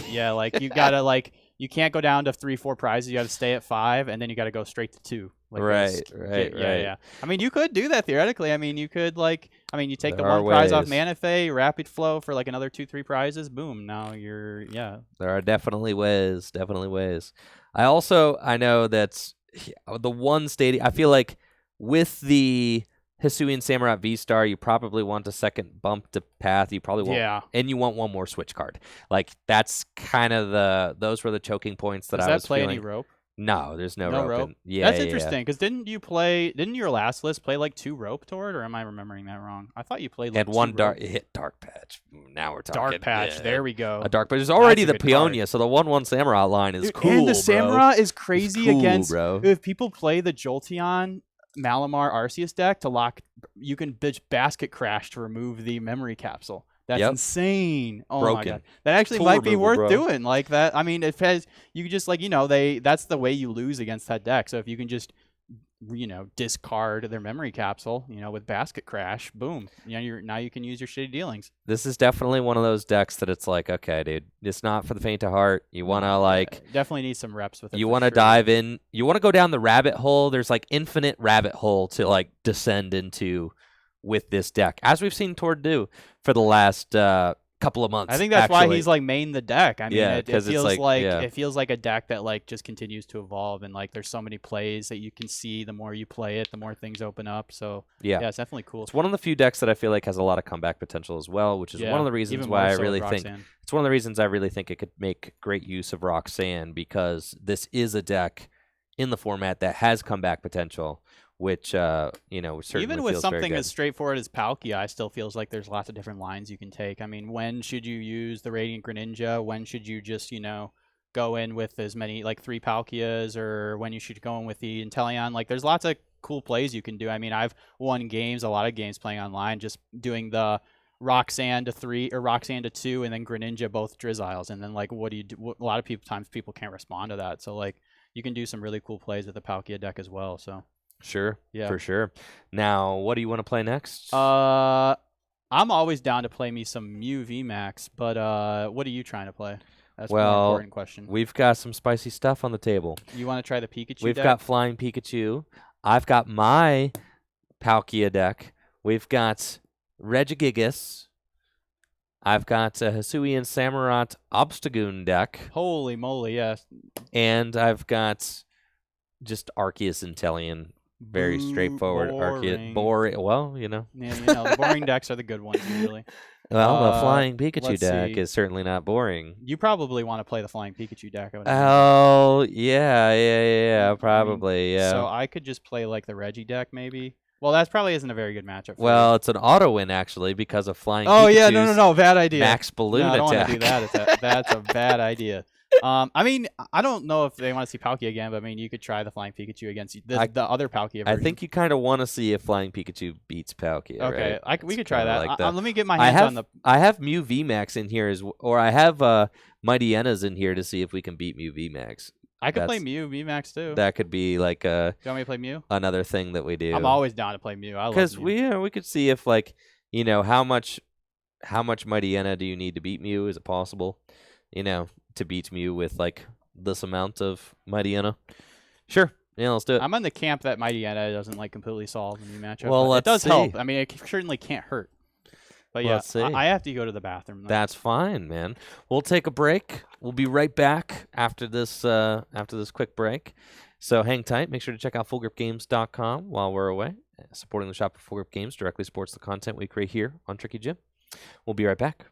Yeah, like you gotta like. You can't go down to 3-4 prizes. You got to stay at 5, and then you got to go straight to 2. Like right. Yeah. I mean, you could do that theoretically. I mean, you could you take the 1 prize off Mana Fey, Rapid Flow for like another 2-3 prizes. Boom. Now you're There are definitely ways. I know that's the one stadium. I feel like with the Hisuian Samurott VSTAR, you probably want a second bump to path. You probably want, and you want one more switch card. Like that's kind of those were the choking points that I was play feeling. Any rope? No, there's no, No rope. rope? Yeah, That's interesting, because didn't your last list play like 2 rope toward, or am I remembering that wrong? I thought you played like Had 1 rope. hit dark patch. Now we're talking Dark patch. There we go. A dark patch. There's already the That's a good Peonia, card. so the 1/1 Samurott line is Dude, cool. and the bro. Samurott is crazy cool, against bro. if people play the Jolteon Malamar Arceus deck to lock. You can bitch basket crash to remove the memory capsule. That's insane. Oh Broken. my god, that actually Tool might be removal, worth bro. doing. Like that. I mean, it has. You just like that's the way you lose against that deck. So if you can just discard their memory capsule, with basket crash, boom. Now you can use your shitty dealings. This is definitely one of those decks that it's like, okay, dude, it's not for the faint of heart. You want to definitely need some reps with it. You want to dive in. You want to go down the rabbit hole. There's like infinite rabbit hole to descend into with this deck, as we've seen Tord do for the last couple of months. I think that's why he's main the deck. I mean, it feels it feels like a deck that just continues to evolve, and there's so many plays that you can see. The more you play it, the more things open up. So yeah, it's definitely cool. It's one of the few decks that I feel like has a lot of comeback potential as well, which is one of the reasons why I really think it's one of the reasons I really think it could make great use of Roxanne, because this is a deck in the format that has comeback potential. Which certainly even with feels something very as straightforward as Palkia, I still feels like there's lots of different lines you can take. I mean, when should you use the Radiant Greninja? When should you just go in with as many 3 Palkias, or when you should go in with the Inteleon? There's lots of cool plays you can do. I mean, I've won a lot of games playing online, just doing the Roxanne to 3 or Roxanne to 2, and then Greninja both Drizziles, and then what do you do? A lot of times people can't respond to that, so you can do some really cool plays with the Palkia deck as well. So. Sure. Yeah. For sure. Now, what do you want to play next? I'm always down to play me some Mew VMAX, but what are you trying to play? That's a more important question. We've got some spicy stuff on the table. You want to try the Pikachu We've deck? got Flying Pikachu. I've got my Palkia deck. We've got Regigigas. I've got a Hisuian Samurott Obstagoon deck. Holy moly, yes. And I've got just Arceus Inteleon. Very straightforward. Boring. Well, Yeah, the boring decks are the good ones usually. Well, the Flying Pikachu deck is certainly not boring. You probably want to play the Flying Pikachu deck. Yeah, probably, yeah. So I could just play the Regi deck, maybe. Well, that probably isn't a very good matchup. Well, it's an auto win actually because of Flying. Oh yeah, no, bad idea. Max Balloon attack. I don't want to do that. That's a bad idea. I mean, I don't know if they want to see Palkia again, but I mean, you could try the Flying Pikachu against the other Palkia version. I think you kind of want to see if Flying Pikachu beats Palkia. Okay, right? We could try that. Let me get my hands on the. I have Mew VMAX in here, or I have Mighty Enas in here to see if we can beat Mew VMAX. I could play Mew VMAX too. That could be Do you want me to play Mew? Another thing that we do. I'm always down to play Mew. I love Mew. Because we could see if how much Mighty Ena do you need to beat Mew? Is it possible, to beat Mew with this amount of Mighty Ena? Sure. Yeah, let's do it. I'm on the camp that Mighty Ena doesn't completely solve the Mew matchup. Well, it does help. I mean, it certainly can't hurt. But yeah, I have to go to the bathroom. That's fine, man. We'll take a break. We'll be right back after this quick break. So hang tight. Make sure to check out fullgripgames.com while we're away. Supporting the shop of Full Grip Games directly supports the content we create here on Tricky Jim. We'll be right back.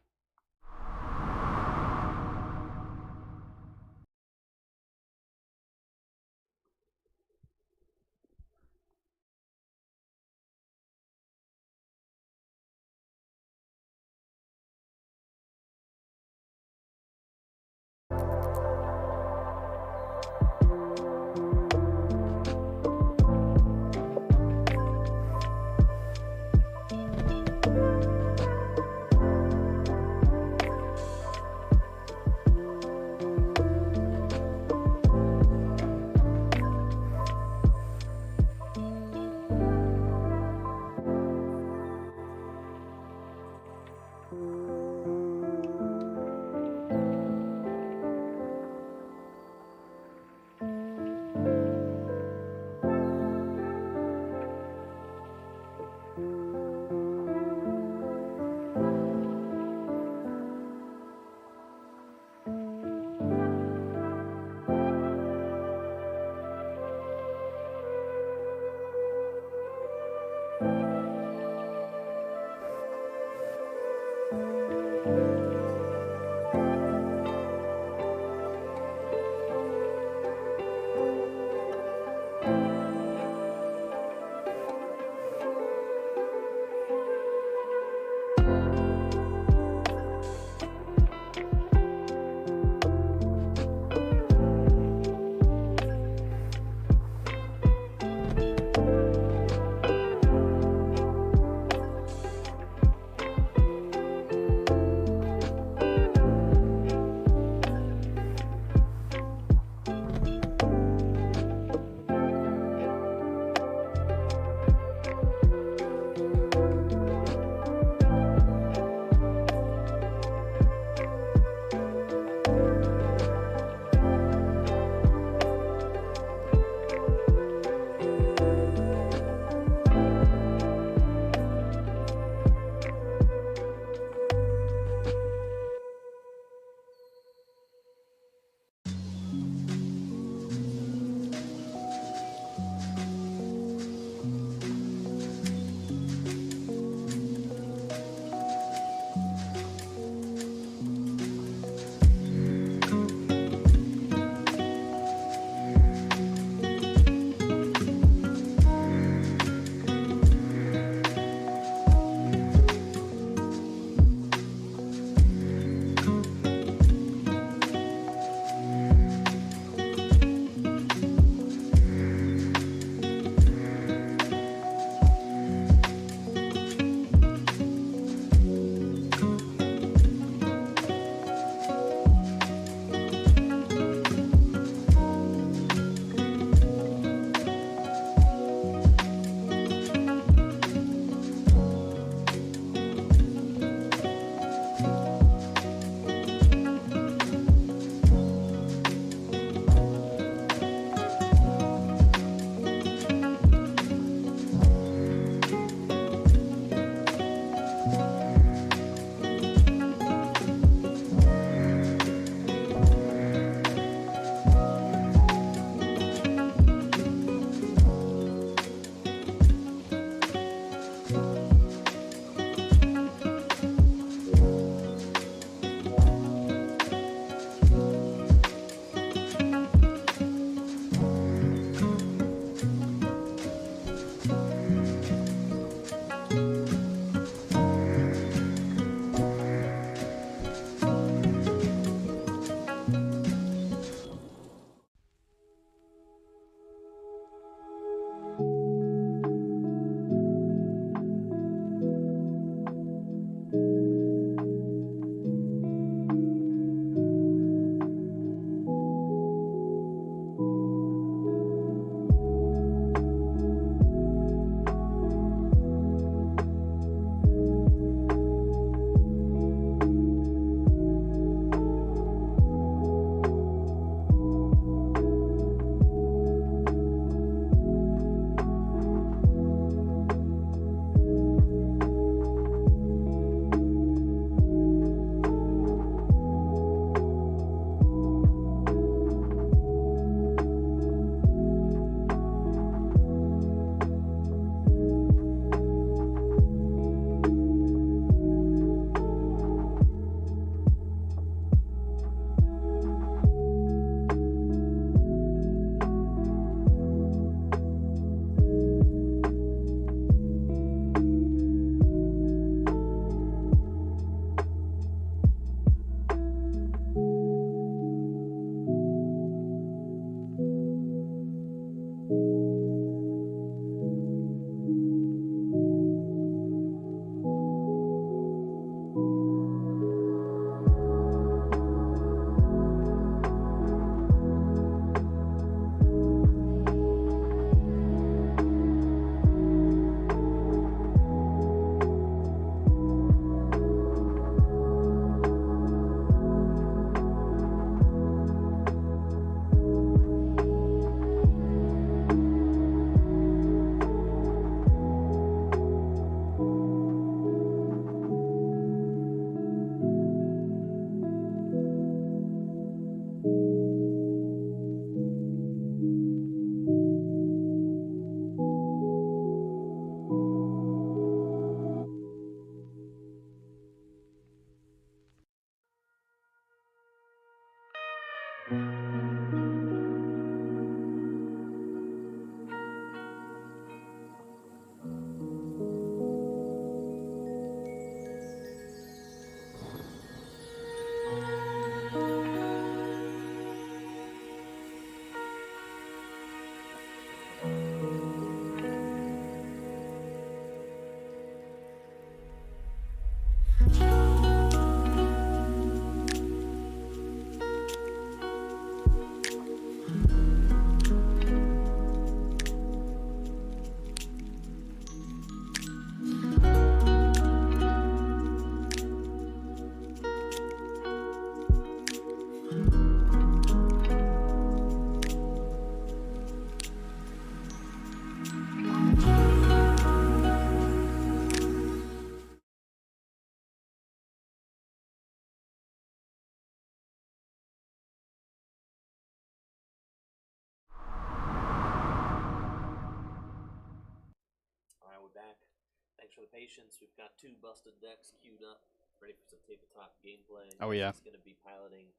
Thanks for the patience. We've got 2 busted decks queued up, ready for some tabletop gameplay. Oh, yeah. He's going to be piloting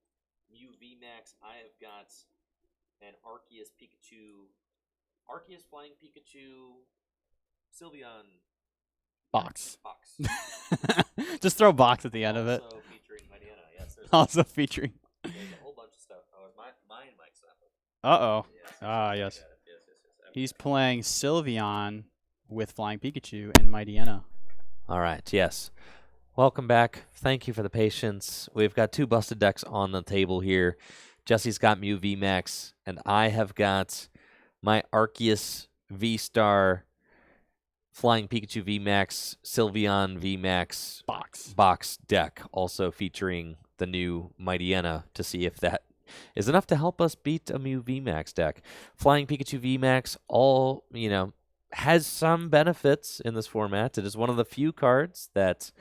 Mew VMAX. I have got an Arceus Pikachu, Arceus Flying Pikachu, Sylveon box. Box. Just throw box at the end of it. Also featuring Midiana. Yes, there's Also featuring. There's a whole bunch of stuff. Oh, mine might stop. Uh-oh. Yes. Yes. He's playing Sylveon with Flying Pikachu and Midiana. All right, yes. Welcome back. Thank you for the patience. We've got 2 busted decks on the table here. Jesse's got Mew VMAX, and I have got my Arceus VSTAR, Flying Pikachu VMAX, Sylveon VMAX box deck, also featuring the new Midiana to see if that is enough to help us beat a Mew VMAX deck. Flying Pikachu VMAX, has some benefits in this format. It is one of the few cards that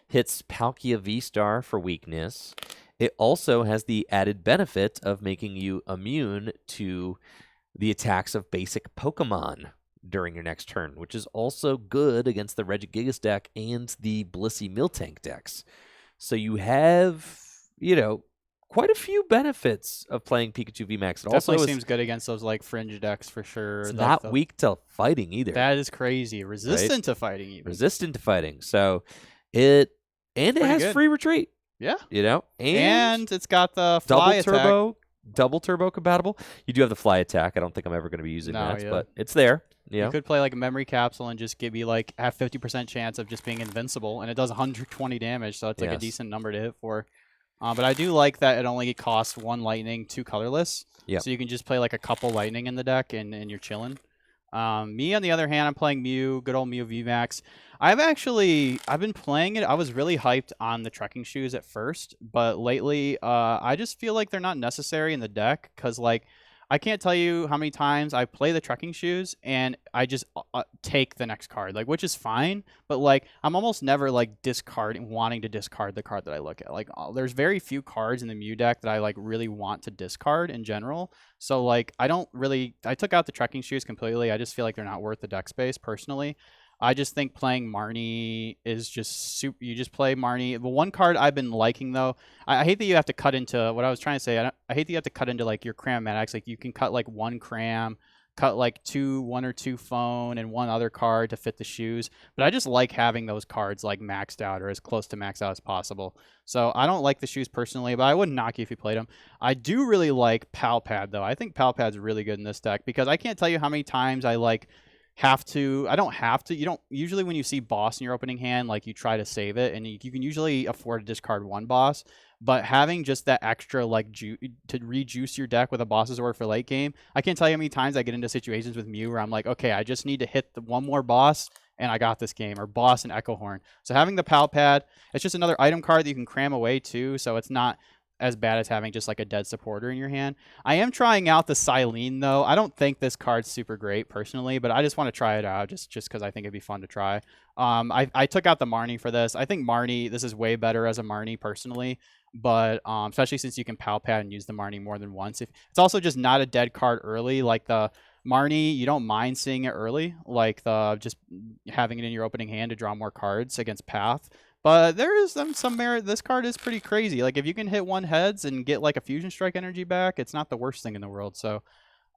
hits Palkia VSTAR for weakness. It also has the added benefit of making you immune to the attacks of basic Pokemon during your next turn, which is also good against the Regigigas deck and the Blissey Miltank decks. So you have, quite a few benefits of playing Pikachu VMAX. It definitely seems good against those fringe decks for sure. It's not weak to fighting either. That is crazy. Resistant to fighting even. Resistant to fighting. So it has good. free retreat. Yeah. And it's got the fly attack. Double turbo compatible. You do have the fly attack. I don't think I'm ever going to be using that, but it's there. You could play like a memory capsule and just have 50% chance of just being invincible, and it does 120 damage, so it's like a decent number to hit for. But I do like that it only costs 1 lightning, 2 colorless. Yep. So you can just play like a couple lightning in the deck and you're chilling. Me, on the other hand, I'm playing Mew, good old Mew VMAX. I've been playing it. I was really hyped on the trekking shoes at first, but lately I just feel like they're not necessary in the deck because I can't tell you how many times I play the trekking shoes and I just take the next card, which is fine, but I'm almost never wanting to discard the card that I look at. There's very few cards in the Mew deck that I really want to discard in general. So I took out the trekking shoes completely. I just feel like they're not worth the deck space personally. I just think playing Marnie is just super. You just play Marnie. The one card I've been liking, though, I hate that you have to cut into what I was trying to say. I hate that you have to cut into your crammatics. You can cut 1 cram, cut 1 or 2 phone, and 1 other card to fit the shoes. But I just like having those cards maxed out or as close to maxed out as possible. So I don't like the shoes personally, but I wouldn't knock you if you played them. I do really like Palpad, though. I think Palpad's really good in this deck because I can't tell you how many times I don't have to. You don't usually when you see boss in your opening hand, you try to save it, and you can usually afford to discard 1 boss. But having just that extra to rejuice your deck with a boss's order for late game, I can't tell you how many times I get into situations with Mew where I'm okay, I just need to hit the 1 more boss and I got this game, or boss and Echo Horn. So having the Palpad, it's just another item card that you can cram away too. So it's not as bad as having just a dead supporter in your hand. I am trying out the Silene, though. I don't think this card's super great personally, but I just want to try it out just because I think it'd be fun to try. I took out the Marnie for this. I think this is way better as a Marnie personally, but especially since you can Palpad and use the Marnie more than once. It's also just not a dead card early, the Marnie, you don't mind seeing it early, just having it in your opening hand to draw more cards against Path. But there is some merit. This card is pretty crazy. If you can hit 1 heads and get a Fusion Strike energy back, it's not the worst thing in the world. So,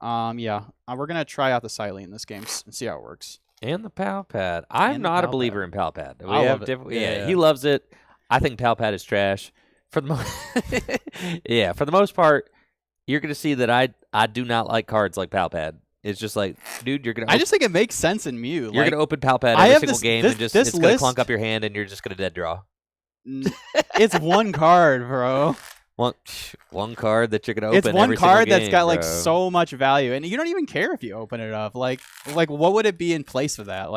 we're going to try out the Silene in this game and see how it works. And the Palpad. I'm not a believer in Palpad. I love it. He loves it. I think Palpad is trash. For the for the most part, you're going to see that I do not like cards like Palpad. It's just dude, you're gonna. I just think it makes sense in Mew. You're gonna open Palpad every single game, and it's gonna clunk up your hand, and you're just gonna dead draw. It's 1 card, bro. One card that you're gonna open. It's 1 card that's got bro. so much value, and you don't even care if you open it up. What would it be in place of that?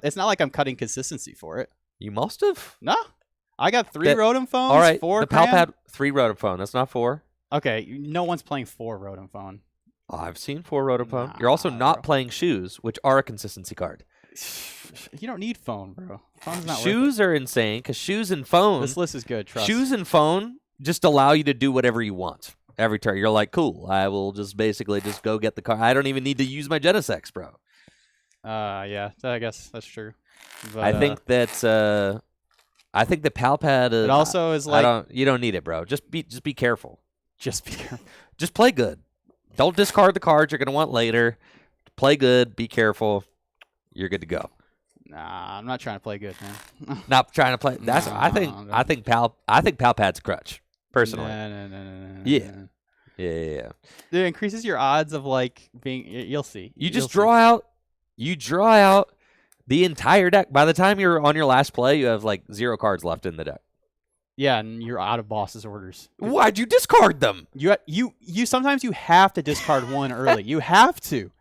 It's not like I'm cutting consistency for it. You must have. No, I got 3 Rotom Phones. All right, 4 the Palpad 3 Rotom Phone. That's not 4. Okay, no one's playing 4 Rotom Phone. Oh, I've seen 4 Rotom Phone. You're also not playing shoes, which are a consistency card. You don't need phone, bro. Phone's not shoes are insane because shoes and phone. This list is good. Trust. Shoes and phone just allow you to do whatever you want every turn. You're cool. I will just basically just go get the card. I don't even need to use my Genesex, bro. Yeah, I guess that's true. But, I think that's I think the Palpad is. It also is like you don't need it, bro. Just be careful. Just be careful. Just play good. Don't discard the cards you're gonna want later. Play good. Be careful. You're good to go. Nah, I'm not trying to play good, man. Not trying to play. That's I think Palpad's a crutch. Personally. No. Yeah. Yeah. It increases your odds of like being. You'll see. You just draw out. You draw out the entire deck. By the time you're on your last play, you have like 0 cards left in the deck. Yeah, and you're out of boss's orders. Why'd you discard them? You sometimes you have to discard one early. You have to.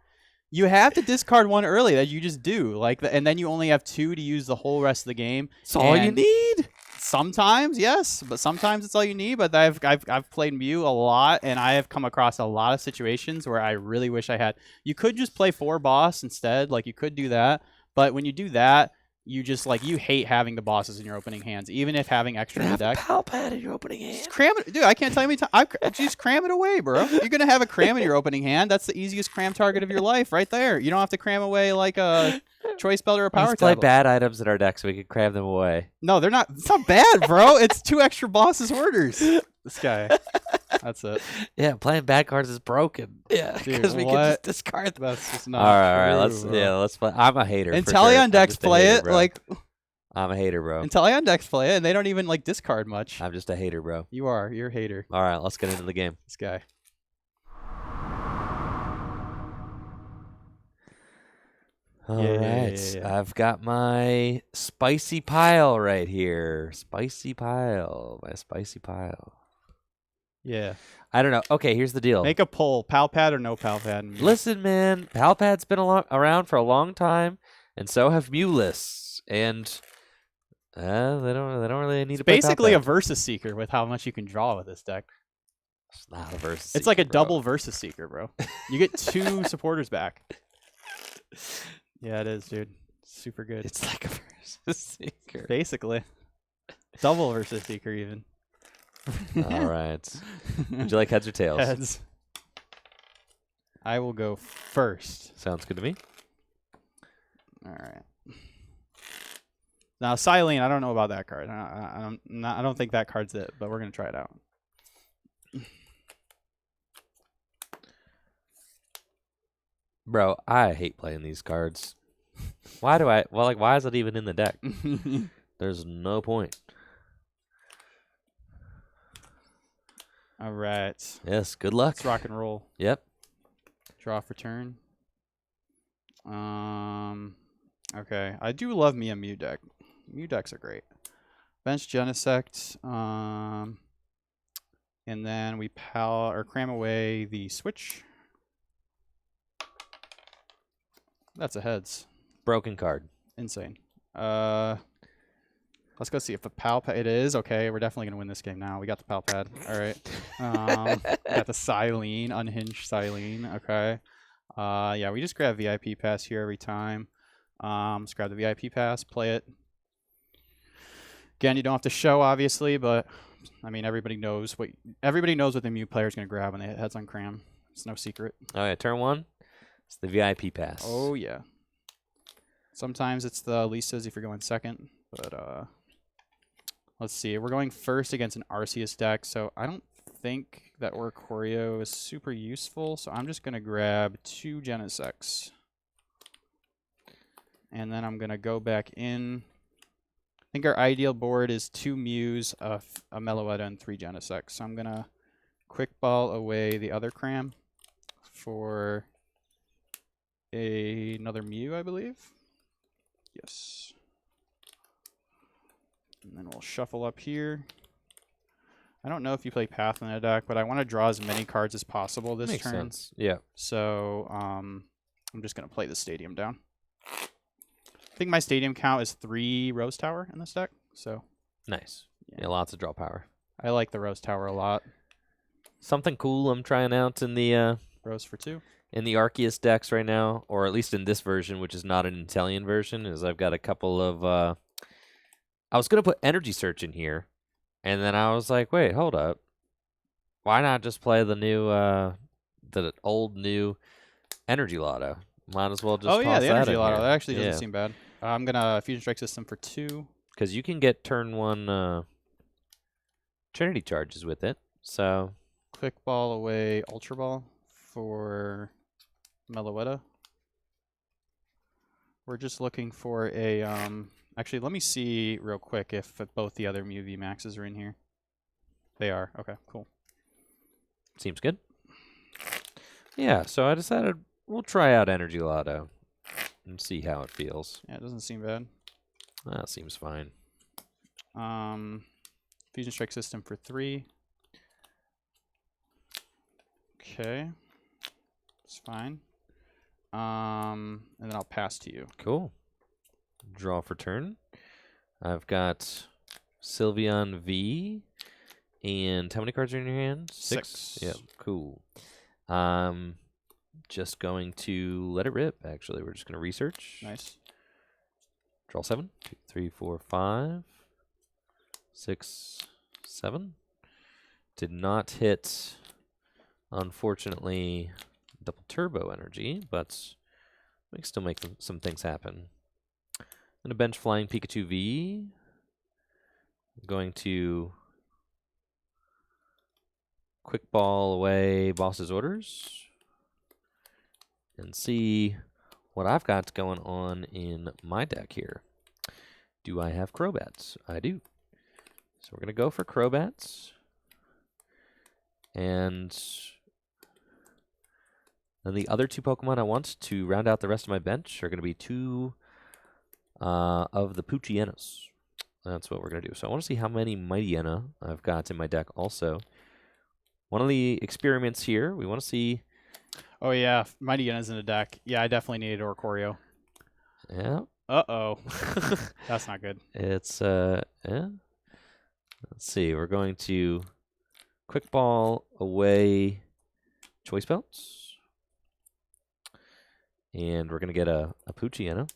You have to discard one early that you just do. And then you only have 2 to use the whole rest of the game. That's all you need. Sometimes, yes, but sometimes it's all you need. But I've played Mew a lot, and I have come across a lot of situations where I really wish I had. You could just play 4 boss instead. Like, you could do that. But when you do that, you just you hate having the bosses in your opening hands, even if having extra in the deck. Palpad in your opening hand. Just cram it, dude. I can't tell you how many times. Just cram it away, bro. You're gonna have a cram in your opening hand. That's the easiest cram target of your life, right there. You don't have to cram away like a choice belt or a power. Let's play bad items in our deck so we can cram them away. No, they're not. It's not bad, bro. It's 2 extra bosses orders. This guy. That's it. Yeah, playing bad cards is broken. Yeah, because we can just discard them. That's just not. All right. True, Let's play. I'm a hater. Inteleon decks play it like. I'm a hater, bro. Inteleon decks play it, and they don't even discard much. I'm just a hater, bro. You are. You're a hater. All right, let's get into the game. This guy. All right. I've got my spicy pile right here. Spicy pile. My spicy pile. Yeah. I don't know. Okay, here's the deal. Make a poll. Palpad or no Palpad? Listen, man. Palpad's been around for a long time, and so have Mew lists. And they don't really need to play basically Palpad. A Versus Seeker with how much you can draw with this deck. It's not a Versus It's Seeker, like a bro. double Versus Seeker, bro. You get 2 supporters back. Yeah, it is, dude. Super good. It's like a Versus Seeker. Basically. Double Versus Seeker, even. All right. Would you like heads or tails? Heads. I will go first. Sounds good to me. All right. Now, Silene, I don't know about that card. I don't think that card's it, but we're going to try it out. Bro, I hate playing these cards. Why do I? Well, why is it even in the deck? There's no point. All right. Yes, good luck. Let's rock and roll. Yep. Draw for turn. Okay. I do love me a Mew deck. Mew decks are great. Bench Genesect. And then we cram away the switch. That's a heads. Broken card. Insane. Let's go see if the Palpad. It is okay. We're definitely gonna win this game now. We got the Palpad. All right. Got the Silene, unhinged Silene. Okay. Yeah, we just grab VIP pass here every time. Let's grab the VIP pass. Play it. Again, you don't have to show obviously, but I mean everybody knows what the Mew player is gonna grab when they hit heads on cram. It's no secret. Oh yeah, turn 1. It's the VIP pass. Oh yeah. Sometimes it's the Lisas if you're going second, but let's see. We're going first against an Arceus deck, so I don't think that Oricorio is super useful. So I'm just gonna grab 2 Genesects, and then I'm gonna go back in. I think our ideal board is 2 Mews, a Meloetta, and 3 Genesects. So I'm gonna quick ball away the other cram for another Mew, I believe. Yes. And then we'll shuffle up here. I don't know if you play Path in a deck, but I want to draw as many cards as possible this Makes turn. sense. Yeah. So I'm just going to play the Stadium down. I think my Stadium count is 3 Rose Tower in this deck. So Nice. Yeah, lots of draw power. I like the Rose Tower a lot. Something cool I'm trying out in the Rose for 2. in the Arceus decks right now, or at least in this version, which is not an Inteleon version, is I've got a couple of I was going to put Energy Search in here, and then I was like, wait, hold up. Why not just play the new, the old new Energy Lotto? Might as well just oh, yeah, toss the that energy in lotto. here. That actually doesn't Yeah. seem bad. I'm going to Fusion Strike System for 2. Because you can get turn 1 Trinity charges with it. So Quick Ball away Ultra Ball for Meloetta. We're just looking for a... actually, let me see real quick if both the other Mew VMAXs are in here. They are. Okay, cool. seems good. Yeah, so I decided we'll try out Energy Lotto and see how it feels. Yeah, it doesn't seem bad. That seems fine. Fusion Strike System for 3. Okay. It's fine. And then I'll pass to you. Cool. Draw for turn. I've got Sylveon V. And how many cards are in your hand? 6. Yeah, cool. Just going to let it rip, actually. We're just going to research. Nice. Draw 7. 2, 3, 4, 5, 6, 7. Did not hit, unfortunately, double turbo energy, but we can still make some things happen. I'm going to bench Flying Pikachu V. I'm going to quick ball away Boss's Orders and see what I've got going on in my deck here. Do I have Crobats? I do. So we're going to go for Crobats. And then the other 2 Pokemon I want to round out the rest of my bench are going to be 2 of the Poochyenas. That's what we're going to do. So I want to see how many Mightyena I've got in my deck also. One of the experiments here, we want to see... Oh, yeah. Mightyena's in the deck. Yeah, I definitely needed Oricorio. Yeah. Uh-oh. That's not good. It's, yeah. Let's see. We're going to quick ball away Choice Belts. And we're going to get a Poochyeena.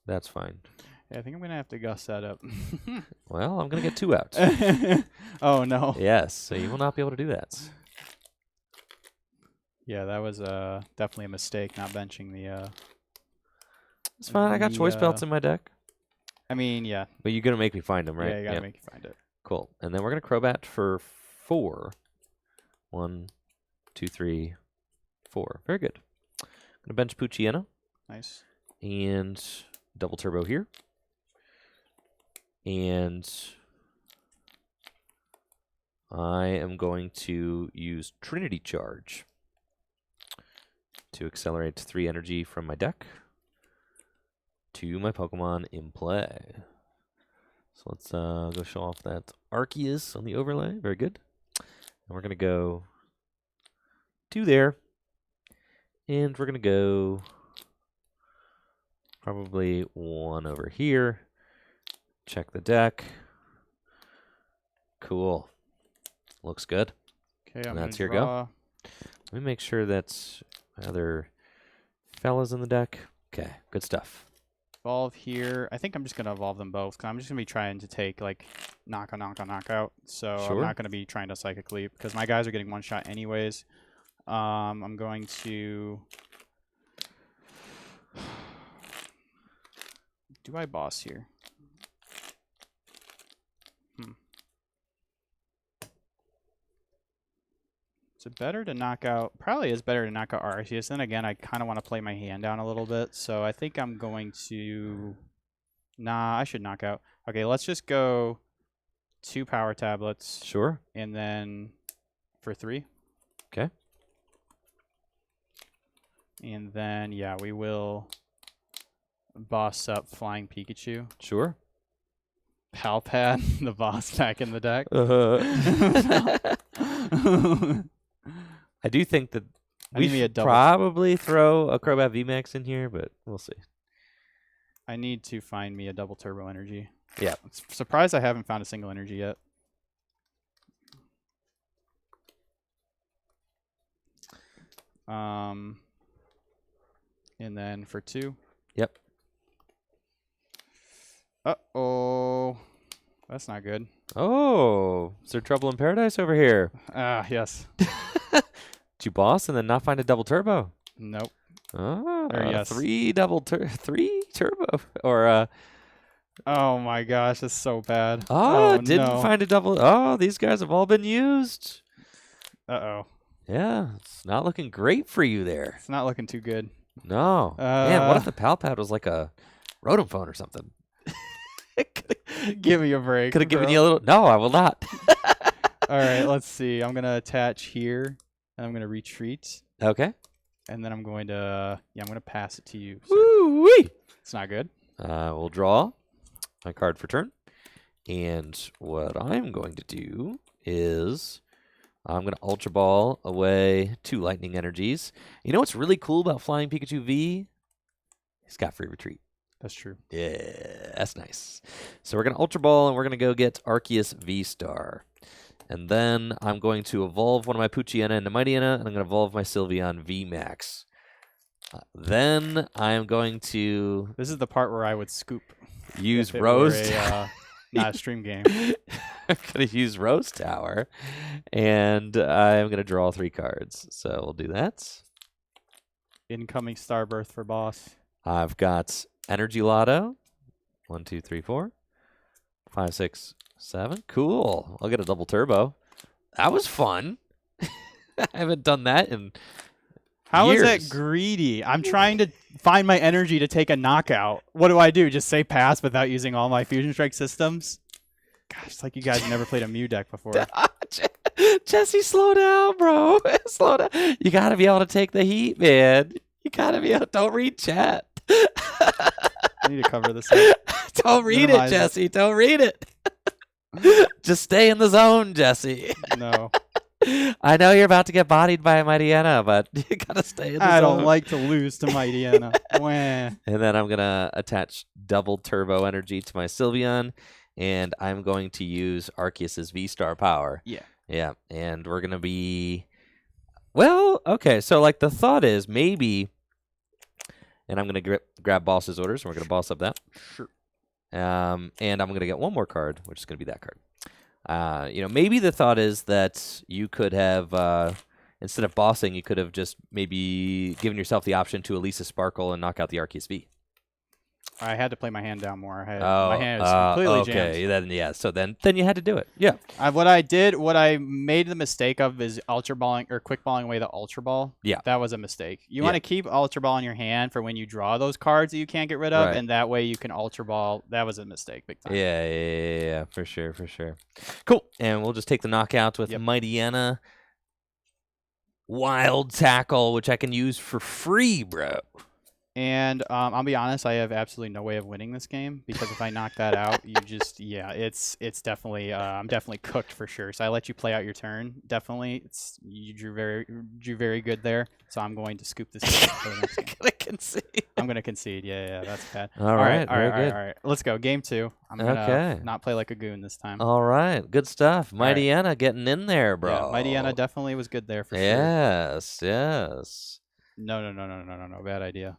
That's fine. Yeah, I think I'm going to have to Gus that up. Well, I'm going to get 2 out. Oh, no. Yes, so you will not be able to do that. Yeah, that was definitely a mistake, not benching the... It's fine. I got Choice Belts in my deck. I mean, yeah. But you're going to make me find them, right? Yeah, you got to make you find it. Cool. And then we're going to Crobat for 4. 1, 2, 3, 4. Very good. I'm going to bench Poochyeena. Nice. And double turbo here. And I am going to use Trinity Charge to accelerate 3 energy from my deck to my Pokemon in play. So let's go show off that Arceus on the overlay. Very good. And we're going to go 2 there. And we're going to go probably 1 over here. Check the deck. Cool. Looks good. Okay, And I'm that's going your to go. draw. Let me make sure that's other fellas in the deck. Okay, good stuff. Evolve here. I think I'm just going to evolve them both, because I'm just going to be trying to take, like, knockout. So Sure. I'm not going to be trying to Psychic Leap, because my guys are getting 1-shot anyways. I'm going to... Do I boss here? Is it better to knock out? Probably is better to knock out Arceus. Then again, I kind of want to play my hand down a little bit. So I think I'm going to... Nah, I should knock out. Okay, let's just go 2 power tablets. Sure. And then for 3. Okay. And then, yeah, we will boss up Flying Pikachu. Sure. Palpad, the boss back in the deck. I do think that we should double. probably throw a Crobat VMAX in here, but we'll see. I need to find me a double turbo energy. Yeah. I'm surprised I haven't found a single energy yet. And then for 2. Yep. Uh-oh. That's not good. Oh, is there trouble in paradise over here? Yes. Did you boss and then not find a double turbo? Nope. Oh, yes. 3 turbo. Or oh my gosh, that's so bad. Didn't find a double. Oh, these guys have all been used. Uh-oh. Yeah, it's not looking great for you there. It's not looking too good. No. Man, what if the Palpad was like a Rotom phone or something? Give me a break. Could have given you a little. No, I will not. All right, let's see. I'm going to attach here, and I'm going to retreat. Okay. And then I'm going to, I'm going to pass it to you. So woo-wee! It's not good. We'll draw my card for turn. And what I'm going to do is I'm going to Ultra Ball away 2 Lightning Energies. You know what's really cool about Flying Pikachu V? He's got free retreat. That's true. Yeah, that's nice. So we're going to Ultra Ball, and we're going to go get Arceus VSTAR. And then I'm going to evolve one of my Poochyena into Mightyena, and I'm going to evolve my Sylveon VMAX. Then I'm going to... This is the part where I would scoop. Use Rose. Not a stream game. I'm going to use Rose Tower, and I'm going to draw 3 cards. So we'll do that. Incoming Starbirth for boss. I've got Energy Lotto. 1, 2, 3, 4. 5, 6, 7. Cool. I'll get a double turbo. That was fun. I haven't done that in How years. is that greedy? I'm trying to find my energy to take a knockout. What do I do? Just say pass without using all my Fusion Strike systems? Gosh, it's like you guys never played a Mew deck before. Jesse, slow down, bro. Slow down. You got to be able to take the heat, man. You got to be able to... Don't read chat. I need to cover this up. Don't read it, Jesse. Don't read it. Just stay in the zone, Jesse. No. I know you're about to get bodied by a Mightyena, but you got to stay in the zone. I don't like to lose to Mightyena. And then I'm going to attach double turbo energy to my Sylveon, and I'm going to use Arceus's V-Star power. Yeah. Yeah, and we're going to be... Well, okay, so like the thought is maybe... And I'm going to grab Boss's Orders, and we're going to boss up that. Sure. And I'm going to get one more card, which is going to be that card. Maybe the thought is that you could have, instead of bossing, you could have just maybe given yourself the option to Elisa Sparkle and knock out the Arceus V. I had to play my hand down more. My hand is completely jammed. Then so then you had to do it. Yeah. What I made the mistake of is ultra balling or quick balling away the ultra ball. Yeah. That was a mistake. You want to keep ultra ball in your hand for when you draw those cards that you can't get rid of, and that way you can ultra ball. That was a mistake, big time. Yeah, for sure. Cool. And we'll just take the knockout with Mightyena. Wild Tackle, which I can use for free, bro. And I'll be honest, I have absolutely no way of winning this game because if I knock that out, you just it's definitely I'm definitely cooked for sure. So I let you play out your turn. Definitely, you drew very good there. So I'm going to scoop this game for the next game. I'm gonna concede. Yeah, that's bad. All right, very good. All right. Let's go. Game 2. I'm gonna not play like a goon this time. All right, good stuff. Mightyena getting in there, bro. Yeah, Mightyena definitely was good there for sure. Yes. No. Bad idea.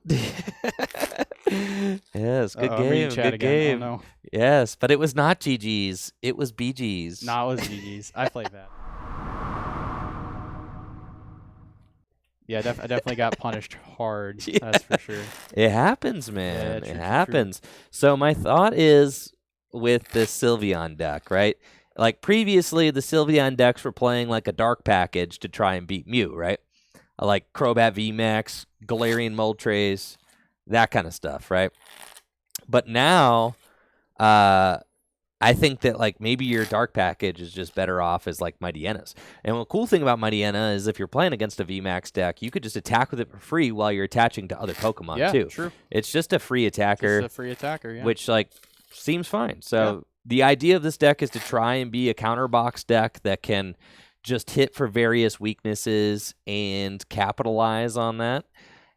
Yes, good game. Good game. Oh, no. Yes, but it was not GG's. It was BG's. No, it was GG's. I played that. Yeah, I definitely got punished hard. That's for sure. It happens, man. Yeah, it happens. So my thought is with this Sylveon deck, right? Like previously, the Sylveon decks were playing like a dark package to try and beat Mew, right? Like Crobat VMAX, Galarian Moltres, that kind of stuff, right? But now, I think that like maybe your dark package is just better off as like Mightyena's. And the cool thing about Mightyena is if you're playing against a VMAX deck, you could just attack with it for free while you're attaching to other Pokemon too. True. It's just a free attacker. Which like seems fine. So the idea of this deck is to try and be a counterbox deck that can just hit for various weaknesses and capitalize on that.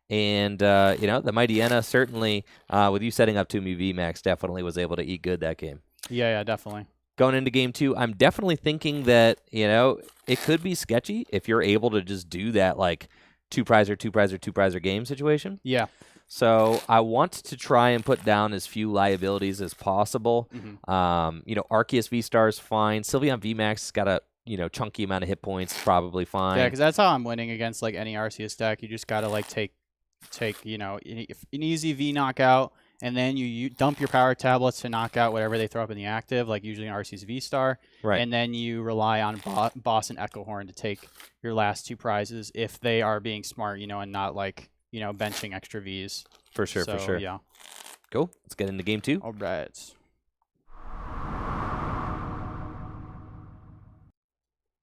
And, the Mightyena certainly, with you setting up 2 Mew VMAX, definitely was able to eat good that game. Yeah, definitely. Going into game 2, I'm definitely thinking that, it could be sketchy if you're able to just do that, like, two prizer game situation. Yeah. So I want to try and put down as few liabilities as possible. Arceus VSTAR is fine. Sylveon VMAX has got a chunky amount of hit points, probably fine. Yeah, because that's how I'm winning against like any Arceus deck. You just gotta like take an easy V knockout, and then you dump your power tablets to knock out whatever they throw up in the active, like usually an Arceus V-Star. Right. And then you rely on Boss and Echo Horn to take your last 2 prizes if they are being smart, and not like, benching extra Vs. For sure, so, for sure. Yeah. Cool. Let's get into game 2. All right.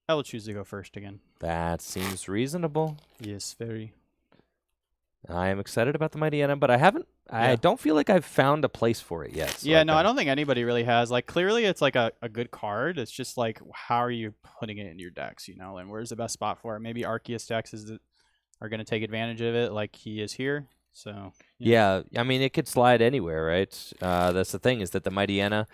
I will choose to go first again. That seems reasonable. Yes, very. I am excited about the Mightyena, but I don't feel like I've found a place for it yet. So yeah, no, I don't think anybody really has. Like, clearly it's like a good card. It's just like, how are you putting it into your decks, and where's the best spot for it? Maybe Arceus decks are going to take advantage of it like he is here. So yeah, I mean, it could slide anywhere, right? That's the thing, is that the Mightyena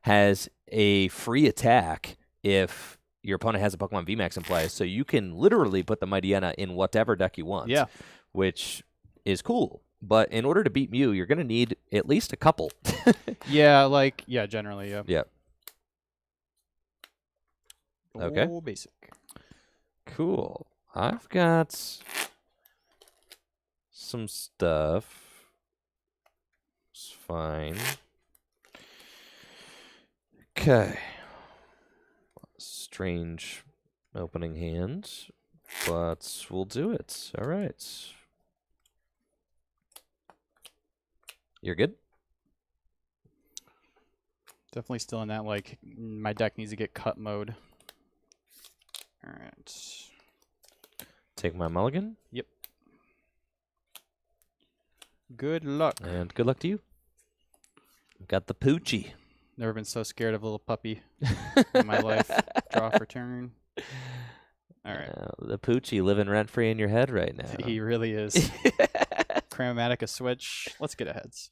has a free attack if your opponent has a Pokemon VMAX in play. So you can literally put the Mightyena in whatever deck you want. Yeah. Which is cool. But in order to beat Mew, you're going to need at least a couple. yeah, generally, yeah. Yeah. Okay. Oh, basic. Cool. I've got some stuff. It's fine. Okay. Strange opening hand, but we'll do it. All right. You're good? Definitely still in that, like, my deck needs to get cut mode. All right. Take my mulligan. Yep. Good luck. And good luck to you. Got the Poochie. Never been so scared of a little puppy in my life. Draw for turn. All right. The Poochie living rent-free in your head right now. He really is. Chromatic a switch. Let's get a heads.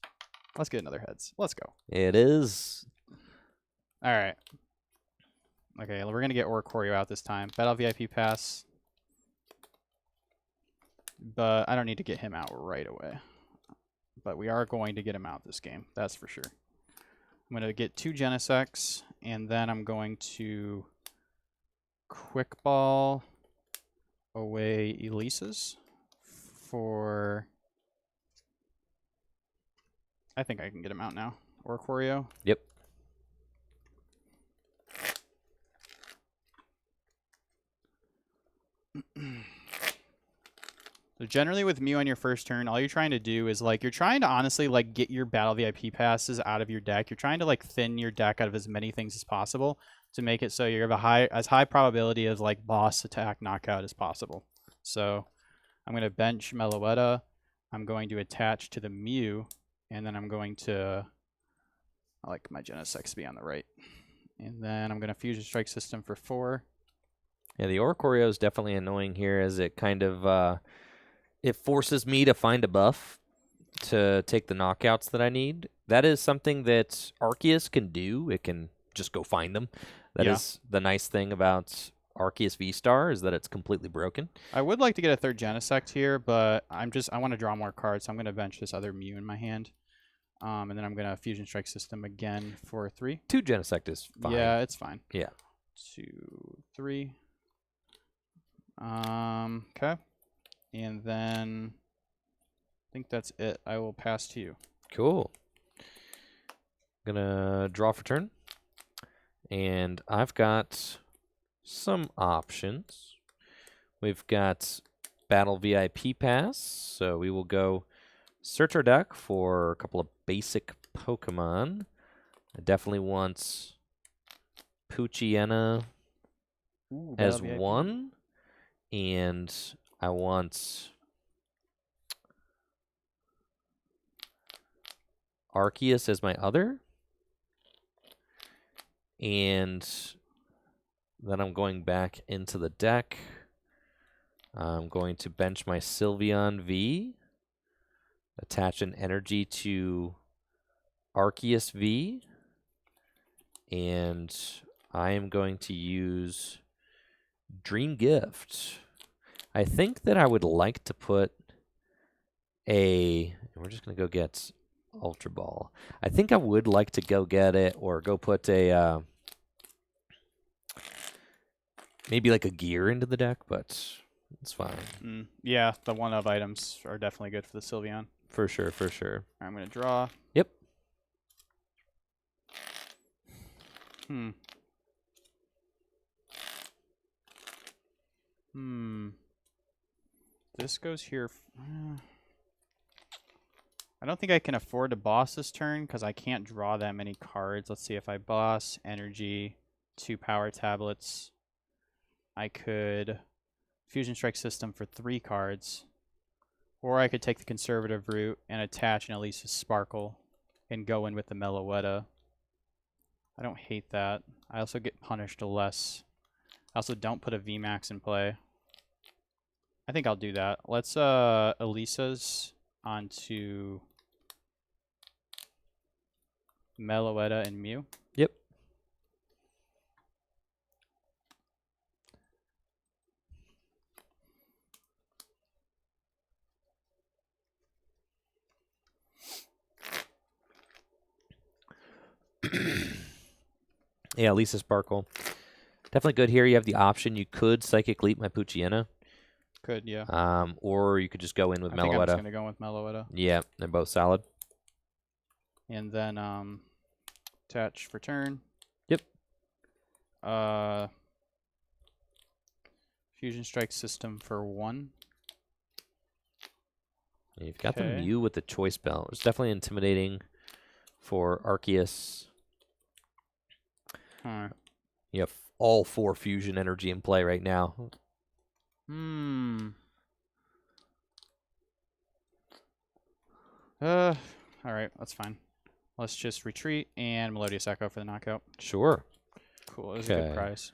Let's get another heads. Let's go. It is. All right. Okay, we're going to get Oricorio out this time. Battle VIP pass. But I don't need to get him out right away. But we are going to get him out this game. That's for sure. I'm going to get 2 Genesects, and then I'm going to Quick Ball away Elises for... I think I can get him out now. Oricorio. Yep. So generally with Mew on your first turn, all you're trying to do is like, you're trying to honestly like get your Battle VIP passes out of your deck. You're trying to like thin your deck out of as many things as possible to make it so you have as high probability of like boss attack knockout as possible. So I'm going to bench Meloetta. I'm going to attach to the Mew, and then I'm going to, I like my Genesect to be on the right. And then I'm going to Fusion Strike System for 4. Yeah, the Oricorio is definitely annoying here, as it kind of it forces me to find a buff to take the knockouts that I need. That is something that Arceus can do. It can just go find them. That is the nice thing about Arceus V-Star, is that it's completely broken. I would like to get a 3rd Genesect here, but I want to draw more cards, so I'm going to bench this other Mew in my hand. And then I'm going to Fusion Strike System again for 3. 2 Genesect is fine. Yeah, it's fine. Yeah. 2, 3. Okay. And then I think that's it. I will pass to you. Cool. Gonna draw for turn. And I've got some options. We've got Battle VIP Pass, so we will go search our deck for a couple of basic Pokemon. I definitely want Poochyena as one, and I want Arceus as my other. And then I'm going back into the deck. I'm going to bench my Sylveon V, attach an energy to Arceus V, and I am going to use Dream Gift. I think that I would like to put a And we're just going to go get Ultra Ball. I think I would like to go get it or go put a maybe like a gear into the deck, but it's fine. Yeah, the 1-of items are definitely good for the Sylveon. For sure, for sure. I'm going to draw. Yep. This goes here. I don't think I can afford to boss this turn because I can't draw that many cards. Let's see if I boss energy, 2 power tablets. I could Fusion Strike System for 3 cards. Or I could take the conservative route and attach an Elisa's Sparkle and go in with the Meloetta. I don't hate that. I also get punished less. I also don't put a VMAX in play. I think I'll do that. Let's Elisa's onto Meloetta and Mew. Yep. Yeah, Lisa Sparkle. Definitely good here. You have the option. You could Psychic Leap my Poochyena. Could, yeah. Or you could just go in with I Meloetta. think I'm just going to go with Meloetta. Yeah, they're both solid. And then attach for turn. Yep. Fusion Strike System for 1. You've got the Mew with the Choice Belt. It's definitely intimidating for Arceus. You have all 4 fusion energy in play right now. All right, that's fine. Let's just retreat and Melodious Echo for the knockout. Sure. Cool. This is a good price.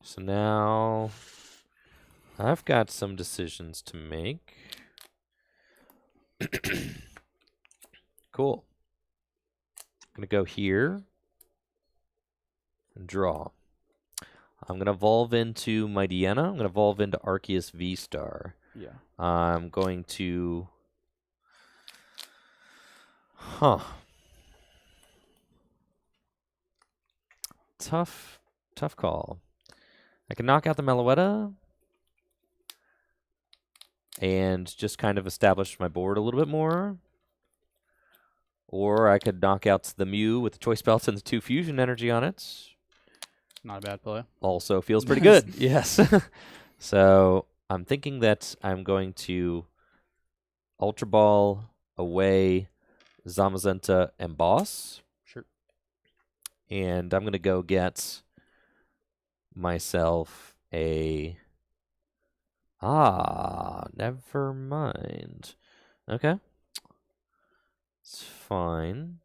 So now I've got some decisions to make. Cool. I'm going to go here and draw. I'm going to evolve into Mightyena. I'm going to evolve into Arceus VSTAR. Yeah. I'm going to... Tough call. I can knock out the Meloetta and just kind of establish my board a little bit more. Or I could knock out the Mew with the Choice Belts and the 2 fusion energy on it. Not a bad play. Also feels pretty good. Yes. So I'm thinking that I'm going to Ultra Ball away Zamazenta and Boss. Sure. And I'm going to go get myself a... never mind. Okay. It's fine.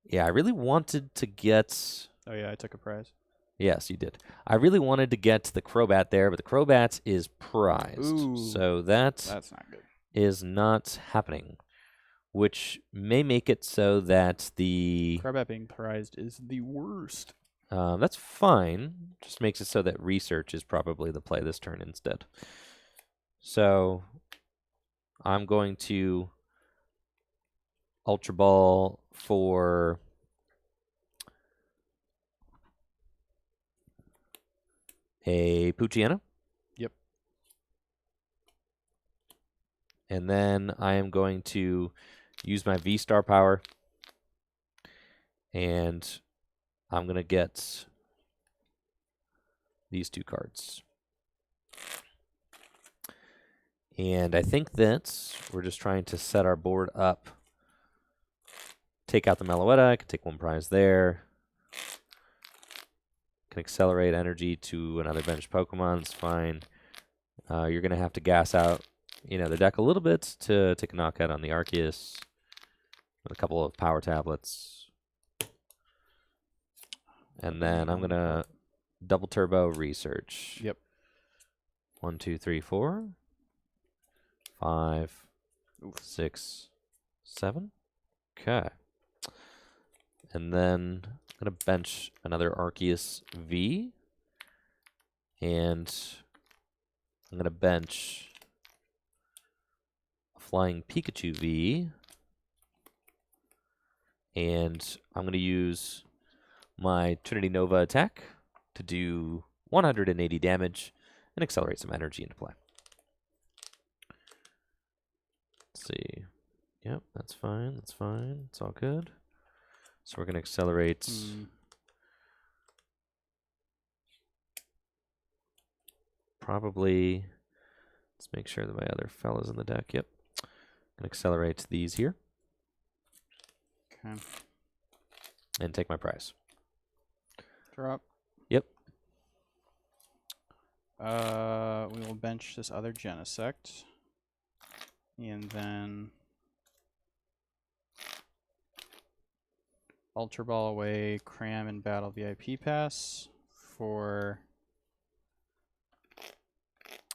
Yeah, I really wanted to get... Oh, yeah, I took a prize. Yes, you did. I really wanted to get the Crobat there, but the Crobat is prized. Ooh, so that's not good. Is not happening, which may make it so that the... Crobat being prized is the worst. That's fine. Just makes it so that Research is probably the play this turn instead. So I'm going to Ultra Ball for a Poochyena. Yep. And then I am going to use my VSTAR power. And I'm going to get these 2 cards. And I think that we're just trying to set our board up. Take out the Meloetta. I can take 1 prize there. Can accelerate energy to another bench Pokemon. It's fine. You're going to have to gas out, the deck a little bit to take a knockout on the Arceus with a couple of power tablets. And then I'm going to double turbo Research. Yep. 1, 2, 3, 4, 5, 6, 7. Okay. And then I'm going to bench another Arceus V. And I'm going to bench a Flying Pikachu V. And I'm going to use my Trinity Nova attack to do 180 damage and accelerate some energy into play. Let's see. Yep, that's fine. That's fine. It's all good. So we're going to accelerate. Probably. Let's make sure that my other fella's in the deck. Yep. Going to accelerate these here. Okay. And take my prize. Drop. Yep. We will bench this other Genesect. And then Ultra Ball away, cram and battle VIP pass for...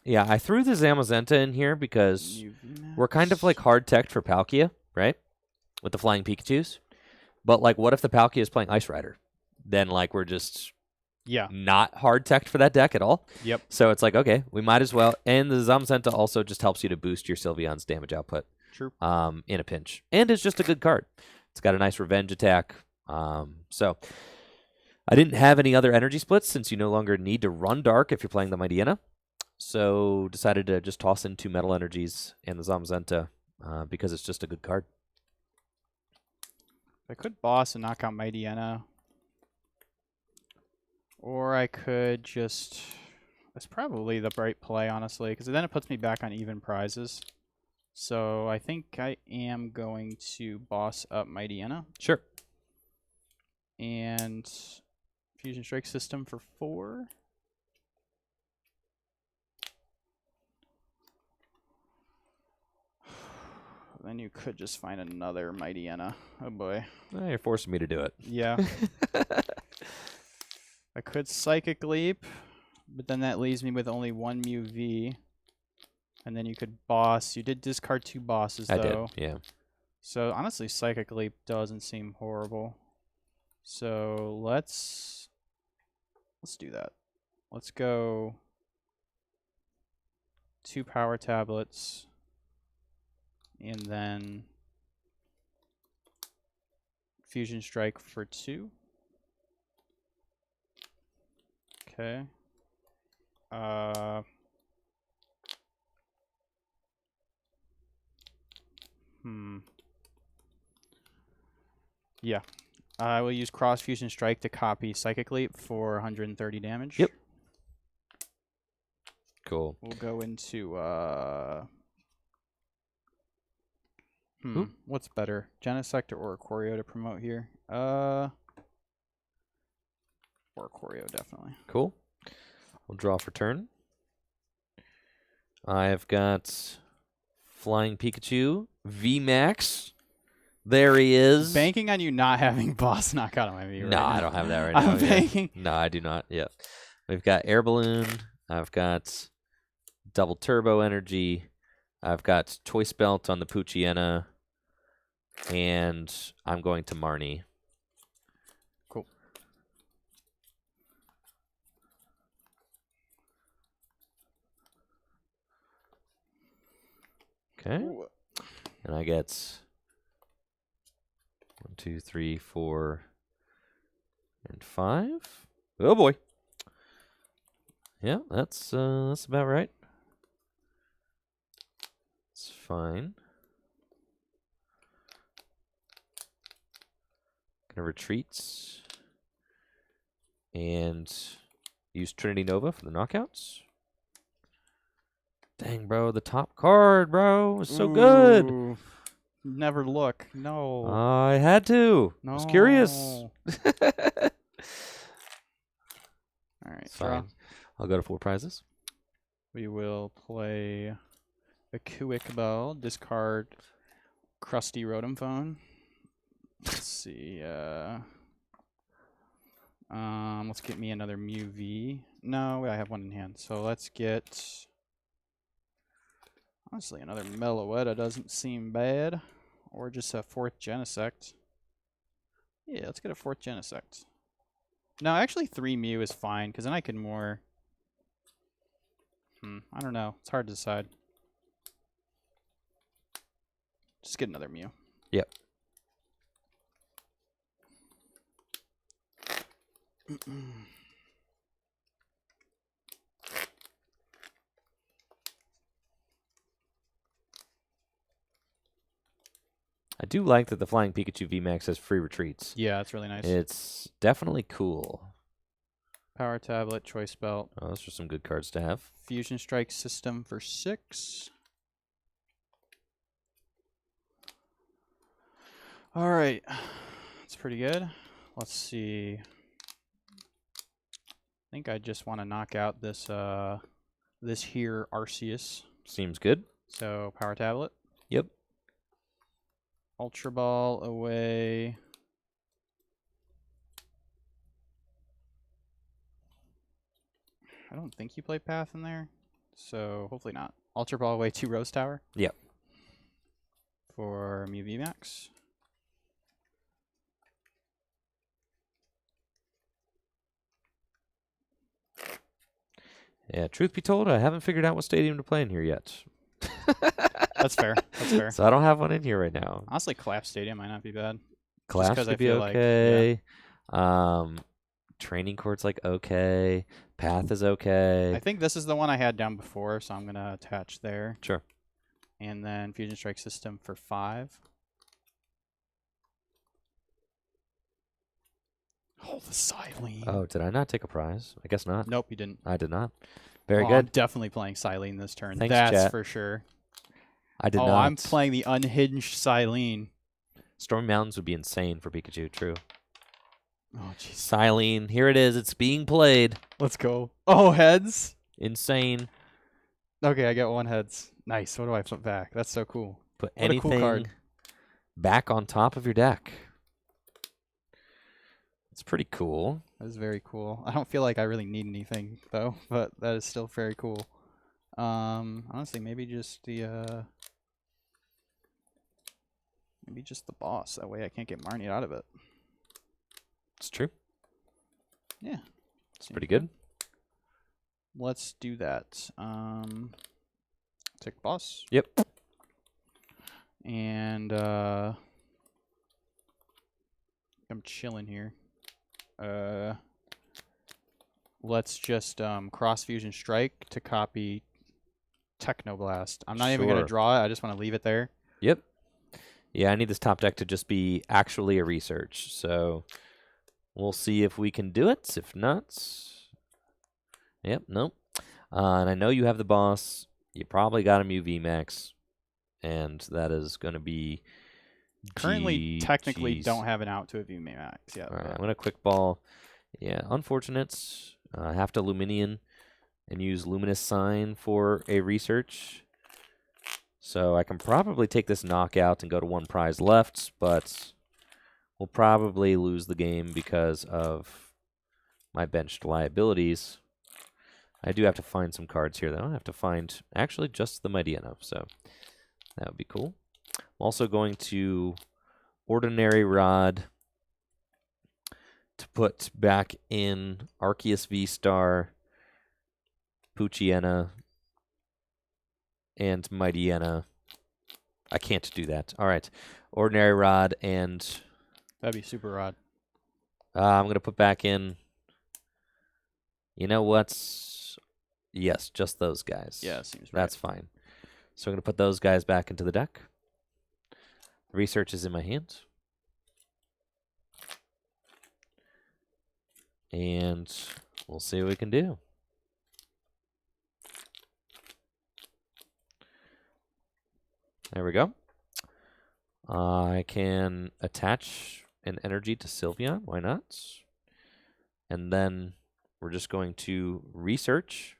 Yeah, I threw the Zamazenta in here because we're kind of like hard teched for Palkia, right? With the flying Pikachus. But like, what if the Palkia is playing Ice Rider? Then like we're just not hard teched for that deck at all. Yep. So it's like, okay, we might as well. And the Zamazenta also just helps you to boost your Sylveon's damage output. True. In a pinch. And it's just a good card. It's got a nice revenge attack. So I didn't have any other energy splits since you no longer need to run dark if you're playing the Mightyena. So decided to just toss in 2 metal energies and the Zamazenta because it's just a good card. I could boss and knock out Mightyena. Or I could just... That's probably the right play, honestly, because then it puts me back on even prizes. So I think I am going to boss up Mightyena. Sure. And Fusion Strike System for 4. Then you could just find another Mightyena. Oh boy. You're forcing me to do it. Yeah. I could Psychic Leap, but then that leaves me with only 1 Mew V. And then you could boss. You did discard 2 bosses, though. I did, yeah. So honestly, Psychic Leap doesn't seem horrible. So let's do that. Let's go 2 Power Tablets. And then Fusion Strike for 2. Okay. Yeah. I will use Cross Fusion Strike to copy Psychic Leap for 130 damage. Yep. Cool. We'll go into what's better? Genesect or Oricorio to promote here? Oricorio, definitely. Cool. We'll draw for turn. I've got Flying Pikachu, VMAX. There he is. Banking on you not having boss knockout on my V right No, now. I don't have that right now. I'm banking. No, I do not. Yeah. We've got Air Balloon. I've got Double Turbo Energy. I've got Choice Belt on the Poochyena. And I'm going to Marnie. Cool. Okay. Ooh. And I get 1, 2, 3, 4, and 5. Oh boy. Yeah, that's about right. It's fine. Gonna retreat and use Trinity Nova for the knockouts. Dang, bro, the top card, bro, was so good. Never look. No. I had to. No. I was curious. All right, Fine. I'll go to 4 prizes. We will play a Quick Bell, discard Crusty Rotom Phone. Let's see. Let's get me another Mew V. No, I have one in hand. So let's get, honestly, another Meloetta doesn't seem bad. Or just a 4th Genesect. Yeah, let's get a 4th Genesect. No, actually 3 Mew is fine, because then I can more... I don't know. It's hard to decide. Just get another Mew. Yep. I do like that the Flying Pikachu VMAX has free retreats. Yeah, it's really nice. It's definitely cool. Power Tablet, Choice Belt. Oh, those are some good cards to have. Fusion Strike System for 6. All right. That's pretty good. Let's see. I think I just want to knock out this this here Arceus. Seems good. So Power Tablet. Yep. Ultra Ball away. I don't think you play Path in there, so hopefully not. Ultra Ball away 2 Rose Tower. Yep. For Mew VMAX. Yeah, truth be told, I haven't figured out what stadium to play in here yet. That's fair. That's fair. So I don't have one in here right now. Honestly, Collapse Stadium might not be bad. Clash could be okay. Training Court's like okay. Path is okay. I think this is the one I had down before, so I'm going to attach there. Sure. And then Fusion Strike System for 5. Oh, the Silene. Oh, did I not take a prize? I guess not. Nope, you didn't. I did not. Very I'm good. definitely playing Silene this turn. Thanks, That's chat. for sure. I did not. Oh, I'm playing the unhinged Silene. Stormy Mountains would be insane for Pikachu, true. Oh, jeez. Silene, here it is. It's being played. Let's go. Oh, heads. Insane. Okay, I get 1 heads. Nice. What do I flip back? That's so cool. Put What a cool anything card. back on top of your deck. It's pretty cool. That is very cool. I don't feel like I really need anything though, but that is still very cool. Honestly, maybe just the boss. That way I can't get Marnie out of it. It's true. Yeah. It's pretty good. Let's do that. Take boss. Yep. And I'm chilling here. Let's just cross Fusion Strike to copy Technoblast. I'm not even going to draw it. I just want to leave it there. Yep. Yeah, I need this top deck to just be actually a research. So we'll see if we can do it. If not, yep, nope. And I know you have the boss. You probably got a Mew VMAX, and that is going to be currently technically don't have an out to a VMAX yet. All right, I'm going to quick ball. Yeah, unfortunate. I have to Luminion and use Luminous Sign for a research. So I can probably take this knockout and go to 1 prize left, but we'll probably lose the game because of my benched liabilities. I do have to find some cards here, though. I have to find actually just the Mightyena, so that would be cool. I'm also going to Ordinary Rod to put back in Arceus VSTAR, Poochyena, and Mightyena. I can't do that. All right. Ordinary Rod and... That'd be Super Rod. I'm going to put back in... You know what? Yes, just those guys. Yeah, seems right. That's fine. So I'm going to put those guys back into the deck. Research is in my hand. And we'll see what we can do. There we go. I can attach an energy to Sylveon. Why not? And then we're just going to research.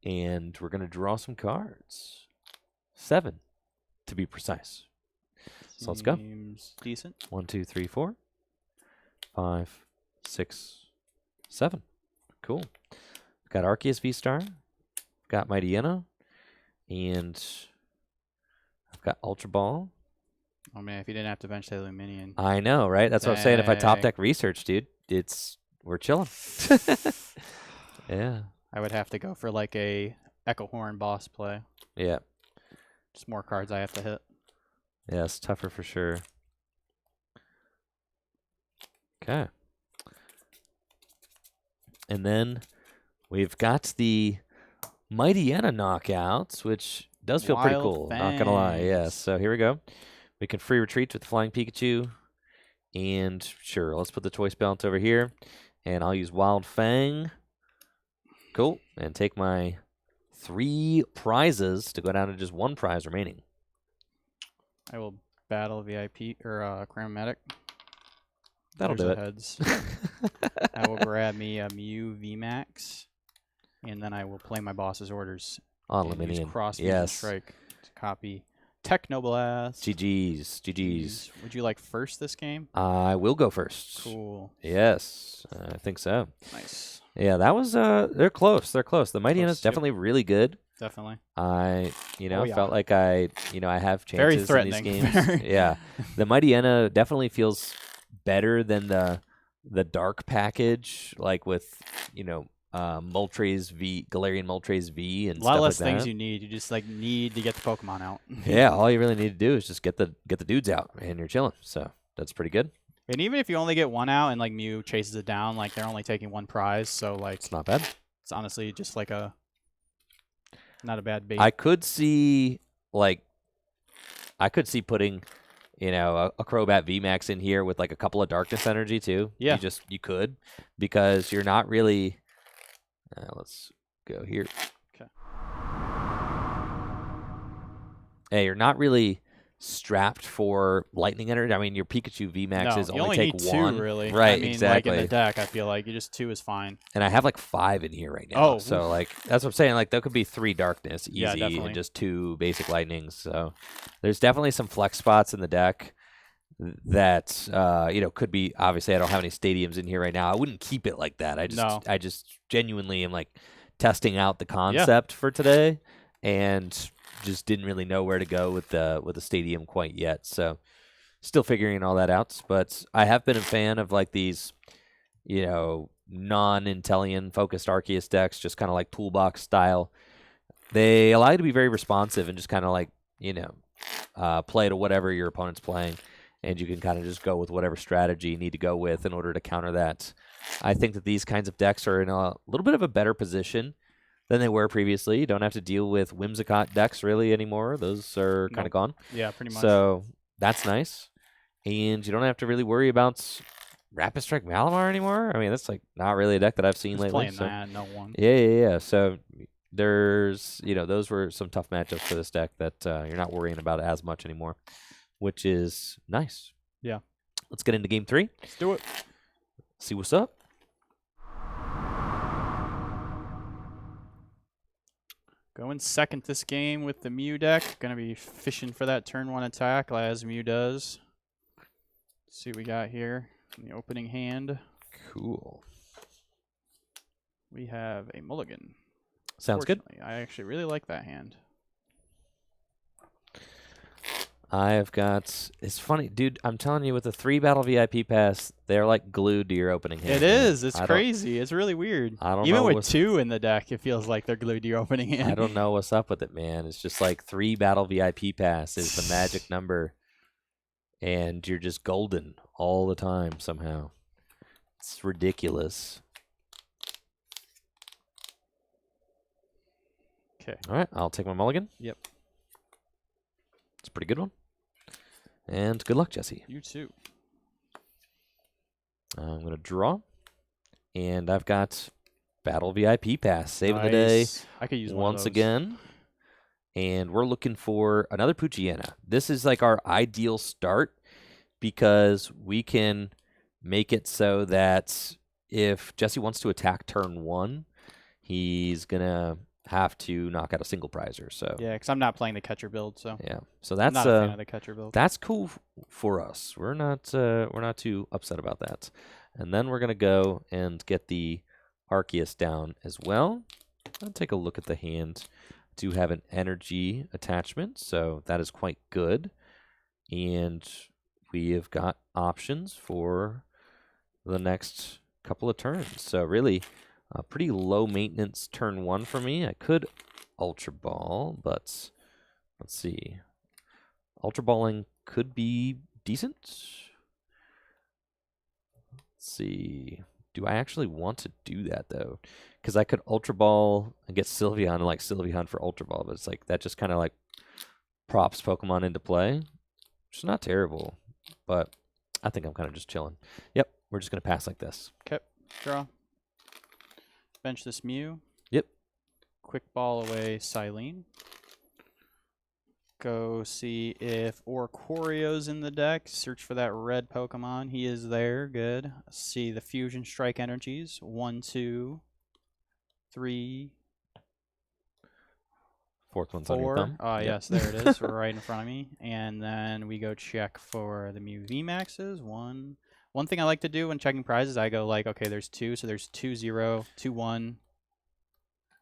And we're going to draw some cards. 7, to be precise. So let's go. Seems decent. 1, 2, 3, 4, 5, 6, 7. Cool. Got Arceus VSTAR. Got Mightyena. And I've got Ultra Ball. Oh man, if you didn't have to bench the Luminion. I know, right? That's what I'm saying. If I top deck research, dude, we're chilling. Yeah. I would have to go for like a Echo Horn boss play. Yeah. Just more cards I have to hit. Yeah, it's tougher for sure. Okay. And then we've got the Mightyena knockouts, which does feel pretty Wild cool, not gonna lie. Yeah, Fangs. so here we go. We can free retreat with the Flying Pikachu. And sure, let's put the choice balance over here. And I'll use Wild Fang. Cool. And take my 3 prizes to go down to just 1 prize remaining. I will battle VIP or Chromatic. That'll do it. Heads. I will grab me a Mew VMAX, and then I will play my boss's orders. On use Lemonian. Cross Yes. Strike to copy Technoblast. GG's. GG's. Would you like first this game? I will go first. Cool. Yes, I think so. Nice. Yeah, that was they're close. They're close. The Mightyena is definitely really good. Definitely. I yeah. felt like I have Very chances threatening. in these games. Yeah. The Mightyena definitely feels better than the dark package, like with, Moltres V, Galarian Moltres V and a stuff lot like less that. things you need. You just need to get the Pokemon out. Yeah, all you really need to do is just get the dudes out and you're chilling. So that's pretty good. And even if you only get one out and like Mew chases it down, like they're only taking 1 prize, so like It's not bad. it's honestly just like not a bad bait. I could see putting, a Crobat VMAX in here with like a couple of Darkness Energy too. Yeah. You could, because you're not really. Let's go here. Okay. Hey, you're not really strapped for Lightning Energy. I mean, your Pikachu VMAXs you only take need 1. 2, really. Right, I mean, exactly. Like in the deck, I feel like just 2 is fine. And I have like 5 in here right now. Oh, so oof. like that's what I'm saying. Like there could be 3 Darkness easy, Yeah, definitely. and just 2 basic Lightnings. So there's definitely some flex spots in the deck that could be. Obviously, I don't have any stadiums in here right now. I wouldn't keep it like that. I just genuinely am like testing out the concept for today, and just didn't really know where to go with the stadium quite yet. So still figuring all that out. But I have been a fan of like these, non-Intellion focused Arceus decks, just kind of like toolbox style. They allow you to be very responsive and just kind of like, play to whatever your opponent's playing. And you can kind of just go with whatever strategy you need to go with in order to counter that. I think that these kinds of decks are in a little bit of a better position than they were previously. You don't have to deal with Whimsicott decks really anymore. Those are kind of gone. Yeah, pretty much. So that's nice. And you don't have to really worry about Rapid Strike Malamar anymore. I mean, that's like not really a deck that I've seen lately. Playing So. that, no one. Yeah. So there's, those were some tough matchups for this deck that you're not worrying about as much anymore, which is nice. Yeah. Let's get into game 3. Let's do it. See what's up. Going second this game with the Mew deck. Going to be fishing for that turn 1 attack as Mew does. Let's see what we got here in the opening hand. Cool. We have a mulligan. Sounds good. I actually really like that hand. I've got, it's funny, dude, I'm telling you, with the 3 battle VIP pass, they're like glued to your opening hand. It is. It's crazy. It's really weird. I don't Even know. with 2 in the deck, it feels like they're glued to your opening hand. I don't know what's up with it, man. It's just like 3 battle VIP pass is the magic number, and you're just golden all the time somehow. It's ridiculous. Okay. All right, I'll take my mulligan. Yep. It's a pretty good one. And good luck, Jesse. You too. I'm going to draw. And I've got Battle VIP Pass. Saving the day I could use one once again. And we're looking for another Poochyena. This is like our ideal start because we can make it so that if Jesse wants to attack turn 1, he's going to have to knock out a single prizer. So yeah, because I'm not playing the catcher build, so yeah, so that's I'm not a fan of the catcher build. That's cool for us. We're not too upset about that. And then we're gonna go and get the Arceus down as well. I'll take a look at the hand. I do have an energy attachment, so that is quite good. And we have got options for the next couple of turns. So really, a pretty low maintenance turn 1 for me. I could Ultra Ball, but Let's see. Ultra Balling could be decent. Let's see. Do I actually want to do that, though? Because I could Ultra Ball and get Sylveon and, like, Sylveon for Ultra Ball, but it's like that just kind of, like, props Pokemon into play. Which is not terrible, but I think I'm kind of just chilling. Yep, we're just going to pass like this. Okay, draw. Bench this Mew. Yep. Quick Ball away Silene. Go see if Orcorio's in the deck. Search for that red Pokemon. He is there. Good. See the Fusion Strike energies. 1, 2, 3, Fourth one's on your 4. thumb. Yep. Yes, there it is, right in front of me. And then we go check for the Mew VMAXs. One thing I like to do when checking prizes, I go like, okay, there's 2, so there's 2, 0, 2, 1,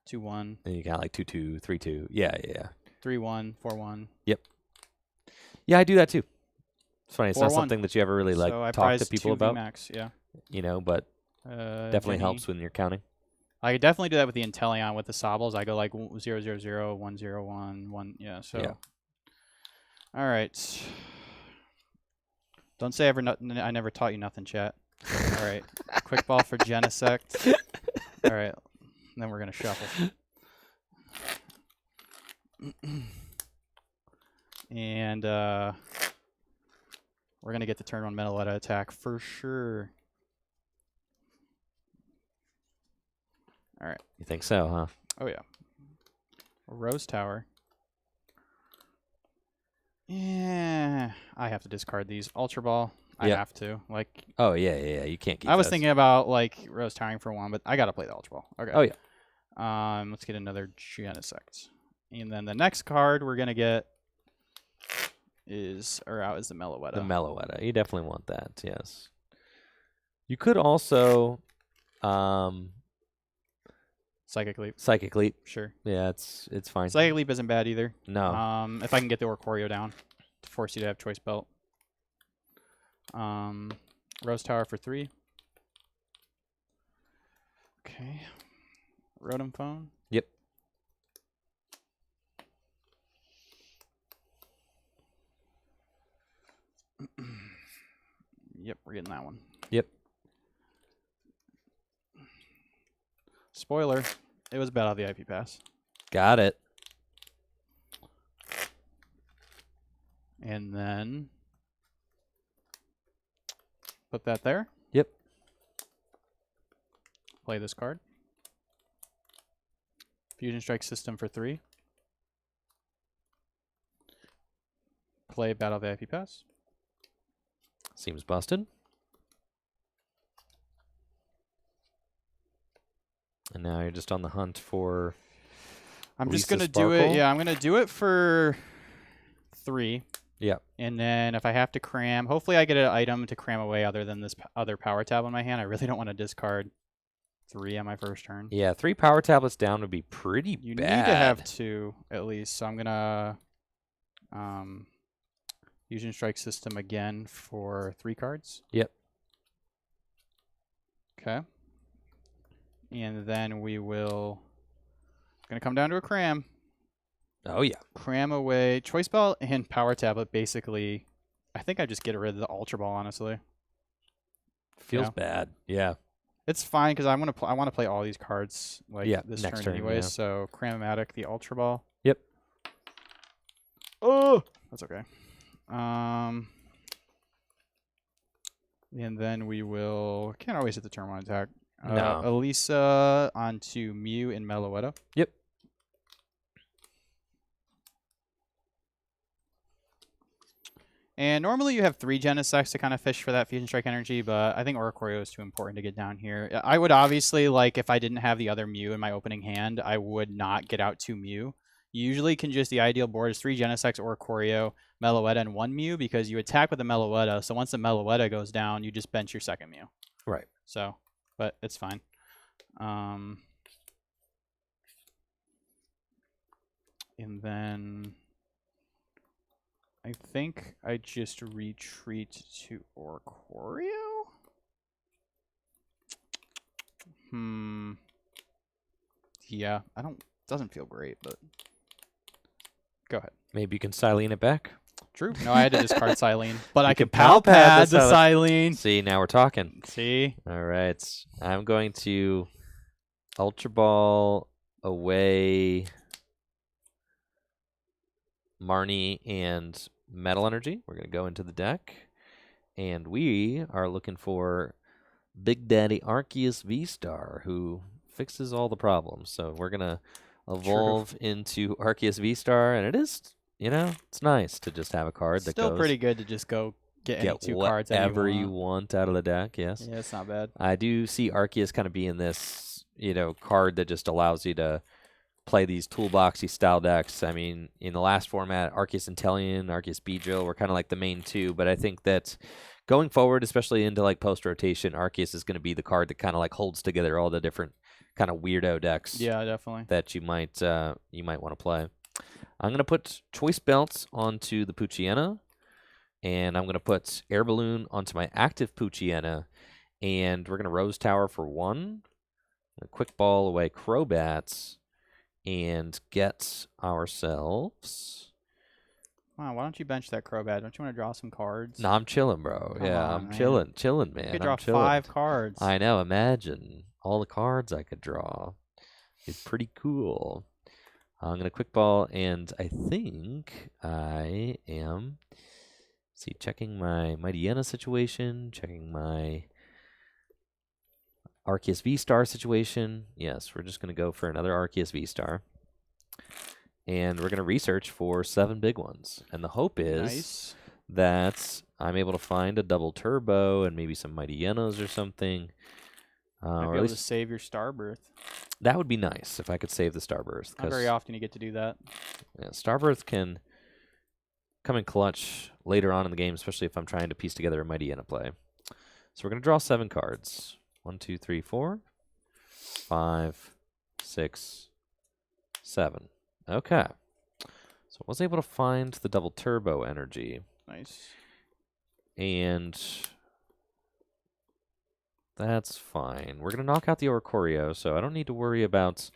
2, 1. And you got like 2, 2, 3, 2. Yeah. 3, 1, 4, 1. Yep. Yeah, I do that too. It's funny. It's 4, not 1. something that you ever really like So I talk to prized people 2 about. VMAX, yeah. You know, but definitely Jenny. helps when you're counting. I could definitely do that with the Inteleon with the Sobbles. I go like 0, 0, 0, 1, 0, 1, 1. Yeah, so. Yeah. All right. Don't say I never taught you nothing, chat. All right. Quick Ball for Genesect. All right. Then we're going to shuffle. And we're going to get the turn 1 Metaletta attack for sure. All right. You think so, huh? Oh, yeah. Rose Tower. Yeah. I have to discard these. Ultra Ball. I have to. Like. Oh, yeah. You can't keep I was those. thinking about, like, Rose Towering for 1, but I got to play the Ultra Ball. Okay. Oh, yeah. Let's get another Genesect. And then the next card we're going to get is the Meloetta. The Meloetta. You definitely want that, yes. You could also... Psychic Leap. Psychic Leap. Sure. Yeah, it's fine. Psychic Leap isn't bad either. No. If I can get the Orcorio down to force you to have Choice Belt. Rose Tower for 3. Okay. Rotom Phone. Yep. Yep, we're getting that one. Yep. Spoiler, it was bad on the IP pass. Got it. And then put that there. Yep. Play this card. Fusion Strike System for 3. Play Battle of the IP Pass. Seems busted. And now you're just on the hunt for... I'm just Lisa going to do it. Sparkle? Yeah, I'm going to do it for 3. Yep. And then if I have to cram, hopefully I get an item to cram away other than this other Power Tab on my hand. I really don't want to discard 3 on my first turn. Yeah, 3 power tablets down would be pretty You bad. need to have 2 at least. So I'm going to Fusion Strike System again for 3 cards. Yep. Okay. And then we will... Going to come down to a cram. Oh, yeah. Cram away. Choice Ball and Power Tablet, basically. I think I just get rid of the Ultra Ball, honestly. Feels bad. Yeah. It's fine, because I want to play all these cards like this next turn anyway. yeah. So, Cram-O-Matic, the Ultra Ball. Yep. Oh! That's okay. And then we will... Can't always hit the turn 1 attack. No. Elisa onto Mew and Meloetta. Yep. And normally you have 3 Genesects to kind of fish for that Fusion Strike energy, but I think Oricorio is too important to get down here. I would obviously, like, if I didn't have the other Mew in my opening hand, I would not get out 2 Mew. You usually can just, the ideal board is 3 Genesects, Oricorio, Meloetta, and 1 Mew, because you attack with the Meloetta, so once the Meloetta goes down, you just bench your second Mew. Right. So, but it's fine. And then... I think I just retreat to Oricorio? Yeah, doesn't feel great, but Go ahead. Maybe you can Silene it back. True. No, I had to discard Silene, but I can can Palpad the Silene. Silene. See, now we're talking. See? All right. I'm going to Ultra Ball away Marnie and Metal Energy. We're going to go into the deck. And we are looking for Big Daddy Arceus VSTAR, who fixes all the problems. So we're going to evolve into Arceus VSTAR, and it is, it's nice to just have a card that Still goes. Pretty good to just go get any 2 cards whatever you want out of the deck, yes. Yeah, it's not bad. I do see Arceus kind of being this, card that just allows you to play these toolboxy style decks. I mean, in the last format, Arceus Intellion, Arceus Beedrill were kind of like the main 2, but I think that going forward, especially into like post-rotation, Arceus is going to be the card that kind of like holds together all the different kind of weirdo decks. Yeah, definitely. That you might want to play. I'm going to put Choice Belts onto the Poochyena, and I'm going to put Air Balloon onto my active Poochyena, and we're going to Rose Tower for 1, a Quick Ball away Crobats, and get ourselves. Wow, why don't you bench that Crobat? Don't you want to draw some cards? No, I'm chilling, bro. Come yeah, on, I'm man. chilling, man. You could draw I'm chilling. 5 cards. I know. Imagine all the cards I could draw. It's pretty cool. I'm going to Quick Ball, and I think I am, checking my Mightyena situation, checking my Arceus VSTAR situation. Yes, we're just going to go for another Arceus VSTAR. And we're going to research for 7 big ones. And the hope is that I'm able to find a double turbo and maybe some Mightyenas or something. Might be able to save your Starbirth. That would be nice if I could save the Starbirth. Not very often you get to do that. Yeah, Starbirth can come in clutch later on in the game, especially if I'm trying to piece together a Mightyena play. So we're going to draw 7 cards. 1, 2, 3, 4, 5, 6, 7. Okay. So I was able to find the double turbo energy. Nice. And that's fine. We're going to knock out the Oricorio, so I don't need to worry about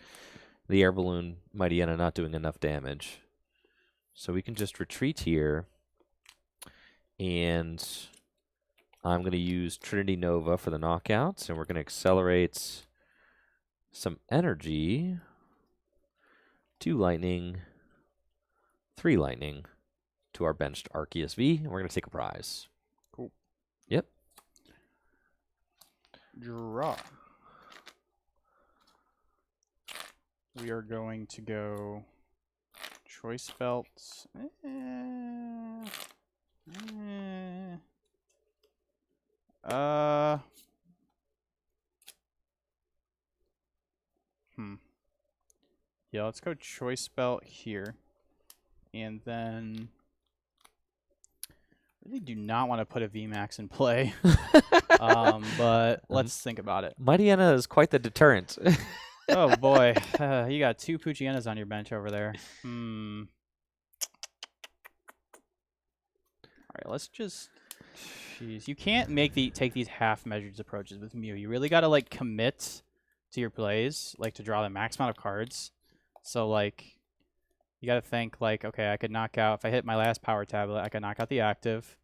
the Air Balloon Mightyena not doing enough damage. So we can just retreat here. And I'm going to use Trinity Nova for the knockouts, and we're going to accelerate some energy. 2 lightning, 3 lightning to our benched Arceus V, and we're going to take a prize. Cool. Yep. Draw. We are going to go Choice Belts. Yeah, let's go Choice Belt here. And then really do not want to put a VMAX in play. But let's think about it. Mightyena is quite the deterrent. Oh boy. You got 2 Poochyenas on your bench over there. Alright, let's just jeez. You can't take these half-measured approaches with Mew. You really gotta like commit to your plays, like to draw the max amount of cards. So like you gotta think like, okay, I could knock out if I hit my last power tablet, I could knock out the active.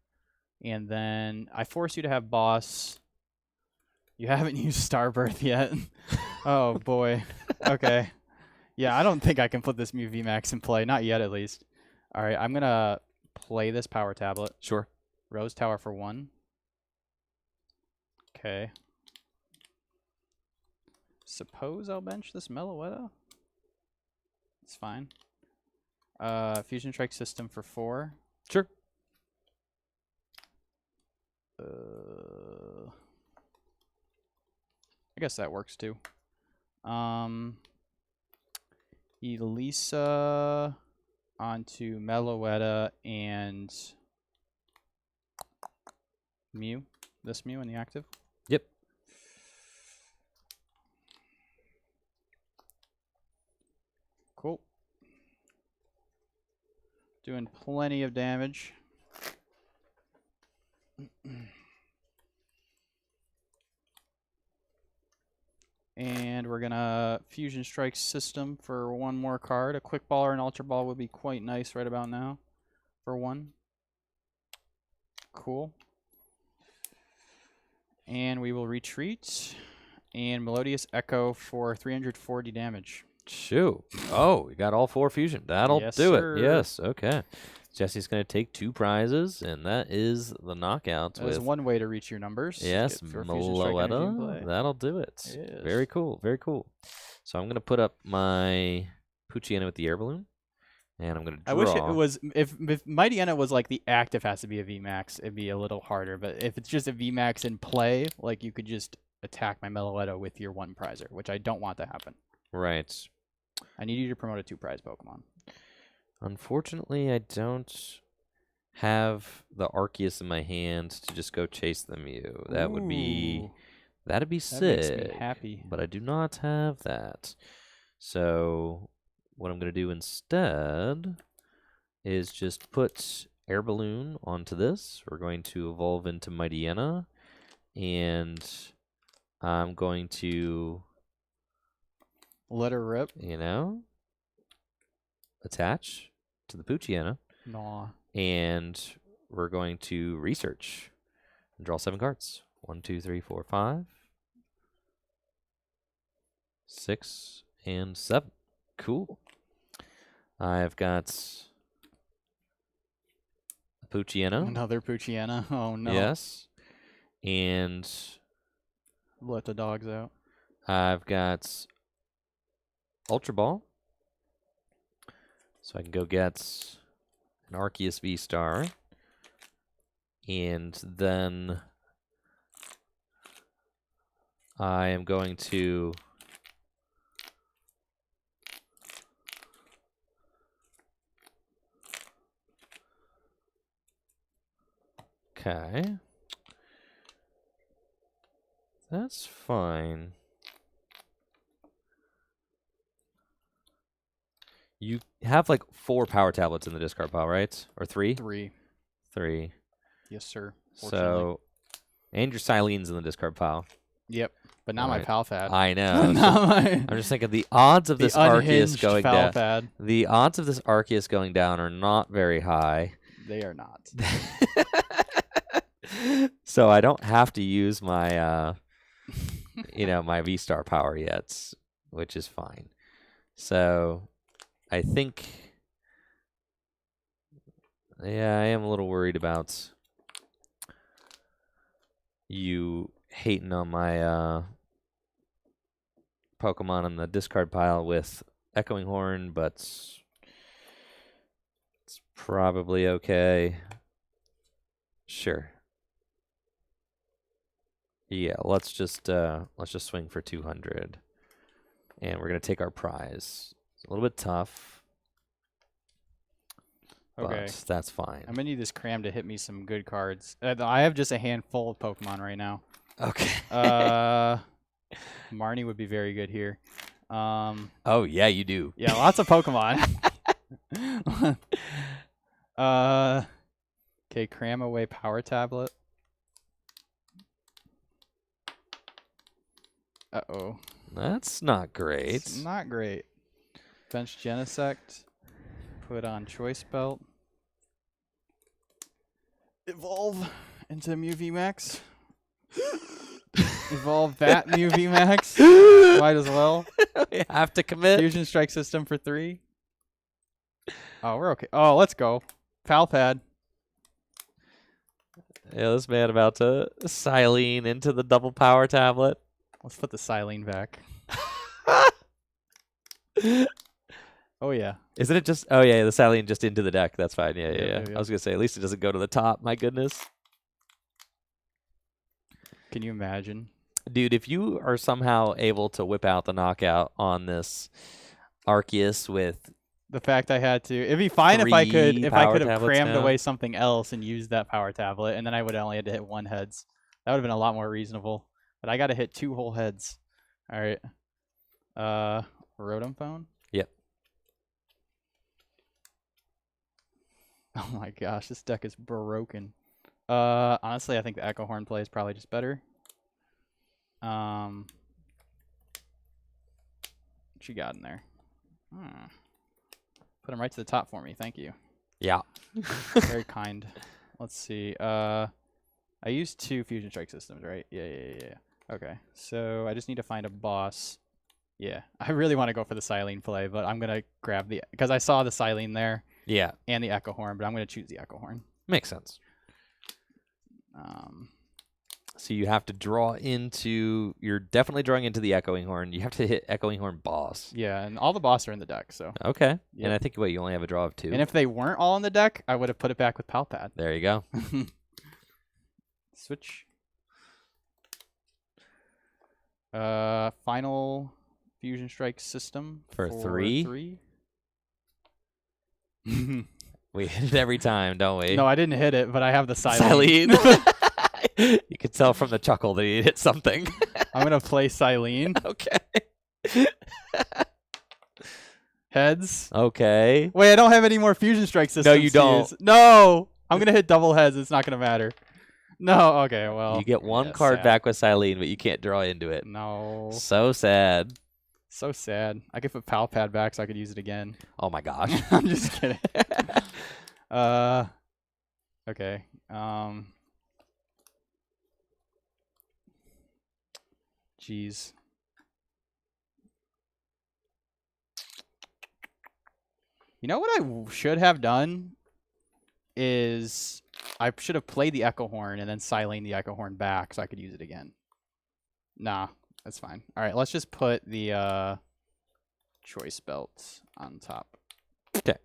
And then I force you to have boss. You haven't used Starbirth yet. Oh boy. Okay. Yeah, I don't think I can put this Mew VMAX in play. Not yet at least. Alright, I'm gonna play this power tablet. Sure. Rose Tower for 1. Okay. Suppose I'll bench this Meloetta. It's fine. Fusion Strike System for 4. Sure. I guess that works too. Elisa onto Meloetta and Mew. This Mew in the active. Yep. Cool. Doing plenty of damage. And we're going to Fusion Strike System for one more card. A Quick Ball or an Ultra Ball would be quite nice right about now for one. Cool. And we will retreat. And Melodious Echo for 340 damage. Shoot. Oh, we got all 4 fusion. That'll do sir. it. Yes, okay. Jesse's going to take 2 prizes, and that is the knockout. That's one way to reach your numbers. Yes, Meloetta. That'll do it. Yes. Very cool. Very cool. So I'm going to put up my Poochyena with the air balloon, and I'm going to draw. I wish it was if Mightyena was like the active has to be a VMAX, it'd be a little harder. But if it's just a VMAX in play, like you could just attack my Meloetta with your 1 prizer, which I don't want to happen. Right. I need you to promote a 2 prize Pokemon. Unfortunately, I don't have the Arceus in my hand to just go chase the Mew. That'd be sick. That makes me happy. But I do not have that. So what I'm going to do instead is just put Air Balloon onto this. We're going to evolve into Mightyena, and I'm going to let her rip. Attach to the Poochyena. Nah. And we're going to research and draw 7 cards. 1, 2, 3, 4, 5, 6, and 7. Cool. I've got a Poochyena. Another Poochyena. Oh no. Yes. And let the dogs out. I've got Ultra Ball. So I can go get an Arceus VSTAR. And then I am going to okay. That's fine. You have like 4 power tablets in the discard pile, right? Or 3? 3. 3. Yes, sir. So, and your Silene's in the discard pile. Yep, but not my Palfad. I know. I'm just thinking the odds of this Arceus going down. The odds of this Arceus going down are not very high. They are not. So I don't have to use my, my VSTAR power yet, which is fine. So I think, yeah, I am a little worried about you hating on my Pokemon in the discard pile with Echoing Horn, but it's probably okay. Sure. Yeah, let's just swing for 200, and we're gonna take our prize. It's a little bit tough. Okay, but that's fine. I'm gonna need this cram to hit me some good cards. I have just a handful of Pokemon right now. Okay. Marnie would be very good here. Oh yeah, you do. Yeah, lots of Pokemon. Okay, cram away Power Tablet. Uh-oh. That's not great. It's not great. Bench Genesect. Put on Choice Belt. Evolve into Mew VMAX. Evolve that Mew VMAX. Might as well. We have to commit. Fusion Strike System for 3. Oh, we're okay. Oh, let's go. Palpad. Yeah, this man about to Silene into the double power tablet. Let's put the Silene back. Oh, yeah. Isn't it just... Oh, yeah, the Silene just into the deck. That's fine. Yeah. Yep. I was going to say, at least it doesn't go to the top. My goodness. Can you imagine? Dude, if you are somehow able to whip out the knockout on this Arceus with... The fact I had to... It'd be fine if I could have crammed away something else and used that power tablet, and then I would only had to hit 1 heads. That would have been a lot more reasonable. But I got to hit 2 whole heads. All right. Rotom Phone? Yep. Oh my gosh, this deck is broken. Honestly, I think the Echo Horn play is probably just better. What you got in there? Put them right to the top for me. Thank you. Yeah. Very kind. Let's see. I used 2 Fusion Strike systems, right? Yeah. Okay. So I just need to find a boss. Yeah. I really want to go for the Silene play, but I'm going to grab the... Because I saw the Silene there. Yeah. And the Echo Horn, but I'm going to choose the Echo Horn. Makes sense. So you have to draw into... You're definitely drawing into the Echoing Horn. You have to hit Echoing Horn boss. Yeah, and all the boss are in the deck, so... Okay. Yep. And I think, you only have a draw of 2. And if they weren't all in the deck, I would have put it back with Palpad. There you go. Switch. Final Fusion Strike system for 3. 3. We hit it every time, don't we? No, I didn't hit it, but I have the Silene. You could tell from the chuckle that he hit something. I'm going to play Silene. Okay. Heads. Okay. Wait, I don't have any more Fusion Strike systems. No, you don't. No! I'm going to hit double heads. It's not going to matter. No, okay, well. You get one card sad. back with Silene, but you can't draw into it. No. So sad. So sad. I could put Palpad back so I could use it again. Oh my gosh. I'm just kidding. Okay. Jeez. You know what I should have done is I should have played the Echo Horn and then Silene the Echo Horn back so I could use it again. Nah, that's fine. All right, let's just put the choice belt on top. Okay.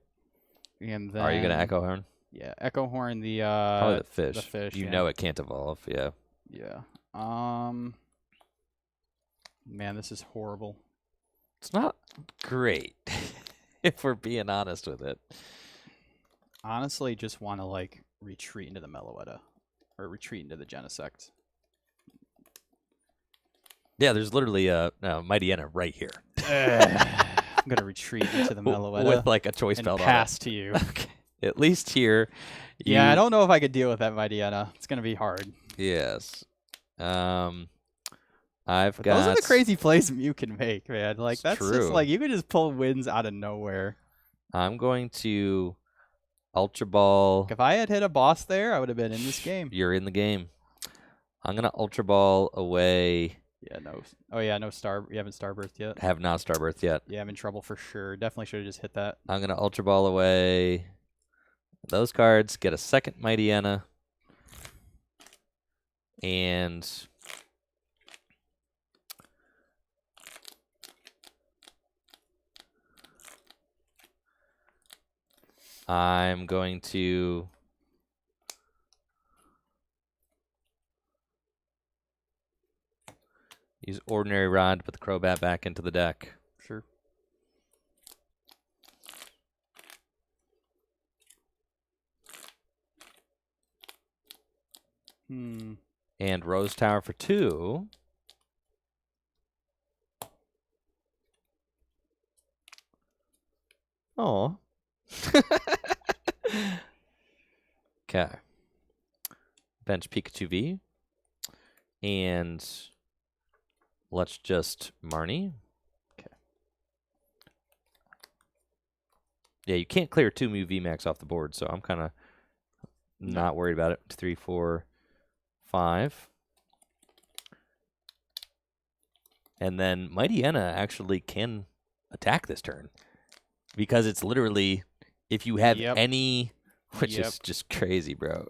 And then Are you gonna Echo Horn? Yeah, Echo Horn the Probably the fish. The fish. You yeah. know it can't evolve. Yeah. Yeah. Man, this is horrible. It's not great, if we're being honest with it. Honestly, just want to like retreat into the Meloetta or retreat into the Genesect. Yeah, there's literally a Mightyena right here. I'm gonna retreat into the Meloetta with like a choice and belt pass on to you. Okay. At least here. Yeah, I don't know if I could deal with that Mightyena. It's gonna be hard. Yes. Those are the crazy plays you can make, man. Like that's true. just like you can just pull wins out of nowhere. I'm going to Ultra Ball. If I had hit a boss there, I would have been in this game. You're in the game. I'm gonna Ultra Ball away. Yeah, no. Oh yeah, no star. You haven't Starbirth yet. Have not Starbirth yet. Yeah, I'm in trouble for sure. Definitely should have just hit that. I'm gonna Ultra Ball away those cards. Get a second Mightyena. And I'm going to use Ordinary Rod to put the Crobat back into the deck. Sure. And Rose Tower for 2. Oh. Okay. Bench Pikachu V. And let's just Marnie. Okay. Yeah, you can't clear 2 Mew VMAX off the board, so I'm kind of not worried about it. 3, 4, 5. And then Mightyena actually can attack this turn. Because it's literally, if you have any, which is just crazy, bro.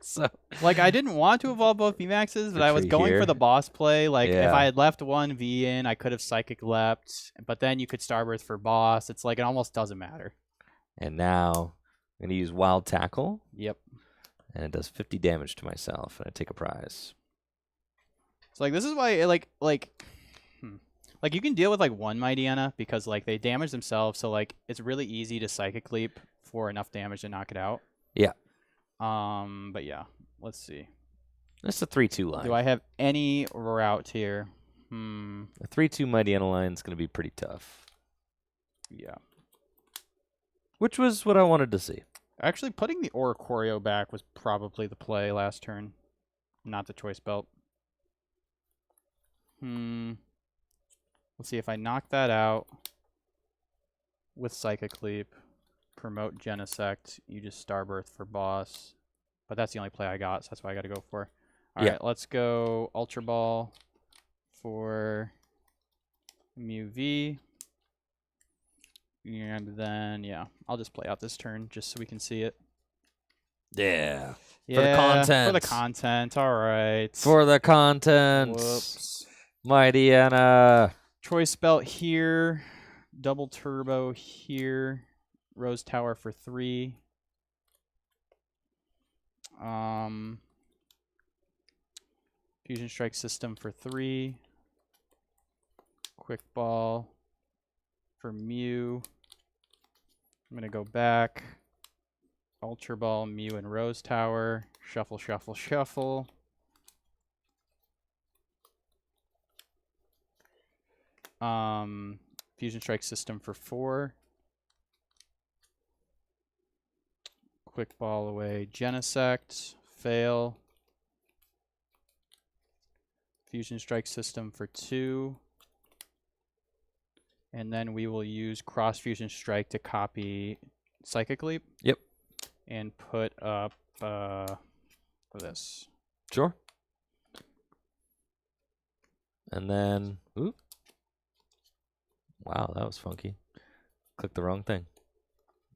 So, like, I didn't want to evolve both VMAXs, but I was going for the boss play. Like, if I had left one V in, I could have Psychic leapt, but then you could Starbirth for boss. It's like, it almost doesn't matter. And now, I'm going to use Wild Tackle. Yep. And it does 50 damage to myself, and I take a prize. So, like, this is why, like, you can deal with, like, one Mightyena because, like, they damage themselves, so, like, it's really easy to Psychic Leap for enough damage to knock it out. Yeah. But yeah, let's see. That's a 3-2 line. Do I have any route here? A 3-2 Mightyena line is going to be pretty tough. Yeah. Which was what I wanted to see. Actually, putting the Oricorio back was probably the play last turn, not the choice belt. Let's see if I knock that out with Psychic Leap, promote Genesect, you just Starbirth for boss. But that's the only play I got, so that's what I got to go for. All right, let's go Ultra Ball for Mew V. And then, yeah, I'll just play out this turn just so we can see it. Yeah. For the content. For the content, all right. For the content. Whoops. Mightyena. Choice Belt here. Double Turbo here. Rose Tower for 3. Fusion Strike System for 3. Quick Ball for Mew. I'm going to go back. Ultra Ball, Mew, and Rose Tower. Shuffle, shuffle, shuffle. Fusion Strike System for 4. Quick Ball away. Genesect. Fail. Fusion Strike System for 2. And then we will use Cross Fusion Strike to copy Psychic Leap. Yep. And put up for this. Sure. And then, oop. Wow, that was funky. Click the wrong thing.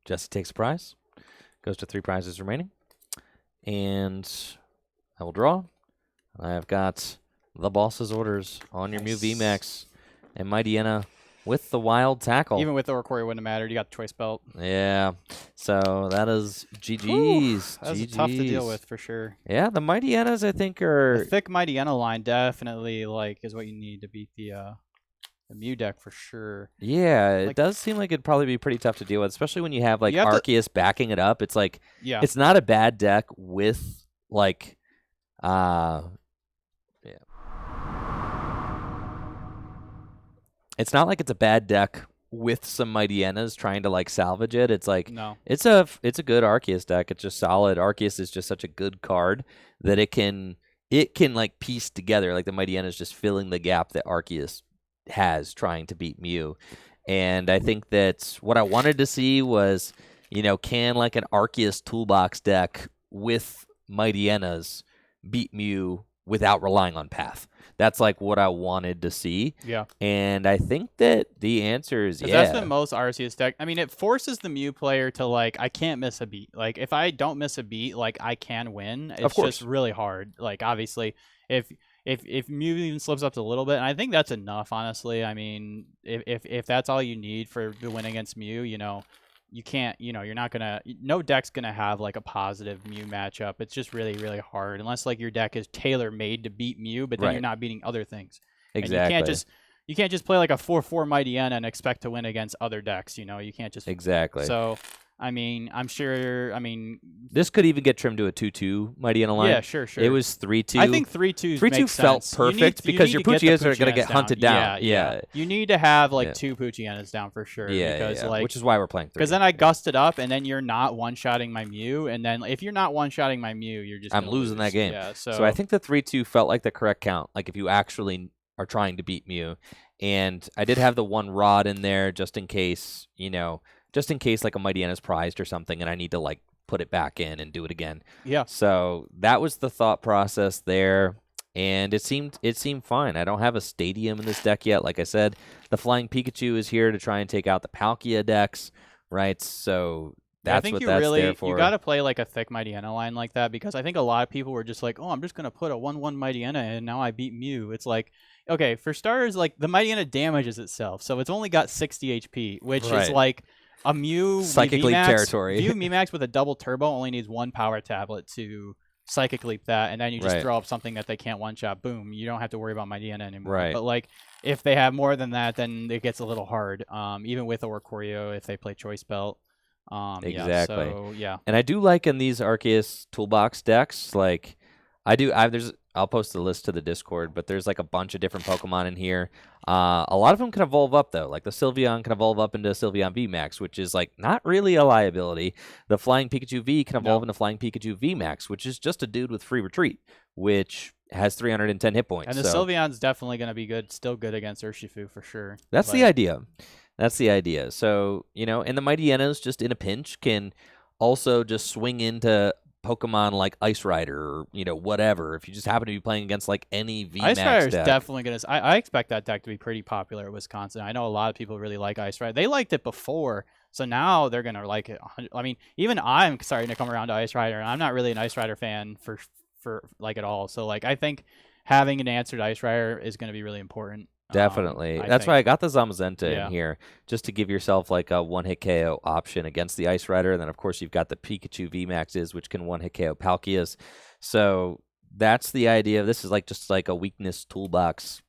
Jesse takes a prize. Goes to 3 prizes remaining. And I will draw. I have got the boss's orders on your Mew VMAX. And Mightyena with the wild tackle. Even with the Oricorio wouldn't have mattered. You got the Choice Belt. Yeah. So that is GG's. That was tough to deal with for sure. Yeah, the Mightyenas I think are... The thick Mightyena line definitely is what you need to beat the Mew deck for sure. Yeah, it does seem like it'd probably be pretty tough to deal with, especially when you have like Arceus backing it up. It's like, it's not a bad deck with like, it's not like it's a bad deck with some Mightyenas trying to like salvage it. It's like, it's a good Arceus deck. It's just solid. Arceus is just such a good card that it can like piece together. Like the Mightyena is just filling the gap that Arceus has trying to beat Mew. And I think that what I wanted to see was, can like an Arceus toolbox deck with Mightyenas beat Mew without relying on Path? That's like what I wanted to see. Yeah. And I think that the answer is yeah. That's the most Arceus deck. I mean, it forces the Mew player to like, I can't miss a beat. Like if I don't miss a beat, like I can win. It's just really hard. Like obviously if Mew even slips up a little bit, and I think that's enough, honestly. I mean, if that's all you need for to win against Mew, you can't, you're not gonna, no deck's gonna have like a positive Mew matchup. It's just really, really hard unless like your deck is tailor made to beat Mew, but then you're not beating other things. Exactly. And you can't just play like a 4/4 Mightyena and expect to win against other decks. You can't just So. I mean, I'm sure. I mean, this could even get trimmed to a 2/2 Mightyena line. Yeah, sure. It was 3/2. I think 3/2 felt perfect because your Poochyenas are going to get hunted down. Yeah. You need to have like 2 Poochyenas down for sure. Because like, which is why we're playing 3. Because then I gusted up, and then you're not one-shotting my Mew, and then if you're not one-shotting my Mew, you're just I'm losing that game. Yeah. So I think the 3/2 felt like the correct count. Like if you actually are trying to beat Mew, and I did have the 1 rod in there just in case, just in case like a Mightyena is prized or something and I need to like put it back in and do it again. Yeah. So that was the thought process there. And it seemed fine. I don't have a stadium in this deck yet. Like I said, the Flying Pikachu is here to try and take out the Palkia decks, right? So that's what that's there for. You got to play like a thick Mightyena line like that because I think a lot of people were just like, oh, I'm just going to put a 1/1 Mightyena in and now I beat Mew. It's like, okay, for starters, like the Mightyena damages itself. So it's only got 60 HP, which is like a Mew Psychic Leap territory. Mew VMAX with a double turbo only needs 1 power tablet to Psychic Leap that, and then you just throw up something that they can't one-shot. Boom. You don't have to worry about Mightyena anymore. Right. But like, if they have more than that, then it gets a little hard. Even with Oricorio, if they play Choice Belt. Exactly. Yeah, so, yeah. And I do like in these Arceus toolbox decks, like I'll post the list to the Discord, but there's like a bunch of different Pokemon in here. A lot of them can evolve up though. Like the Sylveon can evolve up into Sylveon VMAX, which is like not really a liability. The Flying Pikachu V can evolve into Flying Pikachu VMAX, which is just a dude with free retreat, which has 310 hit points. And the Sylveon's definitely going to be still good against Urshifu for sure. That's the idea. That's the idea. So, and the Mightyenos just in a pinch can also just swing into Pokemon like Ice Rider or, whatever. If you just happen to be playing against like any VMAX Ice Rider is deck. definitely going to... I expect that deck to be pretty popular at Wisconsin. I know a lot of people really like Ice Rider. They liked it before, so now they're going to like it. I mean, even I'm starting to come around to Ice Rider, and I'm not really an Ice Rider fan for like at all. So like I think having an answer to Ice Rider is going to be really important. Definitely. That's why I got the Zamazenta in here, just to give yourself like a one-hit KO option against the Ice Rider. And then, of course, you've got the Pikachu VMAXs, which can one-hit KO Palkias. So that's the idea. This is just like a weakness toolbox,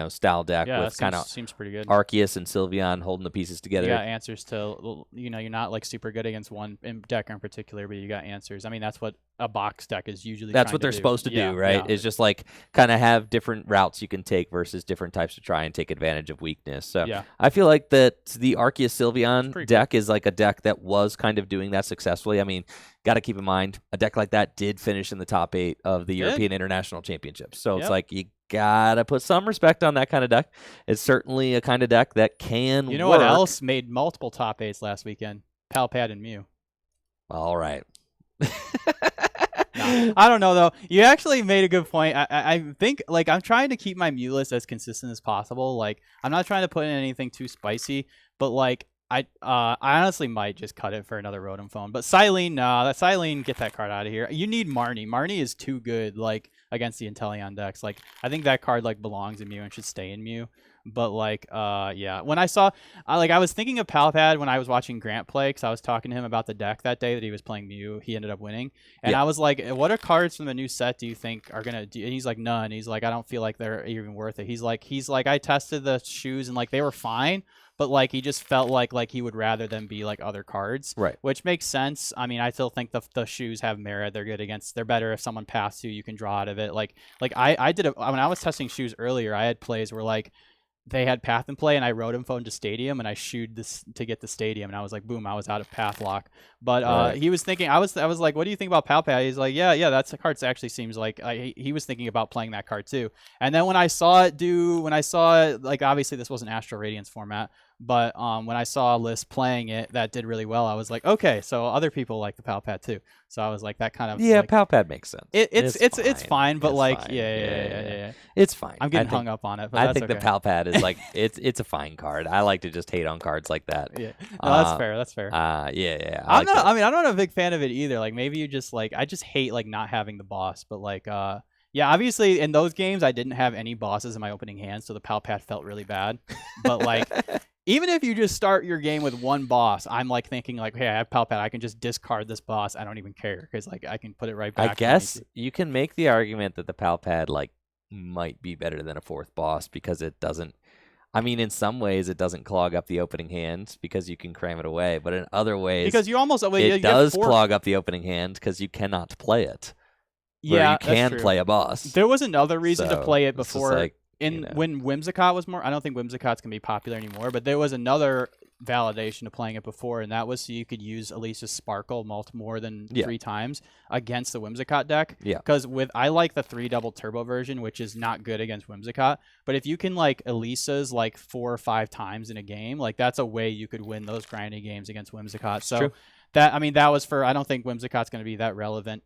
style deck with kind of seems pretty good. Arceus and Sylveon holding the pieces together. You got answers to, you're not like super good against one deck in particular, but you got answers. I mean, that's what a box deck is usually. That's what they're supposed to do, right? Yeah. Is just like kind of have different routes you can take versus different types to try and take advantage of weakness. So I feel like that the Arceus Sylveon deck is like a deck that was kind of doing that successfully. I mean, got to keep in mind a deck like that did finish in the top 8 of the European International Championships. So it's like you gotta put some respect on that kind of deck. It's certainly a kind of deck that can. You know what else made multiple top 8s last weekend? Palpad and Mew. All right. I don't know though. You actually made a good point. I think like I'm trying to keep my Mew list as consistent as possible. Like I'm not trying to put in anything too spicy, but like I honestly might just cut it for another Rotom phone. But Silene, that Silene, get that card out of here. You need Marnie. Marnie is too good like against the Inteleon decks. Like I think that card like belongs in Mew and should stay in Mew. But like when I saw I was thinking of Palpad when I was watching Grant play, because I was talking to him about the deck that day that he was playing Mew. He ended up winning, and I was like, what are cards from the new set do you think are gonna do? And he's like, none. He's like, I don't feel like they're even worth it. He's like I tested the shoes and like they were fine, but like he just felt like he would rather them be like other cards, right? Which makes sense. I mean, I still think the shoes have merit. They're good against. They're better if someone passed you can draw out of it. Like I did when I was testing shoes earlier, I had plays where like they had path and play, and I Rotom phone to stadium, and I shooed this to get the stadium, and I was like, boom, I was out of path lock. But he was thinking, I was like, what do you think about Palpad? He's like, yeah, that's the card. It actually seems like he was thinking about playing that card too. And then when I saw it, like obviously this wasn't Astral Radiance format, but when I saw Liz playing it, that did really well. I was like, okay, so other people like the Palpad too. So I was like, that kind of Palpad makes sense. It's fine, but like fine. Yeah. It's fine. I'm getting hung up on it. But I think the Palpad is like it's a fine card. I like to just hate on cards like that. Yeah, no, that's fair. That's fair. Yeah. I'm not a big fan of it either. Like maybe you just like I just hate like not having the boss, but like yeah, obviously in those games I didn't have any bosses in my opening hand, so the Palpad felt really bad. But like even if you just start your game with one boss, I'm like thinking like, hey, I have Palpad, I can just discard this boss. I don't even care because like I can put it right back. I guess you can make the argument that the Palpad like might be better than a 4th boss because it doesn't. I mean, in some ways, it doesn't clog up the opening hand because you can cram it away. But in other ways, because you almost it does clog up the opening hand because you cannot play it. Yeah, you can play a boss. There was another reason to play it before. Like, when Whimsicott was more, I don't think Whimsicott's gonna be popular anymore. But there was another validation to playing it before, and that was so you could use Elisa's Sparkle more than 3 times against the Whimsicott deck. Yeah. Because I like the 3 double turbo version, which is not good against Whimsicott. But if you can like Elisa's like 4 or 5 times in a game, like that's a way you could win those grinding games against Whimsicott. So true. that was for. I don't think Whimsicott's going to be that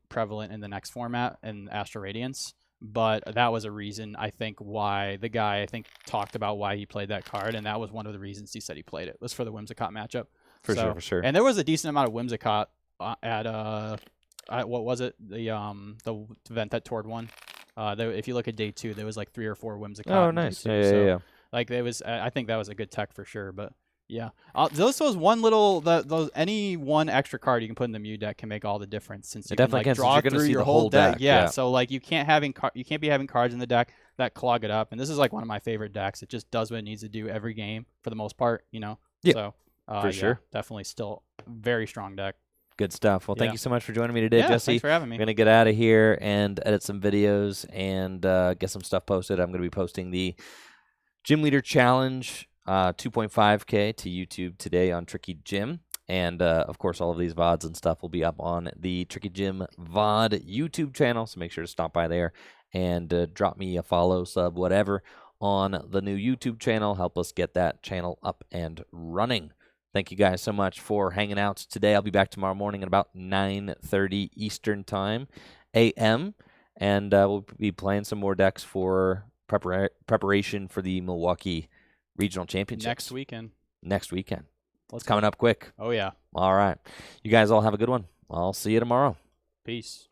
prevalent in the next format in Astral Radiance. But that was a reason, I think, why the guy, I think, talked about why he played that card, and that was one of the reasons he said he played it, was for the Whimsicott matchup. For sure. And there was a decent amount of Whimsicott at what was it? The event that Tord won. If you look at day 2, there was like 3 or 4 Whimsicott. Oh, nice. Yeah. Like there was, I think that was a good tech for sure, but. Yeah, those any one extra card you can put in the Mew deck can make all the difference, since you can like draw through your whole deck. Yeah, so like you can't be having cards in the deck that clog it up, and this is like one of my favorite decks. It just does what it needs to do every game for the most part, Yeah. So for sure, definitely still very strong deck. Good stuff. Well, thank you so much for joining me today, Jesse. Thanks for having me. I'm going to get out of here and edit some videos and get some stuff posted. I'm going to be posting the Gym Leader Challenge 2.5K to YouTube today on Tricky Gym. And, of course, all of these VODs and stuff will be up on the Tricky Gym VOD YouTube channel, so make sure to stop by there and drop me a follow, sub, whatever on the new YouTube channel. Help us get that channel up and running. Thank you guys so much for hanging out today. I'll be back tomorrow morning at about 9:30 Eastern Time, a.m., and we'll be playing some more decks for preparation for the Milwaukee Regional Championships. Next weekend. It's coming up quick. Oh, yeah. All right. You guys all have a good one. I'll see you tomorrow. Peace.